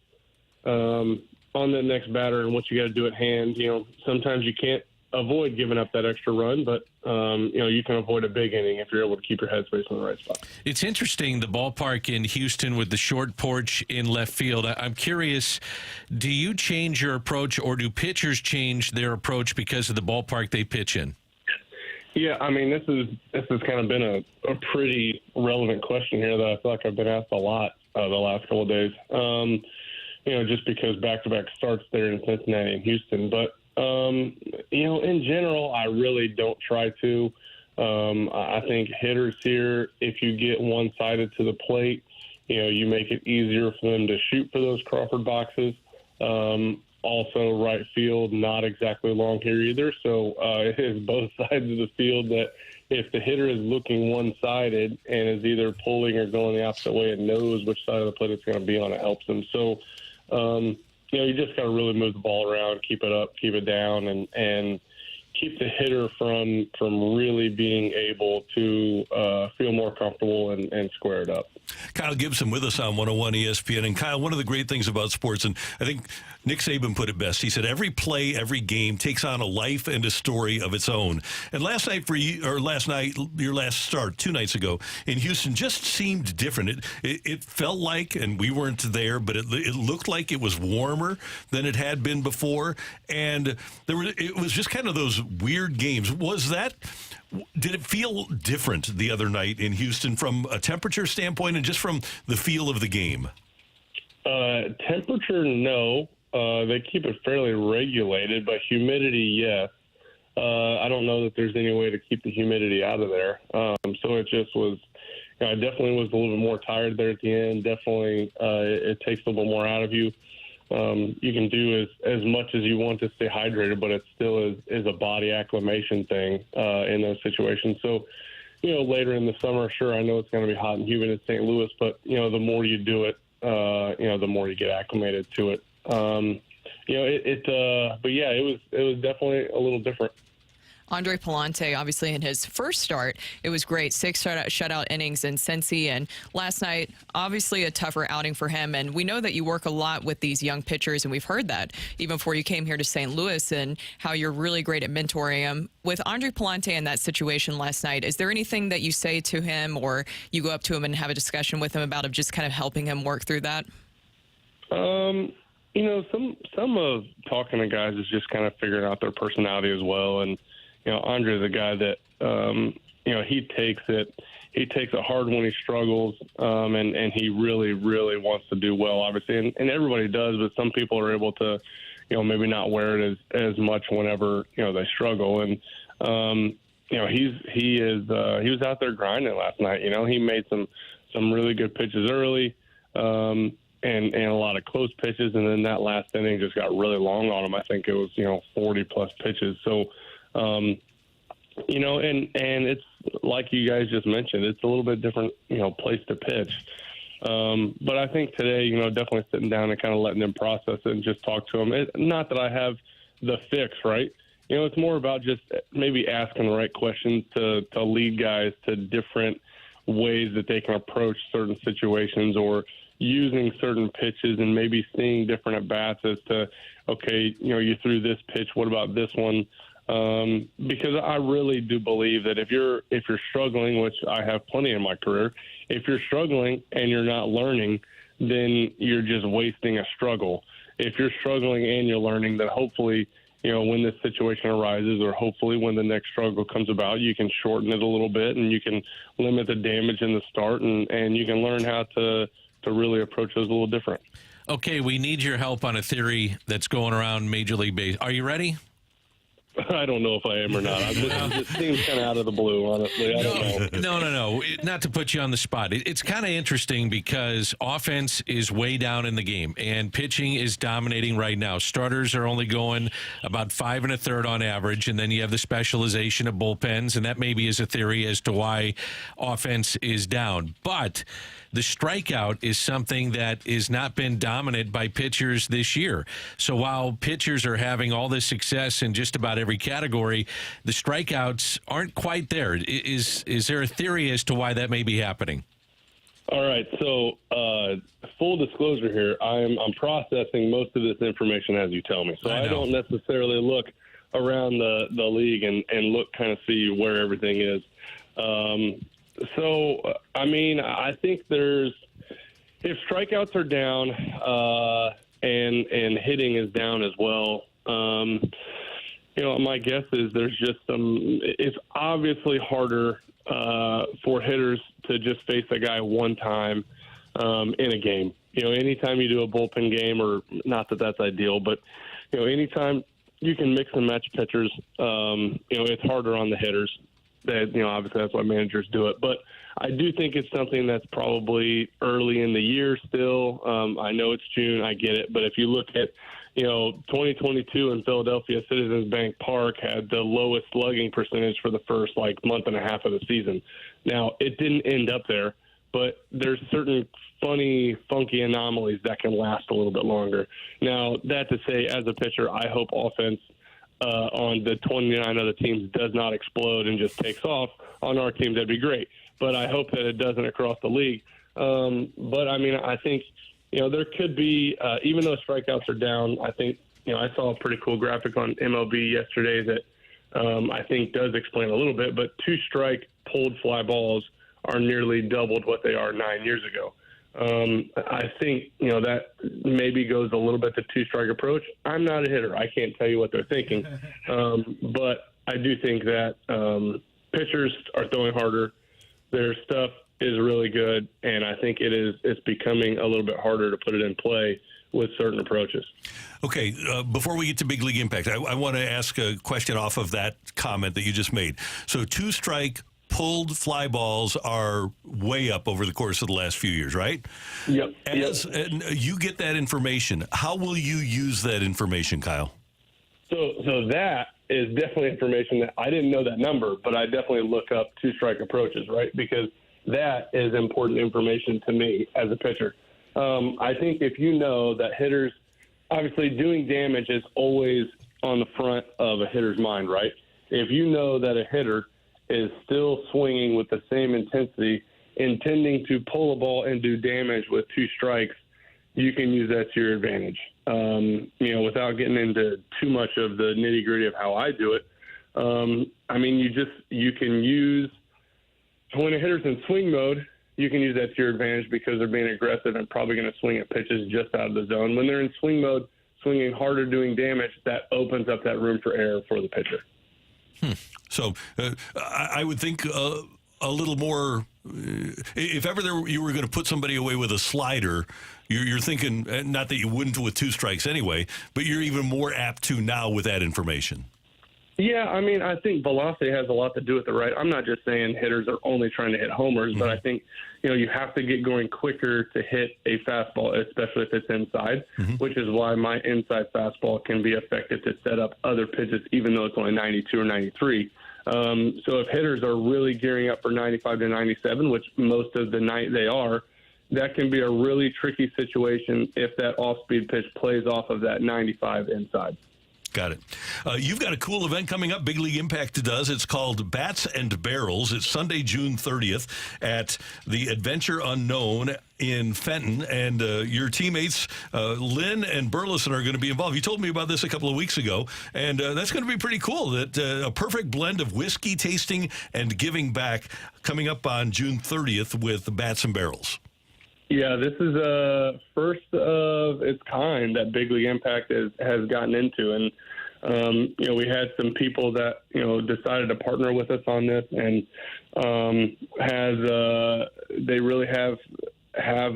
on the next batter and what you got to do at hand, you know, sometimes you can't avoid giving up that extra run, but, you know, you can avoid a big inning if you're able to keep your headspace in the right spot. It's interesting, the ballpark in Houston with the short porch in left field. I'm curious, do you change your approach, or do pitchers change their approach because of the ballpark they pitch in? Yeah, I mean, this has kind of been a pretty relevant question here that I feel like I've been asked a lot the last couple of days. You know, just because back-to-back starts there in Cincinnati and Houston. But, you know, in general, I really don't try to. I think hitters here, if you get one-sided to the plate, you know, you make it easier for them to shoot for those Crawford boxes. Also, right field, not exactly long here either. So it is both sides of the field that if the hitter is looking one-sided and is either pulling or going the opposite way and knows which side of the plate it's going to be on, it helps them. So, you know, you just got to really move the ball around, keep it up, keep it down, and keep the hitter from really being able to feel more comfortable and square it up. Kyle Gibson with us on 101 ESPN. And Kyle, one of the great things about sports, and I think Nick Saban put it best, he said every play, every game takes on a life and a story of its own. And last night, your last start 2 nights ago in Houston just seemed different. It felt like, and we weren't there, but it looked like it was warmer than it had been before. And it was just kind of those weird games. Did it feel different the other night in Houston from a temperature standpoint and just from the feel of the game? Temperature, no. They keep it fairly regulated, but humidity, yes. I don't know that there's any way to keep the humidity out of there. So it just was, I definitely was a little bit more tired there at the end. Definitely, it takes a little bit more out of you. You can do as much as you want to stay hydrated, but it still is a body acclimation thing in those situations. So, later in the summer, sure, I know it's going to be hot and humid in St. Louis, but, the more you do it, the more you get acclimated to it. But yeah, it was definitely a little different. Andre Palante, obviously, in his first start, it was great. 6 shutout innings in Cincy. And last night, obviously a tougher outing for him. And we know that you work a lot with these young pitchers, and we've heard that even before you came here to St. Louis, and how you're really great at mentoring him. With Andre Palante in that situation last night, is there anything that you say to him, or you go up to him and have a discussion with him about just kind of helping him work through that? Some of talking to guys is just kind of figuring out their personality as well. And, Andre's a guy that, he takes it hard when he struggles, and he really, really wants to do well, obviously. And everybody does, but some people are able to, maybe not wear it as much whenever, they struggle. And, he was out there grinding last night. He made some really good pitches early, and a lot of close pitches. And then that last inning just got really long on him. I think it was, 40 plus pitches. So, and it's like you guys just mentioned, it's a little bit different, place to pitch. But I think today, definitely sitting down and kind of letting them process it and just talk to them. Not that I have the fix, right? It's more about just maybe asking the right questions to lead guys to different ways that they can approach certain situations, or using certain pitches and maybe seeing different at-bats as to, okay, you threw this pitch, what about this one? Because I really do believe that if you're struggling, which I have plenty in my career, if you're struggling and you're not learning, then you're just wasting a struggle. If you're struggling and you're learning, then hopefully, when this situation arises, or hopefully when the next struggle comes about, you can shorten it a little bit and you can limit the damage in the start, and you can learn how to really approach those a little different. Okay, we need your help on a theory that's going around Major League Baseball. Are you ready? I don't know if I am or not. It seems kind of out of the blue, honestly. I don't know. No. Not to put you on the spot. It's kind of interesting because offense is way down in the game and pitching is dominating right now. Starters are only going about 5 1/3 on average, and then you have the specialization of bullpens, and that maybe is a theory as to why offense is down. But the strikeout is something that has not been dominant by pitchers this year. So while pitchers are having all this success in just about every category, the strikeouts aren't quite there. Is there a theory as to why that may be happening? All right. So full disclosure here, I'm processing most of this information as you tell me. So I don't necessarily look around the league and look kind of see where everything is. I think if strikeouts are down and hitting is down as well, my guess is there's just it's obviously harder for hitters to just face a guy one time in a game. Anytime you do a bullpen game, or not that that's ideal, but, anytime you can mix and match pitchers, it's harder on the hitters. That, obviously that's why managers do it. But I do think it's something that's probably early in the year still. I know it's June, I get it. But if you look at, 2022 in Philadelphia, Citizens Bank Park had the lowest slugging percentage for the first month and a half of the season. Now, it didn't end up there, but there's certain funky anomalies that can last a little bit longer. Now, that to say, as a pitcher, I hope offense on the 29 other teams does not explode and just takes off. On our team, that'd be great. But I hope that it doesn't across the league. But, I mean, I think, there could be, even though strikeouts are down, I think, I saw a pretty cool graphic on MLB yesterday that I think does explain a little bit. But two-strike pulled fly balls are nearly doubled what they are 9 years ago. I think, that maybe goes a little bit to two-strike approach. I'm not a hitter. I can't tell you what they're thinking. But I do think that pitchers are throwing harder. Their stuff is really good, and I think it's becoming a little bit harder to put it in play with certain approaches. Okay, before we get to Big League Impact, I want to ask a question off of that comment that you just made. So two-strike pulled fly balls are way up over the course of the last few years, right? Yep. And you get that information. How will you use that information, Kyle? So that is definitely information that I didn't know that number, but I definitely look up two-strike approaches, right? Because that is important information to me as a pitcher. I think if you know that hitters, obviously doing damage is always on the front of a hitter's mind, right? If you know that a hitter is still swinging with the same intensity, intending to pull a ball and do damage with two strikes, you can use that to your advantage. Without getting into too much of the nitty-gritty of how I do it, I mean, you can use, when a hitter's in swing mode, you can use that to your advantage because they're being aggressive and probably going to swing at pitches just out of the zone. When they're in swing mode, swinging harder, doing damage, that opens up that room for error for the pitcher. So I would think a little more, if ever you were going to put somebody away with a slider, you're thinking, not that you wouldn't with two strikes anyway, but you're even more apt to now with that information. Yeah, I mean, I think velocity has a lot to do with it, right? I'm not just saying hitters are only trying to hit homers, but I think, you have to get going quicker to hit a fastball, especially if it's inside, which is why my inside fastball can be effective to set up other pitches, even though it's only 92 or 93. So if hitters are really gearing up for 95 to 97, which most of the night they are, that can be a really tricky situation if that off-speed pitch plays off of that 95 inside. Got it. You've got a cool event coming up. Big League Impact does. It's called Bats and Barrels. It's Sunday, June 30th at the Adventure Unknown in Fenton. And your teammates, Lynn and Burleson, are going to be involved. You told me about this a couple of weeks ago, and that's going to be pretty cool. That a perfect blend of whiskey tasting and giving back coming up on June 30th with the Bats and Barrels. Yeah, this is a first of its kind that Big League Impact has gotten into. And, we had some people that, decided to partner with us on this, and they really have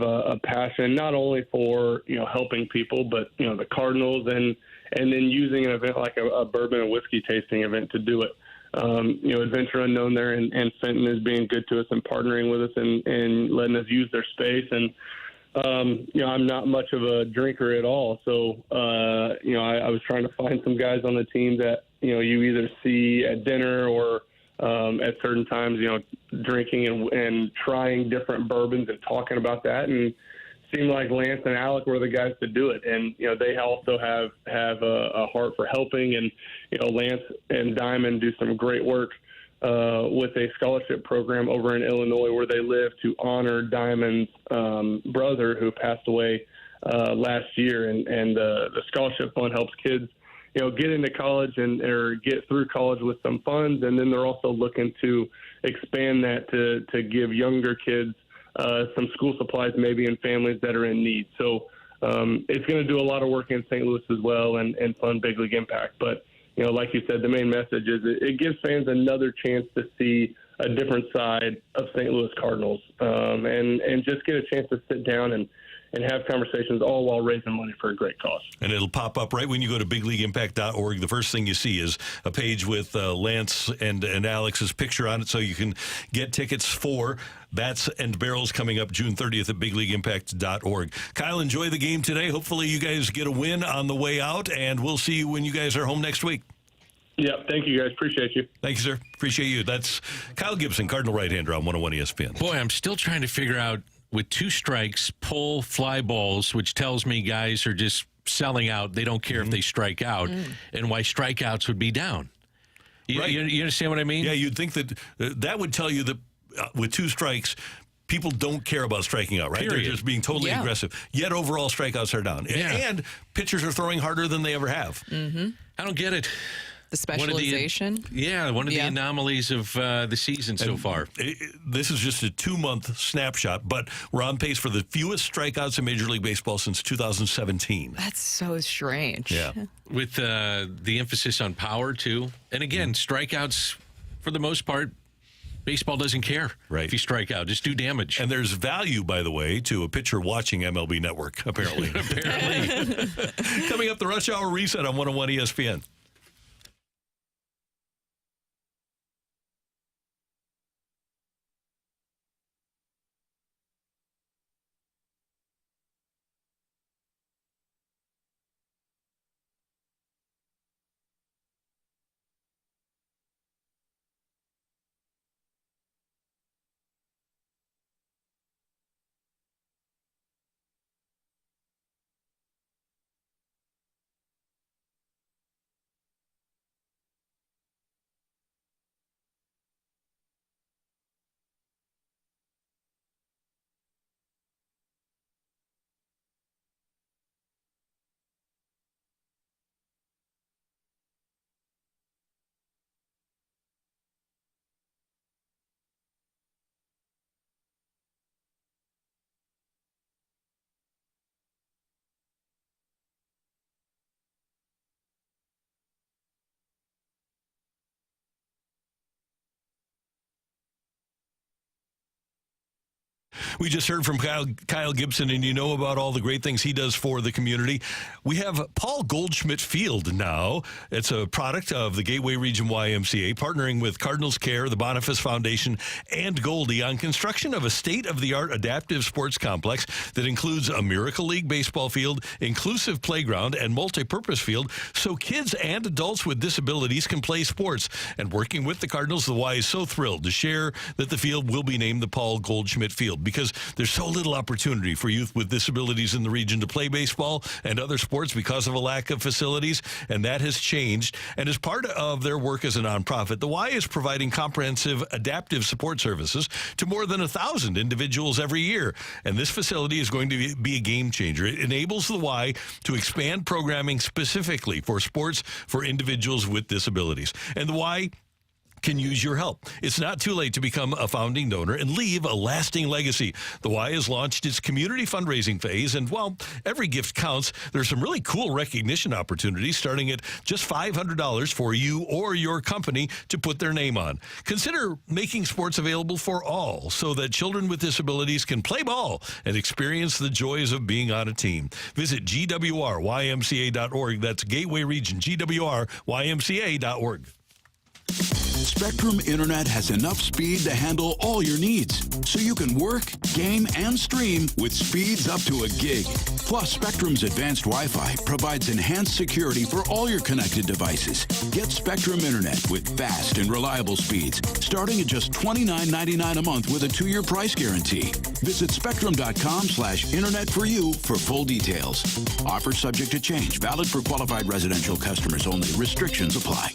a passion not only for, helping people, but, the Cardinals and then using an event like a bourbon and whiskey tasting event to do it. Adventure Unknown there and Fenton is being good to us and partnering with us and letting us use their space. And, I'm not much of a drinker at all. So, I was trying to find some guys on the team that, you either see at dinner or at certain times, drinking and trying different bourbons and talking about that. And seemed like Lance and Alec were the guys to do it. And, they also have a heart for helping. And, Lance and Diamond do some great work with a scholarship program over in Illinois where they live to honor Diamond's brother who passed away last year. And the scholarship fund helps kids, get into college or get through college with some funds. And then they're also looking to expand that to give younger kids some school supplies, maybe in families that are in need. So it's going to do a lot of work in St. Louis as well and fund Big League Impact. But, like you said, the main message is it gives fans another chance to see a different side of St. Louis Cardinals and just get a chance to sit down and have conversations all while raising money for a great cause. And it'll pop up right when you go to bigleagueimpact.org. The first thing you see is a page with Lance and Alex's picture on it, so you can get tickets for Bats and Barrels coming up June 30th at bigleagueimpact.org. Kyle, enjoy the game today. Hopefully you guys get a win on the way out, and we'll see you when you guys are home next week. Yeah, thank you, guys. Appreciate you. Thank you, sir. Appreciate you. That's Kyle Gibson, Cardinal right-hander on 101 ESPN. Boy, I'm still trying to figure out, with two strikes, pull fly balls, which tells me guys are just selling out. They don't care if they strike out, and why strikeouts would be down. You understand what I mean? Yeah, you'd think that would tell you that with 2 strikes, people don't care about striking out, right? Period. They're just being totally aggressive. Yet overall strikeouts are down. Yeah. And pitchers are throwing harder than they ever have. I don't get it. The specialization. One of the anomalies of the season so far. This is just a 2-month snapshot, but we're on pace for the fewest strikeouts in Major League Baseball since 2017. That's so strange. Yeah. With the emphasis on power, too. And again, strikeouts, for the most part, baseball doesn't care if you strike out. Just do damage. And there's value, by the way, to a pitcher watching MLB Network, apparently. Coming up, the Rush Hour Reset on 101 ESPN. We just heard from Kyle Gibson, and you know about all the great things he does for the community. We have Paul Goldschmidt Field now. It's a product of the Gateway Region YMCA, partnering with Cardinals Care, the Boniface Foundation, and Goldie on construction of a state-of-the-art adaptive sports complex that includes a Miracle League baseball field, inclusive playground, and multi-purpose field so kids and adults with disabilities can play sports. And working with the Cardinals, the Y is so thrilled to share that the field will be named the Paul Goldschmidt Field, because there's so little opportunity for youth with disabilities in the region to play baseball and other sports because of a lack of facilities, and that has changed. And as part of their work as a nonprofit, the Y is providing comprehensive adaptive support services to more than 1,000 individuals every year. And this facility is going to be a game changer. It enables the Y to expand programming specifically for sports for individuals with disabilities. And the Y can use your help. It's not too late to become a founding donor and leave a lasting legacy. The Y has launched its community fundraising phase, and while every gift counts, there's some really cool recognition opportunities starting at just $500 for you or your company to put their name on. Consider making sports available for all so that children with disabilities can play ball and experience the joys of being on a team. Visit GWRYMCA.org. That's Gateway Region, GWRYMCA.org. Spectrum Internet has enough speed to handle all your needs, so you can work, game, and stream with speeds up to a gig. Plus, Spectrum's advanced Wi-Fi provides enhanced security for all your connected devices. Get Spectrum Internet with fast and reliable speeds, starting at just $29.99 a month with a 2-year price guarantee. Visit spectrum.com/internet for you for full details. Offer subject to change, valid for qualified residential customers only. Restrictions apply.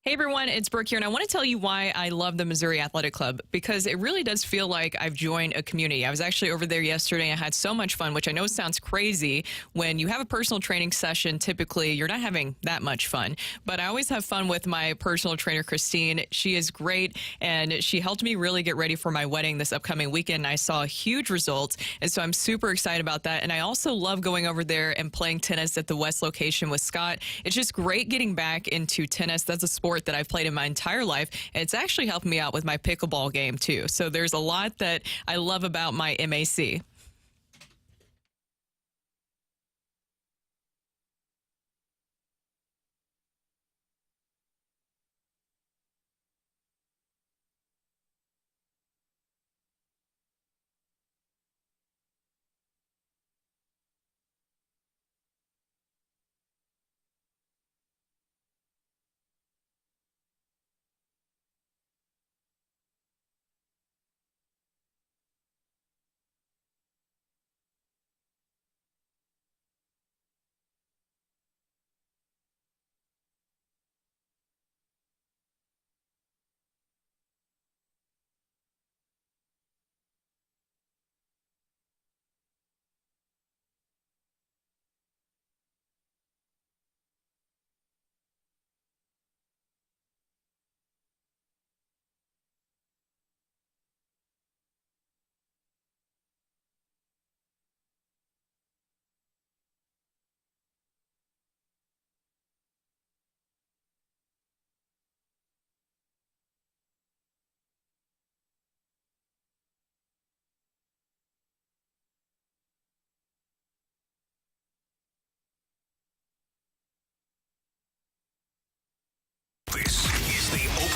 Hey everyone, it's Brooke here, and I want to tell you why I love the Missouri Athletic Club, because it really does feel like I've joined a community. I was actually over there yesterday and I had so much fun, which I know sounds crazy. When you have a personal training session, typically you're not having that much fun, but I always have fun with my personal trainer, Christine. She is great, and she helped me really get ready for my wedding this upcoming weekend. I saw huge results, and so I'm super excited about that. And I also love going over there and playing tennis at the West location with Scott. It's just great getting back into tennis. That's a sport that I've played in my entire life, and it's actually helped me out with my pickleball game too. So there's a lot that I love about my MAC.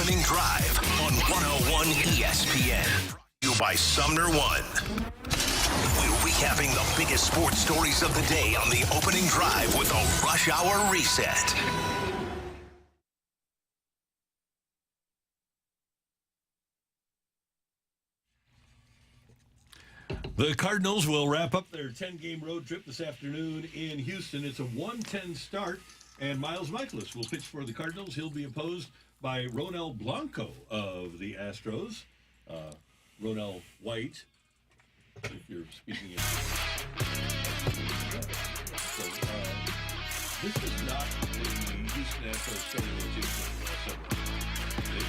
Opening Drive on 101 ESPN. Brought to you by Sumner One. We're recapping the biggest sports stories of the day on the Opening Drive with a Rush Hour Reset. The Cardinals will wrap up their 10-game road trip this afternoon in Houston. It's a 1:10 start, and Miles Michaelis will pitch for the Cardinals. He'll be opposed by Ronel Blanco of the Astros. Ronel White, if you're speaking English. So, this is not the Houston Astros starting rotation.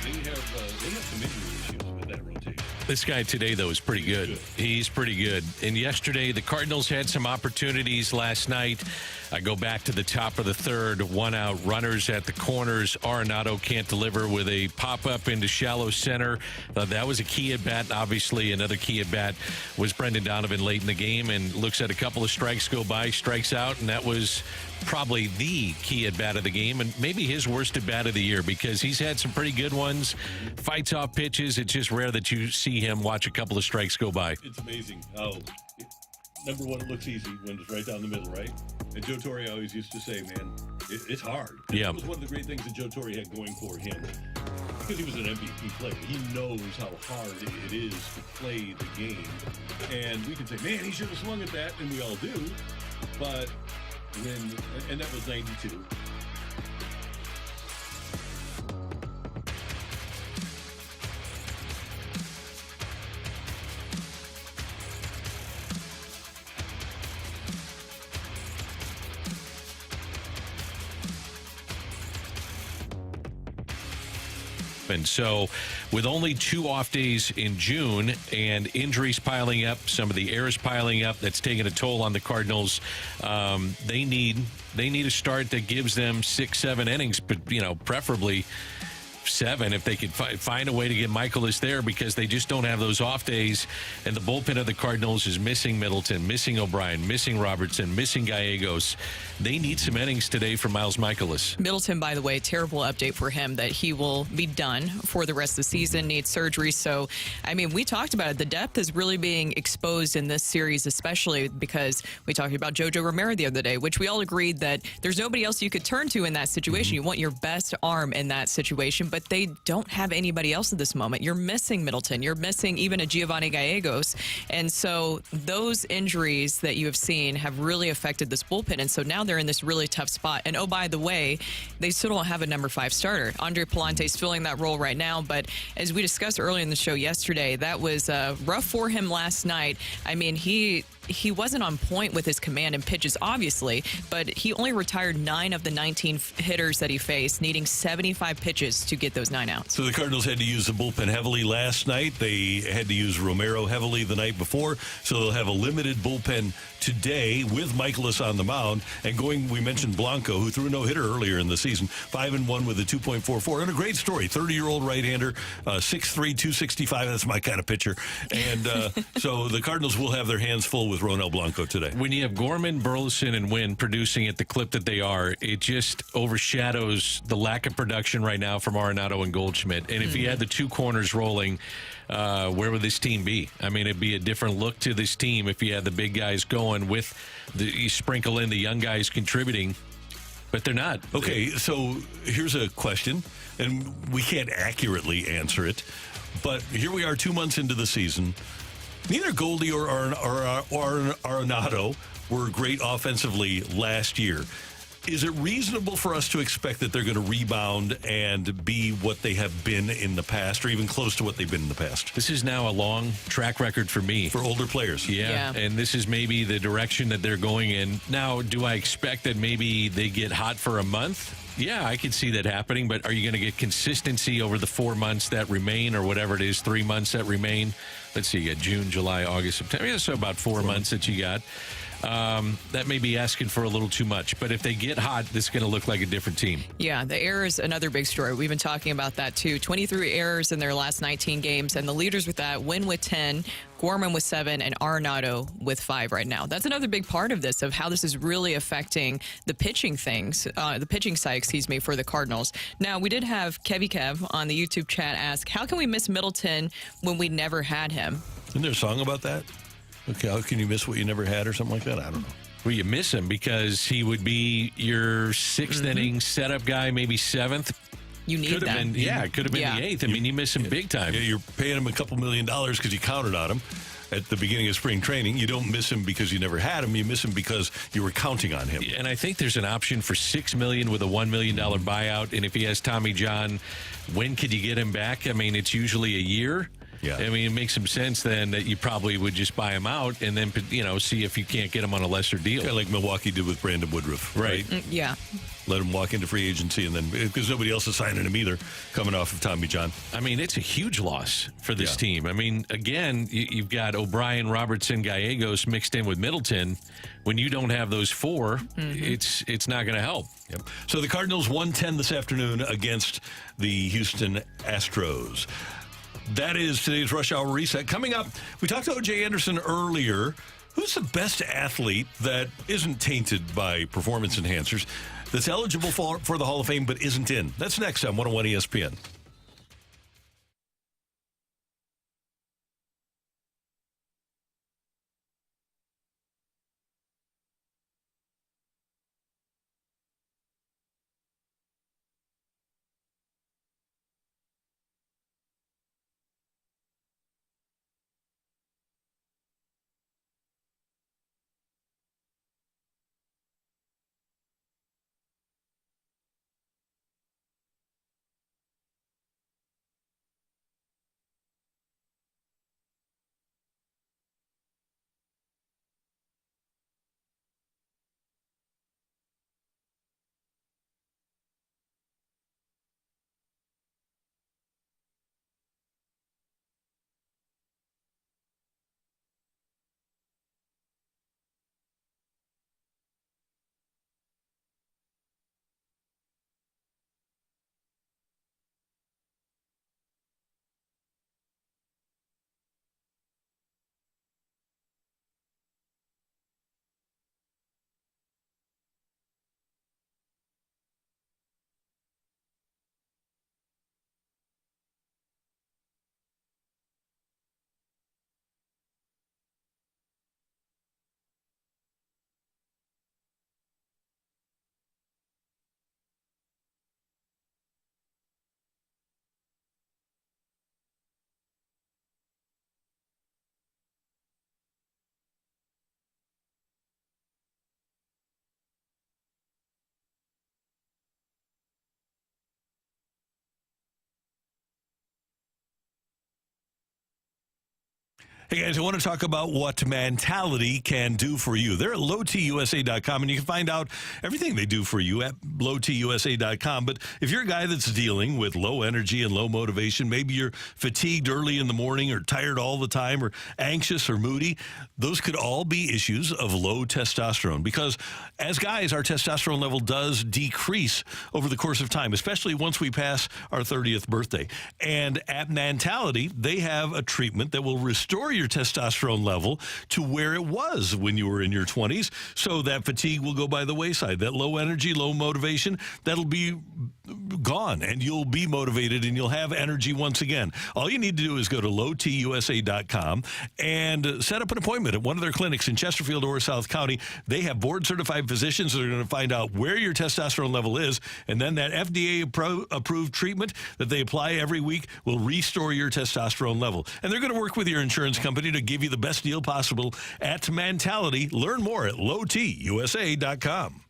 They have some injury issues with that rotation. This guy today, though, is pretty good. He's pretty good. And yesterday, the Cardinals had some opportunities last night. I go back to the top of the third, one out, runners at the corners. Arenado can't deliver with a pop-up into shallow center. That was a key at-bat. Obviously, another key at-bat was Brendan Donovan late in the game and looks at a couple of strikes go by, strikes out, and that was probably the key at-bat of the game and maybe his worst at-bat of the year because he's had some pretty good ones, fights off pitches. It's just rare that you see him watch a couple of strikes go by. It's amazing how, number one, it looks easy when it's right down the middle, right? And Joe Torre always used to say, man, it's hard. Yeah. That was one of the great things that Joe Torre had going for him because he was an MVP player. He knows how hard it is to play the game. And we can say, man, he should have swung at that, and we all do. But and that was 92. And so with only 2 off days in June and injuries piling up, some of the errors piling up, that's taking a toll on the Cardinals. They need a start that gives them 6-7 innings, but preferably 7 if they could find a way to get Michaelis there because they just don't have those off days. And the bullpen of the Cardinals is missing Middleton, missing O'Brien, missing Robertson, missing Gallegos. They need some innings today for Miles Michaelis. Middleton, by the way, terrible update for him that he will be done for the rest of the season, needs surgery. So, I mean, we talked about it. The depth is really being exposed in this series, especially because we talked about JoJo Romero the other day, which we all agreed that there's nobody else you could turn to in that situation. You want your best arm in that situation, but they don't have anybody else at this moment. You're missing Middleton. You're missing even a Giovanni Gallegos. And so those injuries that you have seen have really affected this bullpen. And so now they're in this really tough spot. And oh, by the way, they still don't have a number 5 starter. Andre Palante's filling that role right now. But as we discussed earlier in the show yesterday, that was rough for him last night. I mean, he wasn't on point with his command and pitches, obviously, but he only retired 9 of the 19 hitters that he faced, needing 75 pitches to get those 9 outs. So the Cardinals had to use the bullpen heavily last night. They had to use Romero heavily the night before, so they'll have a limited bullpen today with Michaelis on the mound. And we mentioned Blanco, who threw a no-hitter earlier in the season, 5-1 with a 2.44. And a great story, 30-year-old right-hander, 6'3", 265. That's my kind of pitcher. And so the Cardinals will have their hands full with Ronel Blanco today. When you have Gorman, Burleson, and Wynn producing at the clip that they are, it just overshadows the lack of production right now from Arenado and Goldschmidt. And if you had the 2 corners rolling, where would this team be? I mean, it'd be a different look to this team if you had the big guys going with you sprinkle in the young guys contributing, but they're not. Okay, so here's a question, and we can't accurately answer it, but here we are 2 months into the season. Neither Goldie or Arenado were great offensively last year. Is it reasonable for us to expect that they're going to rebound and be what they have been in the past or even close to what they've been in the past? This is now a long track record for me. For older players. Yeah, and this is maybe the direction that they're going in. Now, do I expect that maybe they get hot for a month? Yeah, I could see that happening, but are you going to get consistency over the 4 months that remain or whatever it is, 3 months that remain? Let's see, you got June, July, August, September. Yeah, so about 4 months that you got. that may be asking for a little too much. But if they get hot, this is going to look like a different team. Yeah, the error is another big story. We've been talking about that too. 23 errors in their last 19 games, and the leaders with that, Wynn with 10, Gorman with 7, and Arenado with 5 right now. That's another big part of this, of how this is really affecting the pitching side, for the Cardinals. Now, we did have Kevy Kev on the YouTube chat ask, how can we miss Middleton when we never had him? Isn't there a song about that? Okay, how can you miss what you never had or something like that? I don't know. Well, you miss him because he would be your sixth inning setup guy, maybe seventh. You need could have that. been, could have been the eighth. I mean, you miss him big time. Yeah, you're paying him a couple $1 million because you counted on him at the beginning of spring training. You don't miss him because you never had him. You miss him because you were counting on him. And I think there's an option for $6 million with a $1 million buyout. And if he has Tommy John, when could you get him back? I mean, it's usually a year. Yeah. I mean, it makes some sense then that you probably would just buy him out and then, see if you can't get him on a lesser deal. Kind of like Milwaukee did with Brandon Woodruff. Right. Yeah. Let him walk into free agency, and then because nobody else is signing him either, coming off of Tommy John. I mean, it's a huge loss for this team. I mean, again, you've got O'Brien, Robertson, Gallegos mixed in with Middleton. When you don't have those four, it's not going to help. Yep. So the Cardinals 1-10 this afternoon against the Houston Astros. That is today's Rush Hour Reset. Coming up, we talked to O.J. Anderson earlier. Who's the best athlete that isn't tainted by performance enhancers, that's eligible for the Hall of Fame but isn't in? That's next on 101 ESPN. Hey, guys, I want to talk about what Mentality can do for you. They're at lowtusa.com, and you can find out everything they do for you at lowtusa.com. But if you're a guy that's dealing with low energy and low motivation, maybe you're fatigued early in the morning or tired all the time or anxious or moody, those could all be issues of low testosterone. Because as guys, our testosterone level does decrease over the course of time, especially once we pass our 30th birthday. And at Mentality, they have a treatment that will restore your testosterone level to where it was when you were in your 20s, so that fatigue will go by the wayside. That low energy, low motivation, that'll be gone, and you'll be motivated and you'll have energy once again. All you need to do is go to lowtusa.com and set up an appointment at one of their clinics in Chesterfield or South County. They have board-certified physicians that are going to find out where your testosterone level is, and then that FDA-approved treatment that they apply every week will restore your testosterone level. And they're going to work with your insurance company to give you the best deal possible at Mentality. Learn more at lowtusa.com.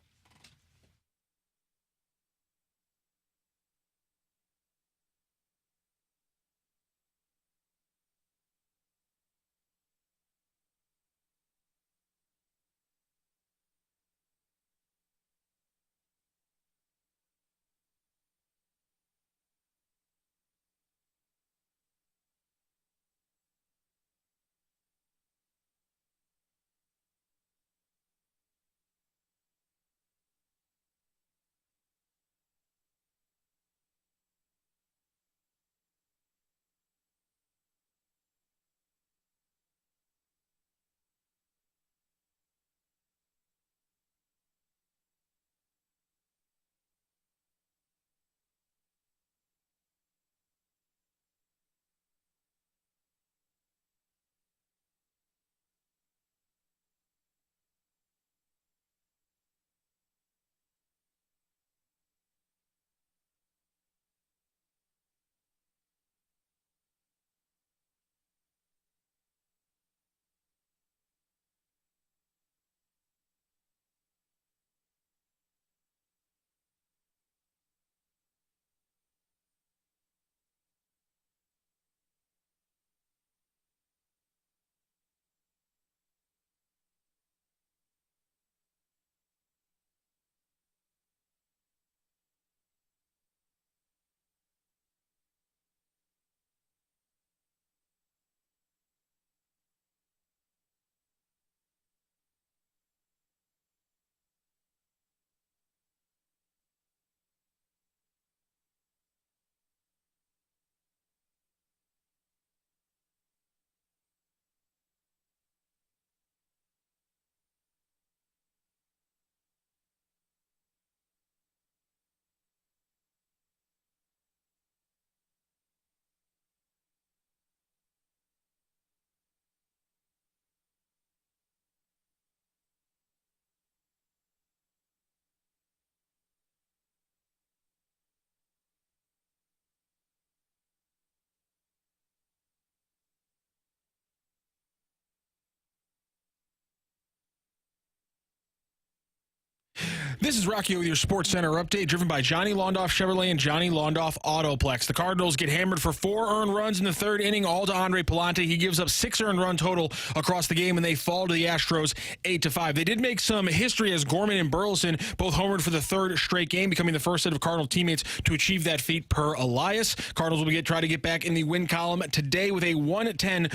This is Rocky with your Sports Center update, driven by Johnny Londoff Chevrolet and Johnny Londoff Autoplex. The Cardinals get hammered for 4 earned runs in the third inning, all to Andre Palante. He gives up 6 earned run total across the game, and they fall to the Astros 8-5. They did make some history as Gorman and Burleson both homered for the third straight game, becoming the first set of Cardinal teammates to achieve that feat per Elias. Cardinals will try to get back in the win column today with a 1-10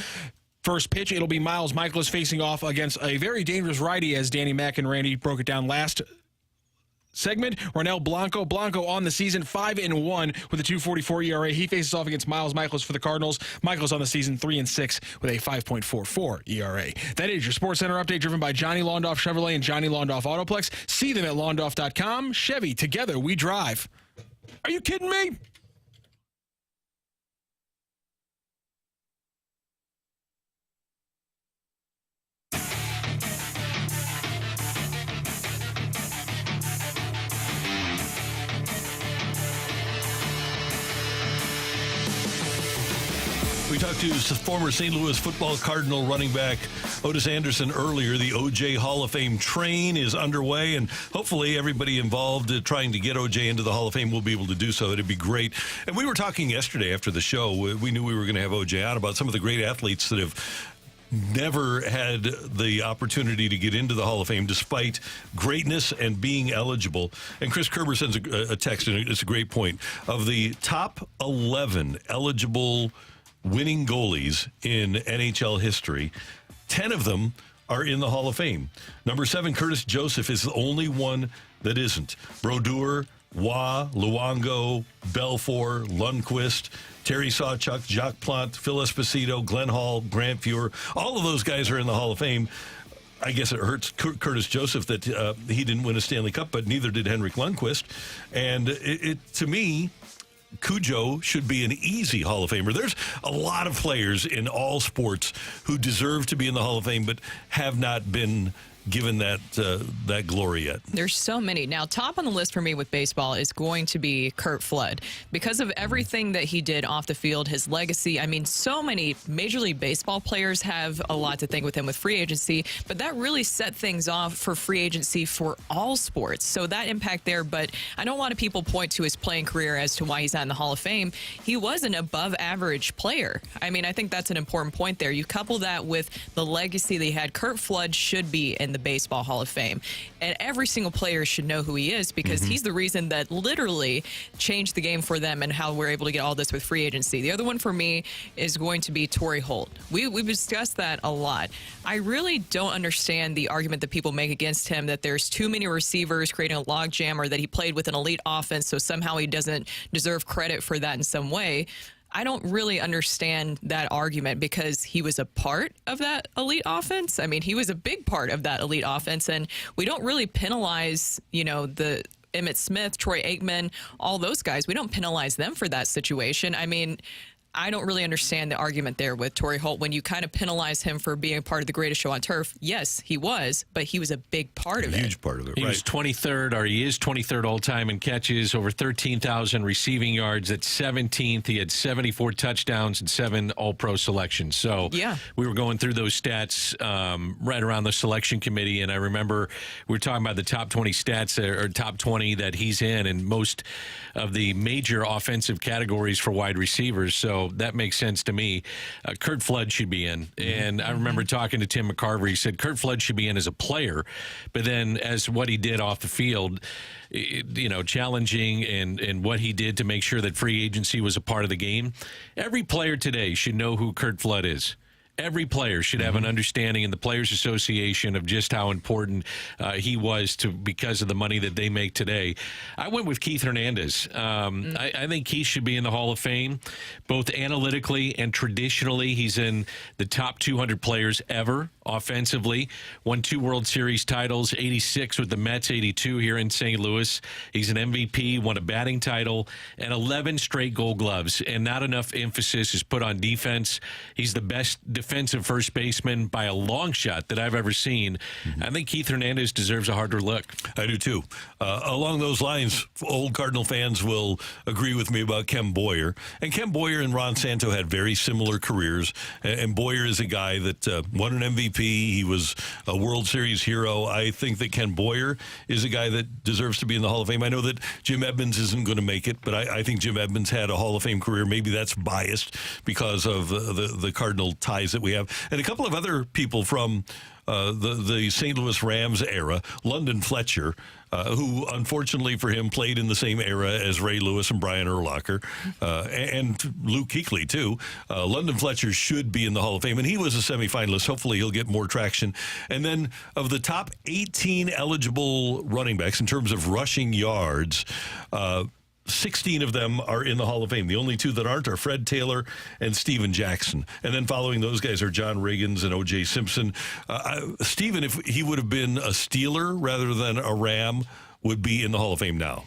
first pitch. It'll be Miles Michaelis facing off against a very dangerous righty, as Danny Mack and Randy broke it down last segment. Ronel Blanco on the season 5-1 with a 2.44 ERA. He faces off against Miles Michaelis for the Cardinals. Michaelis on the season 3-6 with a 5.44 ERA. That is your Sports Center update, driven by Johnny Londoff Chevrolet and Johnny Londoff Autoplex. See them at londoff.com. Chevy, together we drive. Are you kidding me? We talked to former St. Louis football Cardinal running back Otis Anderson earlier. The OJ Hall of Fame train is underway, and hopefully everybody involved trying to get OJ into the Hall of Fame will be able to do so. It'd be great. And we were talking yesterday after the show. We knew we were going to have OJ on about some of the great athletes that have never had the opportunity to get into the Hall of Fame despite greatness and being eligible. And Chris Kerber sends a text, and it's a great point. Of the top 11 eligible winning goalies in NHL history, 10 of them are in the Hall of Fame. Number 7, Curtis Joseph, is the only one that isn't. Brodeur, Waugh, Luongo, Belfour, Lundqvist, Terry Sawchuk, Jacques Plante, Phil Esposito, Glenn Hall, Grant Fuhr. All of those guys are in the Hall of Fame. I guess it hurts Curtis Joseph that he didn't win a Stanley Cup, but neither did Henrik Lundqvist. And to me, Cujo should be an easy Hall of Famer. There's a lot of players in all sports who deserve to be in the Hall of Fame, but have not been given that glory yet. There's so many. Now, top on the list for me with baseball is going to be Curt Flood. Because of everything that he did off the field, his legacy. I mean, so many Major League Baseball players have a lot to thank with him with free agency, but that really set things off for free agency for all sports. So that impact there, but I know a lot of people point to his playing career as to why he's not in the Hall of Fame. He was an above average player. I mean, I think that's an important point there. You couple that with the legacy that he had. Curt Flood should be in the Baseball Hall of Fame, and every single player should know who he is, because he's the reason that literally changed the game for them and how we're able to get all this with free agency. The other one for me is going to be Torrey Holt. We've discussed that a lot. I really don't understand the argument that people make against him, that there's too many receivers creating a logjam, or that he played with an elite offense, so somehow he doesn't deserve credit for that in some way. I don't really understand that argument, because he was a part of that elite offense. I mean, he was a big part of that elite offense, and we don't really penalize, the Emmitt Smith, Troy Aikman, all those guys. We don't penalize them for that situation. I mean, I don't really understand the argument there with Torrey Holt when you kind of penalize him for being part of the greatest show on turf. Yes, he was, but he was a big part of it. A huge part of it, He was 23rd, or he is 23rd all-time in catches, over 13,000 receiving yards. At 17th, he had 74 touchdowns and 7 All-Pro selections. So we were going through those stats right around the selection committee, and I remember we were talking about the top 20 stats, or top 20 that he's in, and most of the major offensive categories for wide receivers. So that makes sense to me. Curt Flood should be in. And I remember talking to Tim McCarver. He said Curt Flood should be in as a player, but then as what he did off the field, challenging and what he did to make sure that free agency was a part of the game. Every player today should know who Curt Flood is. Every player should have an understanding in the Players Association of just how important he was because of the money that they make today. I went with Keith Hernandez. I think Keith should be in the Hall of Fame, both analytically and traditionally. He's in the top 200 players ever offensively. Won 2 World Series titles, 86 with the Mets, 82 here in St. Louis. He's an MVP, won a batting title, and 11 straight Gold Gloves. And not enough emphasis is put on defense. He's the best defensive first baseman by a long shot that I've ever seen. I think Keith Hernandez deserves a harder look. I do too. Along those lines, old Cardinal fans will agree with me about Kem Boyer. And Kem Boyer and Ron Santo had very similar careers. And Boyer is a guy that won an MVP MVP. He was a World Series hero. I think that Ken Boyer is a guy that deserves to be in the Hall of Fame. I know that Jim Edmonds isn't going to make it, but I think Jim Edmonds had a Hall of Fame career. Maybe that's biased because of the Cardinal ties that we have. And a couple of other people from the St. Louis Rams era, London Fletcher, who unfortunately for him played in the same era as Ray Lewis and Brian Urlacher, and Luke Kuechly too. London Fletcher should be in the Hall of Fame, and he was a semifinalist. Hopefully he'll get more traction. And then of the top 18 eligible running backs in terms of rushing yards, 16 of them are in the Hall of Fame. The only two that aren't are Fred Taylor and Steven Jackson. And then following those guys are John Riggins and O.J. Simpson. Steven, if he would have been a Steeler rather than a Ram, would be in the Hall of Fame now.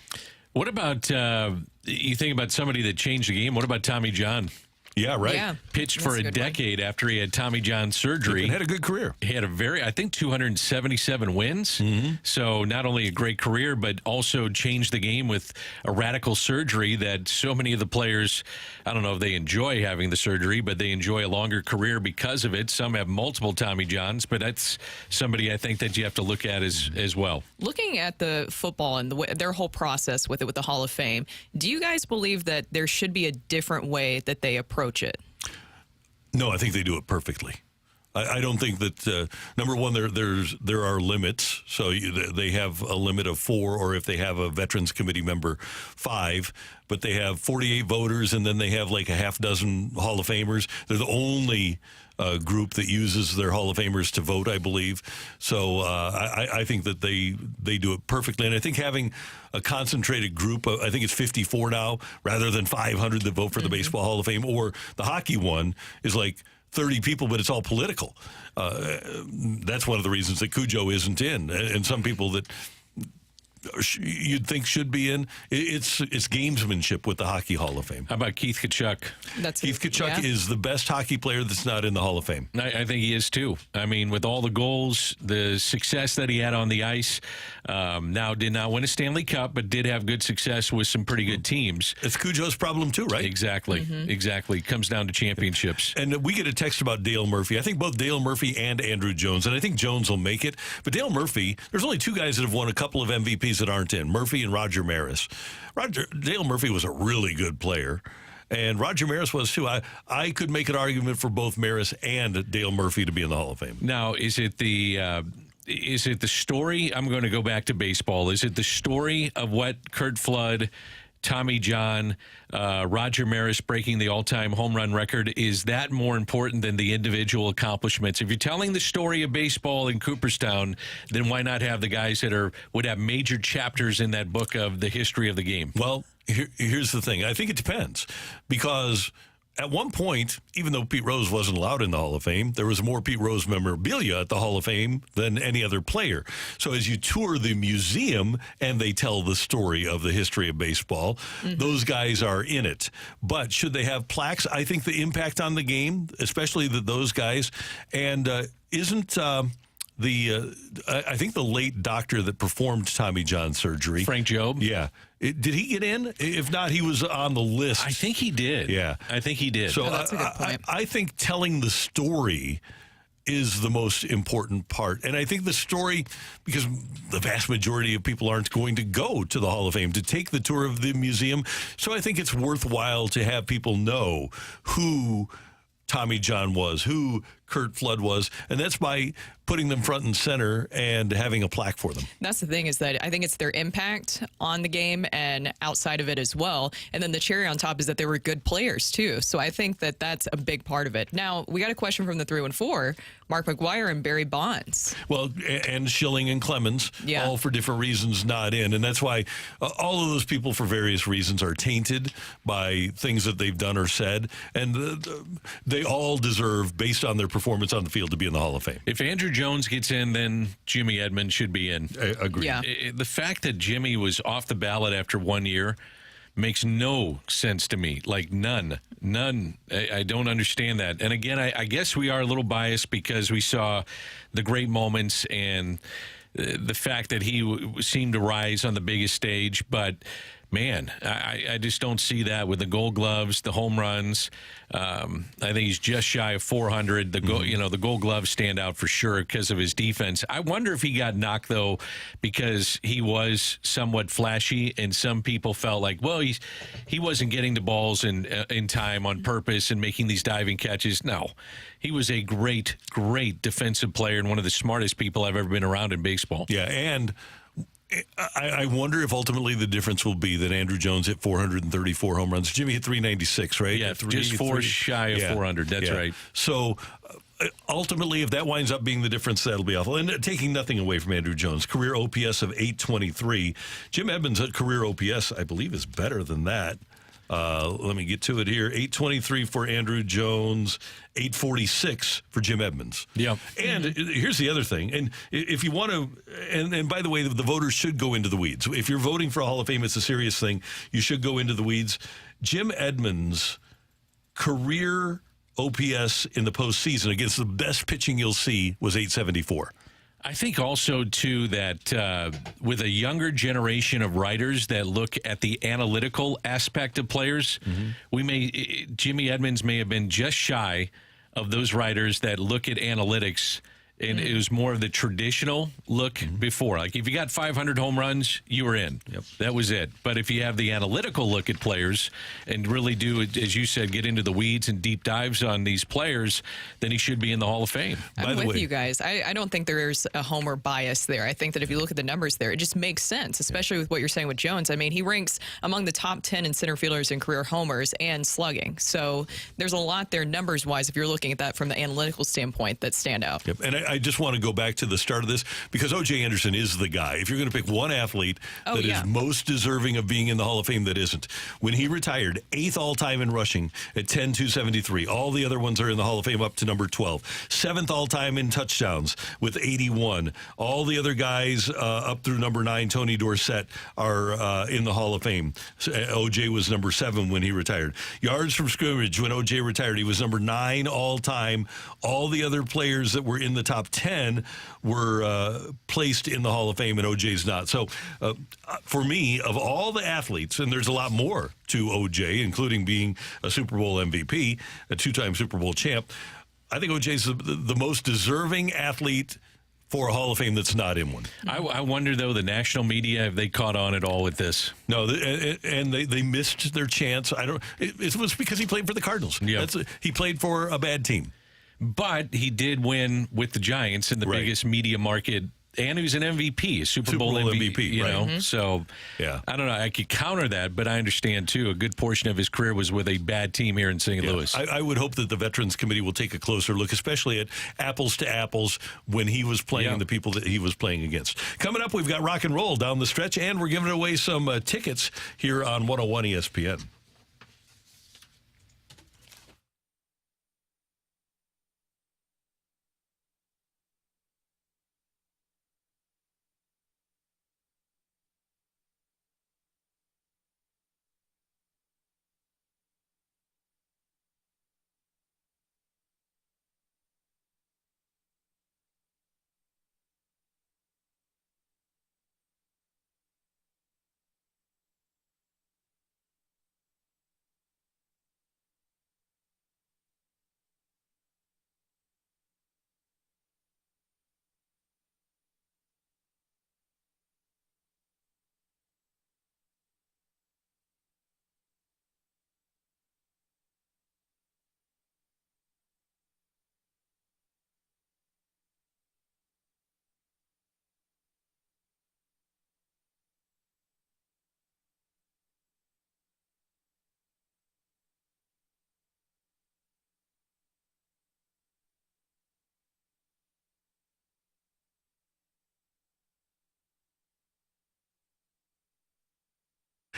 What about, you think about somebody that changed the game, what about Tommy John? Yeah, right. Yeah. Pitched for a decade after he had Tommy John surgery. And had a good career. He had I think 277 wins. Mm-hmm. So not only a great career, but also changed the game with a radical surgery that so many of the players, I don't know if they enjoy having the surgery, but they enjoy a longer career because of it. Some have multiple Tommy Johns, but that's somebody I think that you have to look at as well. Looking at the football and their whole process with the Hall of Fame, do you guys believe that there should be a different way that they approach it? No, I think they do it perfectly. I don't think that number one, there are limits. So they have a limit of 4, or if they have a Veterans Committee member, 5. But they have 48 voters, and then they have like a half dozen Hall of Famers. They're the only group that uses their Hall of Famers to vote, I believe. So I think that they do it perfectly. And I think having a concentrated group, I think it's 54 now, rather than 500 that vote for the Baseball Hall of Fame, or the hockey one is like 30 people, but it's all political. That's one of the reasons that Cujo isn't in. And some people that you'd think should be in, it's gamesmanship with the Hockey Hall of Fame. How about Keith Kachuk? Keith Kachuk is the best hockey player that's not in the Hall of Fame. I think he is too. I mean, with all the goals, the success that he had on the ice, now did not win a Stanley Cup, but did have good success with some pretty good teams. It's Cujo's problem too, right? Exactly. Exactly. It comes down to championships. And we get a text about Dale Murphy. I think both Dale Murphy and Andrew Jones, and I think Jones will make it. But Dale Murphy, there's only 2 guys that have won a couple of MVPs that aren't in, Murphy and Roger Maris. Dale Murphy was a really good player, and Roger Maris was too. I could make an argument for both Maris and Dale Murphy to be in the Hall of Fame. Now, is it the story? I'm going to go back to baseball. Is it the story of what Curt Flood, Tommy John, Roger Maris breaking the all-time home run record? Is that more important than the individual accomplishments? If you're telling the story of baseball in Cooperstown, then why not have the guys that would have major chapters in that book of the history of the game? Well, here's the thing. I think it depends, because at one point, even though Pete Rose wasn't allowed in the Hall of Fame, there was more Pete Rose memorabilia at the Hall of Fame than any other player. So as you tour the museum and they tell the story of the history of baseball, those guys are in it. But should they have plaques? I think the impact on the game, especially those guys, and isn't... I think the late doctor that performed Tommy John surgery, Frank Jobe. Yeah, did he get in? If not, he was on the list. I think he did. Yeah, I think he did. So that's a good point. I think telling the story is the most important part, and I think the story, because the vast majority of people aren't going to go to the Hall of Fame to take the tour of the museum, so I think it's worthwhile to have people know who Tommy John was, who Curt Flood was, and that's by putting them front and center and having a plaque for them. That's the thing, is that I think it's their impact on the game and outside of it as well. And then the cherry on top is that they were good players too. So I think that that's a big part of it. Now, we got a question from the 314, Mark McGuire and Barry Bonds. Well, and Schilling and Clemens, all for different reasons not in. And that's why all of those people for various reasons are tainted by things that they've done or said. And they all deserve, based on their performance on the field, to be in the Hall of Fame. If Andrew Jones gets in, then Jimmy Edmonds should be in. Agreed. Yeah. The fact that Jimmy was off the ballot after 1 year makes no sense to me. Like none. I don't understand that. And again, I guess we are a little biased because we saw the great moments and the fact that he seemed to rise on the biggest stage. But man, I just don't see that with the Gold Gloves, the home runs. I think he's just shy of 400. The the Gold Gloves stand out for sure because of his defense. I wonder if he got knocked though because he was somewhat flashy, and some people felt like, well, he wasn't getting the balls in time on purpose and making these diving catches. No, he was a great defensive player and one of the smartest people I've ever been around in baseball. Yeah, and I wonder if ultimately the difference will be that Andrew Jones hit 434 home runs. Jimmy hit 396, right? Yeah, just four shy of 400. That's right. So ultimately, if that winds up being the difference, that'll be awful. And taking nothing away from Andrew Jones, career OPS of 823. Jim Edmonds' career OPS, I believe, is better than that. Let me get to it here. 823 for Andrew Jones, 846 for Jim Edmonds. Yeah. And here's the other thing. And if you want to, and by the way, the voters should go into the weeds. If you're voting for a Hall of Fame, it's a serious thing. You should go into the weeds. Jim Edmonds' career OPS in the postseason against the best pitching you'll see was 874. I think also, too, that with a younger generation of writers that look at the analytical aspect of players, Jimmy Edmonds may have been just shy of those writers that look at analytics. And it was more of the traditional look before. Like, if you got 500 home runs, you were in. Yep. That was it. But if you have the analytical look at players and really do, as you said, get into the weeds and deep dives on these players, then he should be in the Hall of Fame. I'm with you guys. I don't think there's a homer bias there. I think that if you look at the numbers there, it just makes sense, especially with what you're saying with Jones. I mean, he ranks among the top 10 in center fielders in career homers and slugging. So there's a lot there numbers-wise if you're looking at that from the analytical standpoint that stand out. Yep. And I just want to go back to the start of this because O.J. Anderson is the guy. If you're going to pick one athlete that is most deserving of being in the Hall of Fame that isn't. When he retired, 8th all-time in rushing at 10,273. All the other ones are in the Hall of Fame up to number 12. 7th all-time in touchdowns with 81. All the other guys up through number 9, Tony Dorsett, are in the Hall of Fame. So, O.J. was number 7 when he retired. Yards from scrimmage, when O.J. retired, he was number 9 all-time. All the other players that were in the top 10 were placed in the Hall of Fame, and O.J.'s not. So for me, of all the athletes, and there's a lot more to O.J., including being a Super Bowl MVP, a 2-time Super Bowl champ, I think O.J.'s the most deserving athlete for a Hall of Fame that's not in one. I wonder, though, the national media, have they caught on at all with this? No, and they missed their chance. It was because he played for the Cardinals. Yeah. He played for a bad team. But he did win with the Giants in the biggest media market, and he was an MVP, a Super Bowl MVP, you know? So, I don't know. I could counter that, but I understand, too, a good portion of his career was with a bad team here in St. Louis. I would hope that the Veterans Committee will take a closer look, especially at apples to apples when he was playing the people that he was playing against. Coming up, we've got rock and roll down the stretch, and we're giving away some tickets here on 101 ESPN.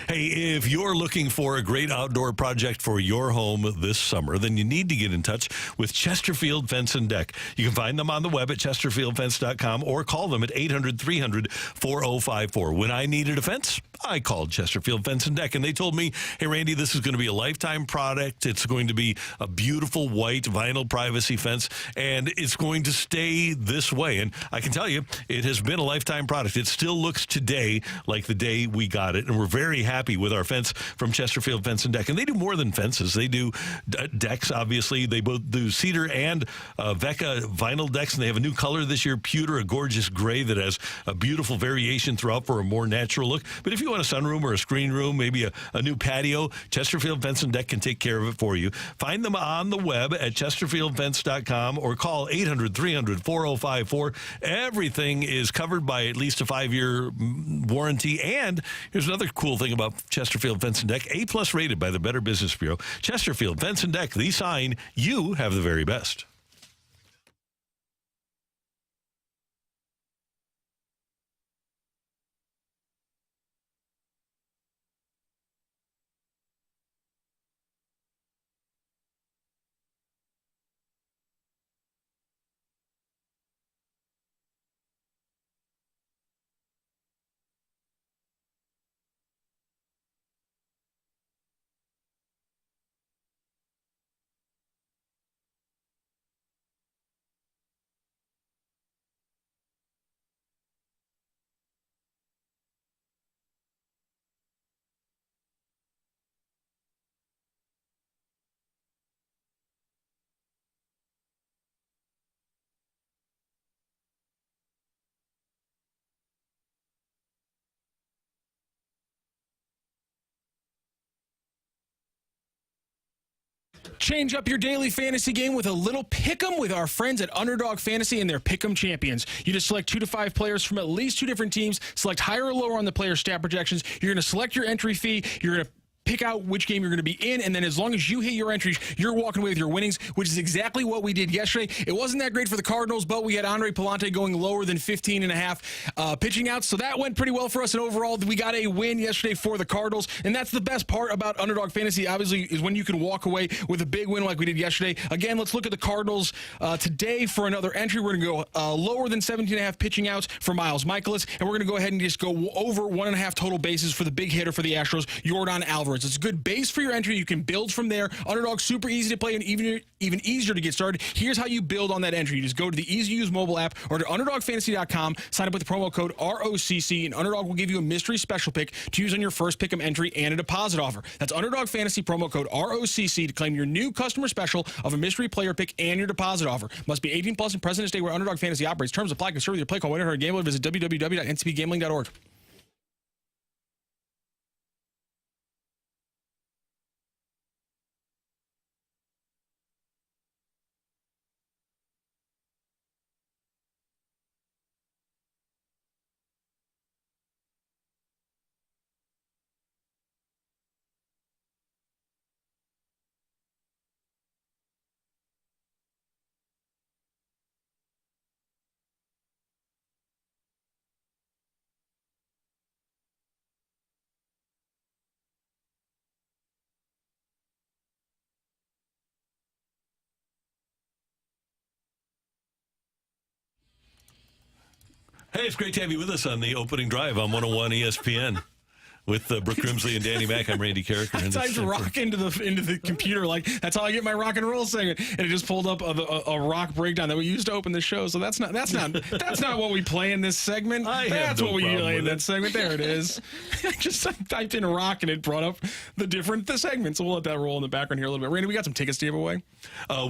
Hey, if you're looking for a great outdoor project for your home this summer, then you need to get in touch with Chesterfield Fence and Deck. You can find them on the web at chesterfieldfence.com or call them at 800-300-4054. When I needed a fence, I called Chesterfield Fence and Deck, and they told me, hey, Randy, this is going to be a lifetime product. It's going to be a beautiful white vinyl privacy fence, and it's going to stay this way. And I can tell you, it has been a lifetime product. It still looks today like the day we got it, and we're very happy with our fence from Chesterfield Fence and Deck. And they do more than fences. They do decks, obviously. They both do cedar and Vecca vinyl decks, and they have a new color this year, pewter, a gorgeous gray that has a beautiful variation throughout for a more natural look. But if you want a sunroom or a screen room, maybe a new patio, Chesterfield Fence and Deck can take care of it for you. Find them on the web at chesterfieldfence.com or call 800-300-4054. Everything is covered by at least a 5-year warranty. And here's another cool thing about Chesterfield Fence and Deck, A+ rated by the Better Business Bureau. Chesterfield Fence and Deck, the sign you have the very best. Change up your daily fantasy game with a little pick'em with our friends at Underdog Fantasy and their pick'em champions. You just select 2 to 5 players from at least 2 different teams, select higher or lower on the player stat projections. You're going to select your entry fee. You're going to pick out which game you're going to be in, and then as long as you hit your entries, you're walking away with your winnings, which is exactly what we did yesterday. It wasn't that great for the Cardinals, but we had Andre Palante going lower than 15.5 pitching outs, so that went pretty well for us, and overall, we got a win yesterday for the Cardinals, and that's the best part about Underdog Fantasy, obviously, is when you can walk away with a big win like we did yesterday. Again, let's look at the Cardinals today for another entry. We're going to go lower than 17.5 pitching outs for Miles Michaelis, and we're going to go ahead and just go over 1.5 total bases for the big hitter for the Astros, Yordan Alvarez. It's a good base for your entry. You can build from there. Underdog's super easy to play and even easier to get started. Here's how you build on that entry. You just go to the easy-to-use mobile app or to UnderdogFantasy.com, sign up with the promo code ROCC, and Underdog will give you a mystery special pick to use on your first pick'em entry and a deposit offer. That's Underdog Fantasy promo code ROCC to claim your new customer special of a mystery player pick and your deposit offer. Must be 18 plus in President's Day where Underdog Fantasy operates. Terms apply. Concern with your play call. Winner or gambler. Visit www.ncbgambling.org. Hey, it's great to have you with us on the opening drive on 101 ESPN. With Brooke Grimsley and Danny Mac, I'm Randy Karraker. I typed rock into the computer like that's how I get my rock and roll segment, and it just pulled up a rock breakdown that we used to open the show. So that's not what we play in this segment. That's what we play in that segment. There it is. I just typed in rock and it brought up the segments. So we'll let that roll in the background here a little bit. Randy, we got some tickets to give away.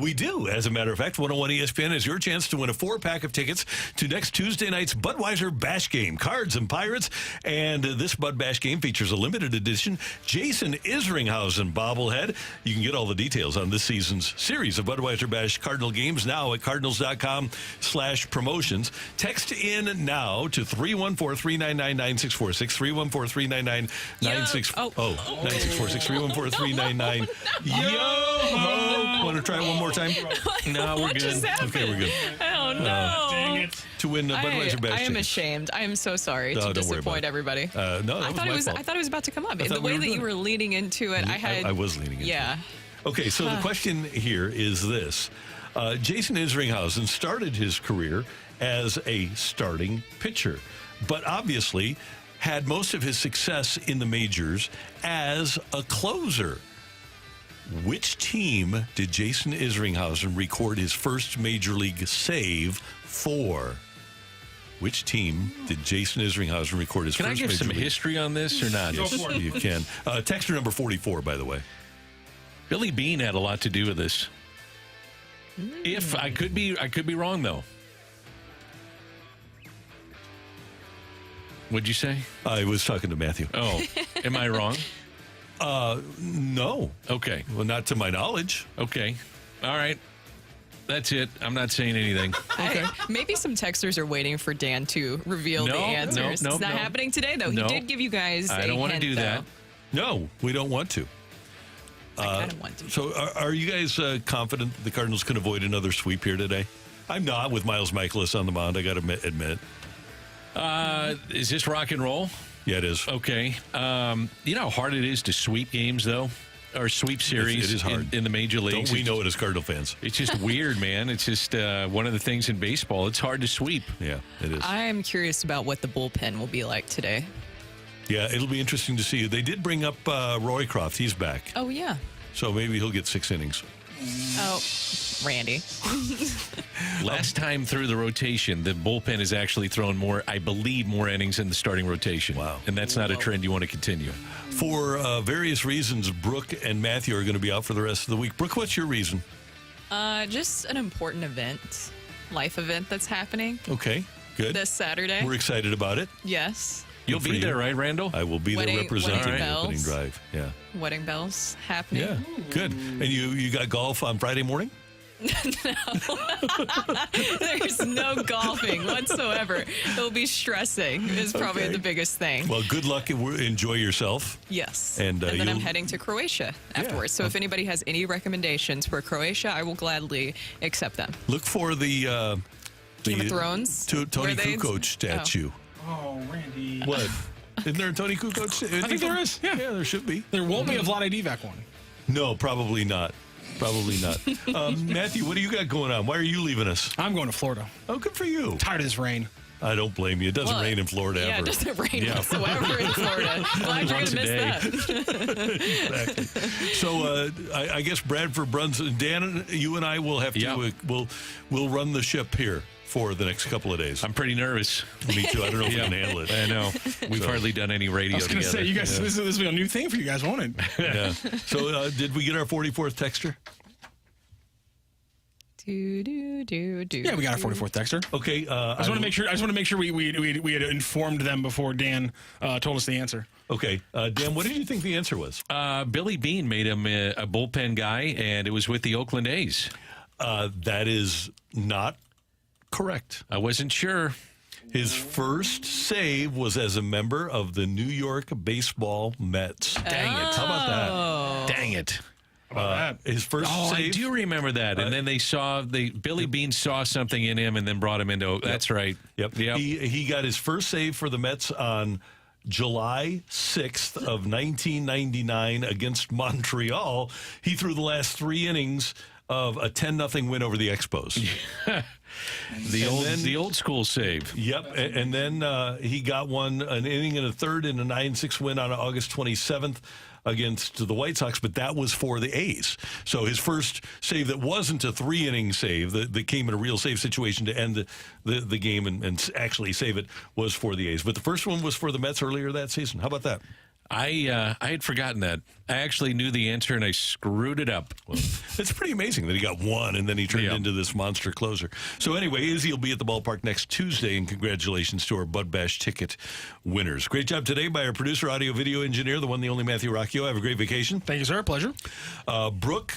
We do. As a matter of fact, 101 ESPN is your chance to win a 4-pack of tickets to next Tuesday night's Budweiser Bash Game. Cards and Pirates, and this Bud Bash Game features a limited edition Jason Isringhausen bobblehead. You can get all the details on this season's series of Budweiser Bash Cardinal games now at cardinals.com/promotions. Text in now to 314-399-9646, 314-399-9646, 314-399. Yo! Want to try it one more time? No, we're good. Okay, we're good. Oh, no. Dang it. To win the Budweiser Bash. I am ashamed. I am so sorry to disappoint everybody. No, I thought it was about to come up. The way that you were leading into it, I was leading into it. Yeah. Okay, so the question here is this. Jason Isringhausen started his career as a starting pitcher, but obviously had most of his success in the majors as a closer. Which team did Jason Isringhausen record his first major league save for? Which team did Jason Isringhausen record his Can first I give major some league? history on this or not? Yes, you can. Texter number 44, by the way. Billy Beane had a lot to do with this. If I could be wrong though. What'd you say? I was talking to Matthew. Oh, am I wrong? No. Okay. Well, not to my knowledge. Okay. All right. That's it. I'm not saying anything. Okay. Maybe some texters are waiting for Dan to reveal the answers. No, it's not happening today, though. No. He did give you guys I don't want to do that. No, we don't want to. I kind of want to. So are you guys confident the Cardinals can avoid another sweep here today? I'm not with Miles Michaelis on the mound, I got to admit. Is this rock and roll? Yeah, it is. Okay. You know how hard it is to sweep games, though? Or sweep series it is hard. In the major leagues? Don't we know it as Cardinal fans? It's just weird, man. It's just one of the things in baseball. It's hard to sweep. Yeah, it is. I am curious about what the bullpen will be like today. Yeah, it'll be interesting to see. They did bring up Roycroft. He's back. Oh, yeah. So maybe he'll get 6 innings. Oh, Randy. Last time through the rotation, the bullpen has actually thrown more innings in the starting rotation. Wow. And that's not a trend you want to continue. For various reasons, Brooke and Matthew are going to be out for the rest of the week. Brooke, what's your reason? Just an important event, life event that's happening Okay, good. this Saturday. We're excited about it. Yes. You'll Good for be there, you. right, Randall? I will be Wedding- there representing wedding the opening bells. drive. Yeah. Wedding bells happening. Yeah, good. And you got golf on Friday morning? There's no golfing whatsoever. It'll be stressing is probably Okay. the biggest thing. Well, good luck. Enjoy yourself. Yes. And, then I'm you'll- heading to Croatia afterwards. So if anybody has any recommendations for Croatia, I will gladly accept them. Look for the Game of Thrones? Tony Where they- Kukoc statue. Oh, Randy. What? Isn't there a Tony Kukoc statue? I think there is. Yeah. Yeah, there should be. There won't be a Vlade Divac one. No, probably not. Probably not. Matthew, what do you got going on? Why are you leaving us? I'm going to Florida. Oh, good for you. Tired of this rain. I don't blame you. It doesn't rain in Florida Yeah, ever. it doesn't rain whatsoever in Florida. Glad you're going to miss that. Exactly. So I guess Bradford Brunson, Dan, you and I will have to we'll run the ship here for the next couple of days. I'm pretty nervous. Me too. I don't know if we can handle it. I know. We've hardly done any radio I was going to together. say, you guys, this will be a new thing for you guys, won't it? Yeah. So did we get our 44th texter? Do, do, do, do. Yeah, we got our 44th texter. Okay. I just want to make sure we had informed them before Dan told us the answer. Okay. Dan, what did you think the answer was? Billy Beane made him a bullpen guy, and it was with the Oakland A's. That is not correct. I wasn't sure. His first save was as a member of the New York Baseball Mets. Dang it. How about that? Dang it. His first I save. do remember that. And then Billy Beane saw something in him and then brought him into. That's right. Yep. He got his first save for the Mets on July 6th of 1999 against Montreal. He threw the last 3 innings of a 10-0 win over the Expos. The old school save. Yep, and then he got an inning and a third in a 9-6 win on August 27th against the White Sox, but that was for the A's. So his first save that wasn't a 3-inning save that came in a real save situation to end the game and actually save it was for the A's. But the first one was for the Mets earlier that season. How about that? I had forgotten that. I actually knew the answer and I screwed it up. Well, it's pretty amazing that he got one and then he turned into this monster closer. So anyway, Izzy will be at the ballpark next Tuesday, and congratulations to our Bud Bash ticket winners. Great job today by our producer, audio, video engineer, the one, the only Matthew Rocchio. Have a great vacation. Thank you, sir. Pleasure. Brooke,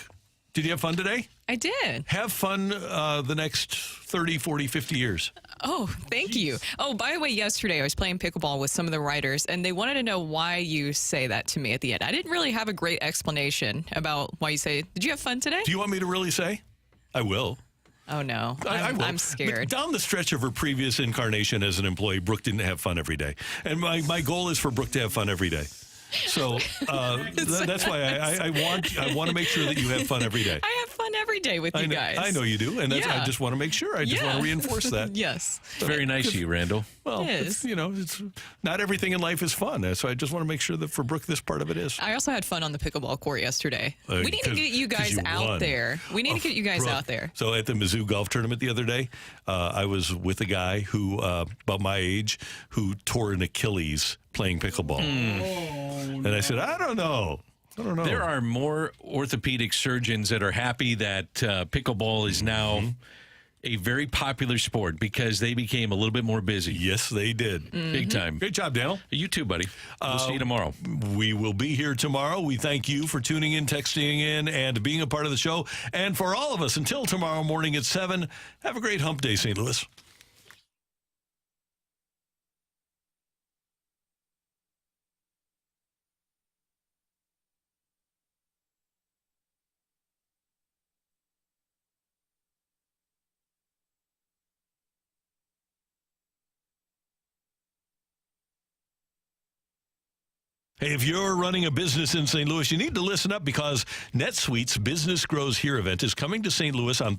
did you have fun today? I did. Have fun the next 30, 40, 50 years. Oh, thank you. Oh, by the way, yesterday I was playing pickleball with some of the writers, and they wanted to know why you say that to me at the end. I didn't really have a great explanation about why you say, did you have fun today? Do you want me to really say? I will. Oh, no. I will. I'm scared. Down the stretch of her previous incarnation as an employee, Brooke didn't have fun every day. And my goal is for Brooke to have fun every day. So that's why I want to make sure that you have fun every day. I have fun every day. day with you guys. I know you do, and I just want to make sure. I just want to reinforce that. Yes. It's very nice of you, Randall. Well, it's not everything in life is fun, so I just want to make sure that for Brooke, this part of it is. I also had fun on the pickleball court yesterday. We need to get you guys out there. We need to get you guys Brooke, out there. So at the Mizzou golf tournament the other day, I was with a guy who, about my age, who tore an Achilles playing pickleball. And I said, I don't know. There are more orthopedic surgeons that are happy that pickleball is now a very popular sport because they became a little bit more busy. Yes, they did. Big time. Great job, Daniel. You too, buddy. We'll see you tomorrow. We will be here tomorrow. We thank you for tuning in, texting in, and being a part of the show. And for all of us, until tomorrow morning at 7, have a great hump day, St. Louis. Hey, if you're running a business in St. Louis, you need to listen up because NetSuite's Business Grows Here event is coming to St. Louis on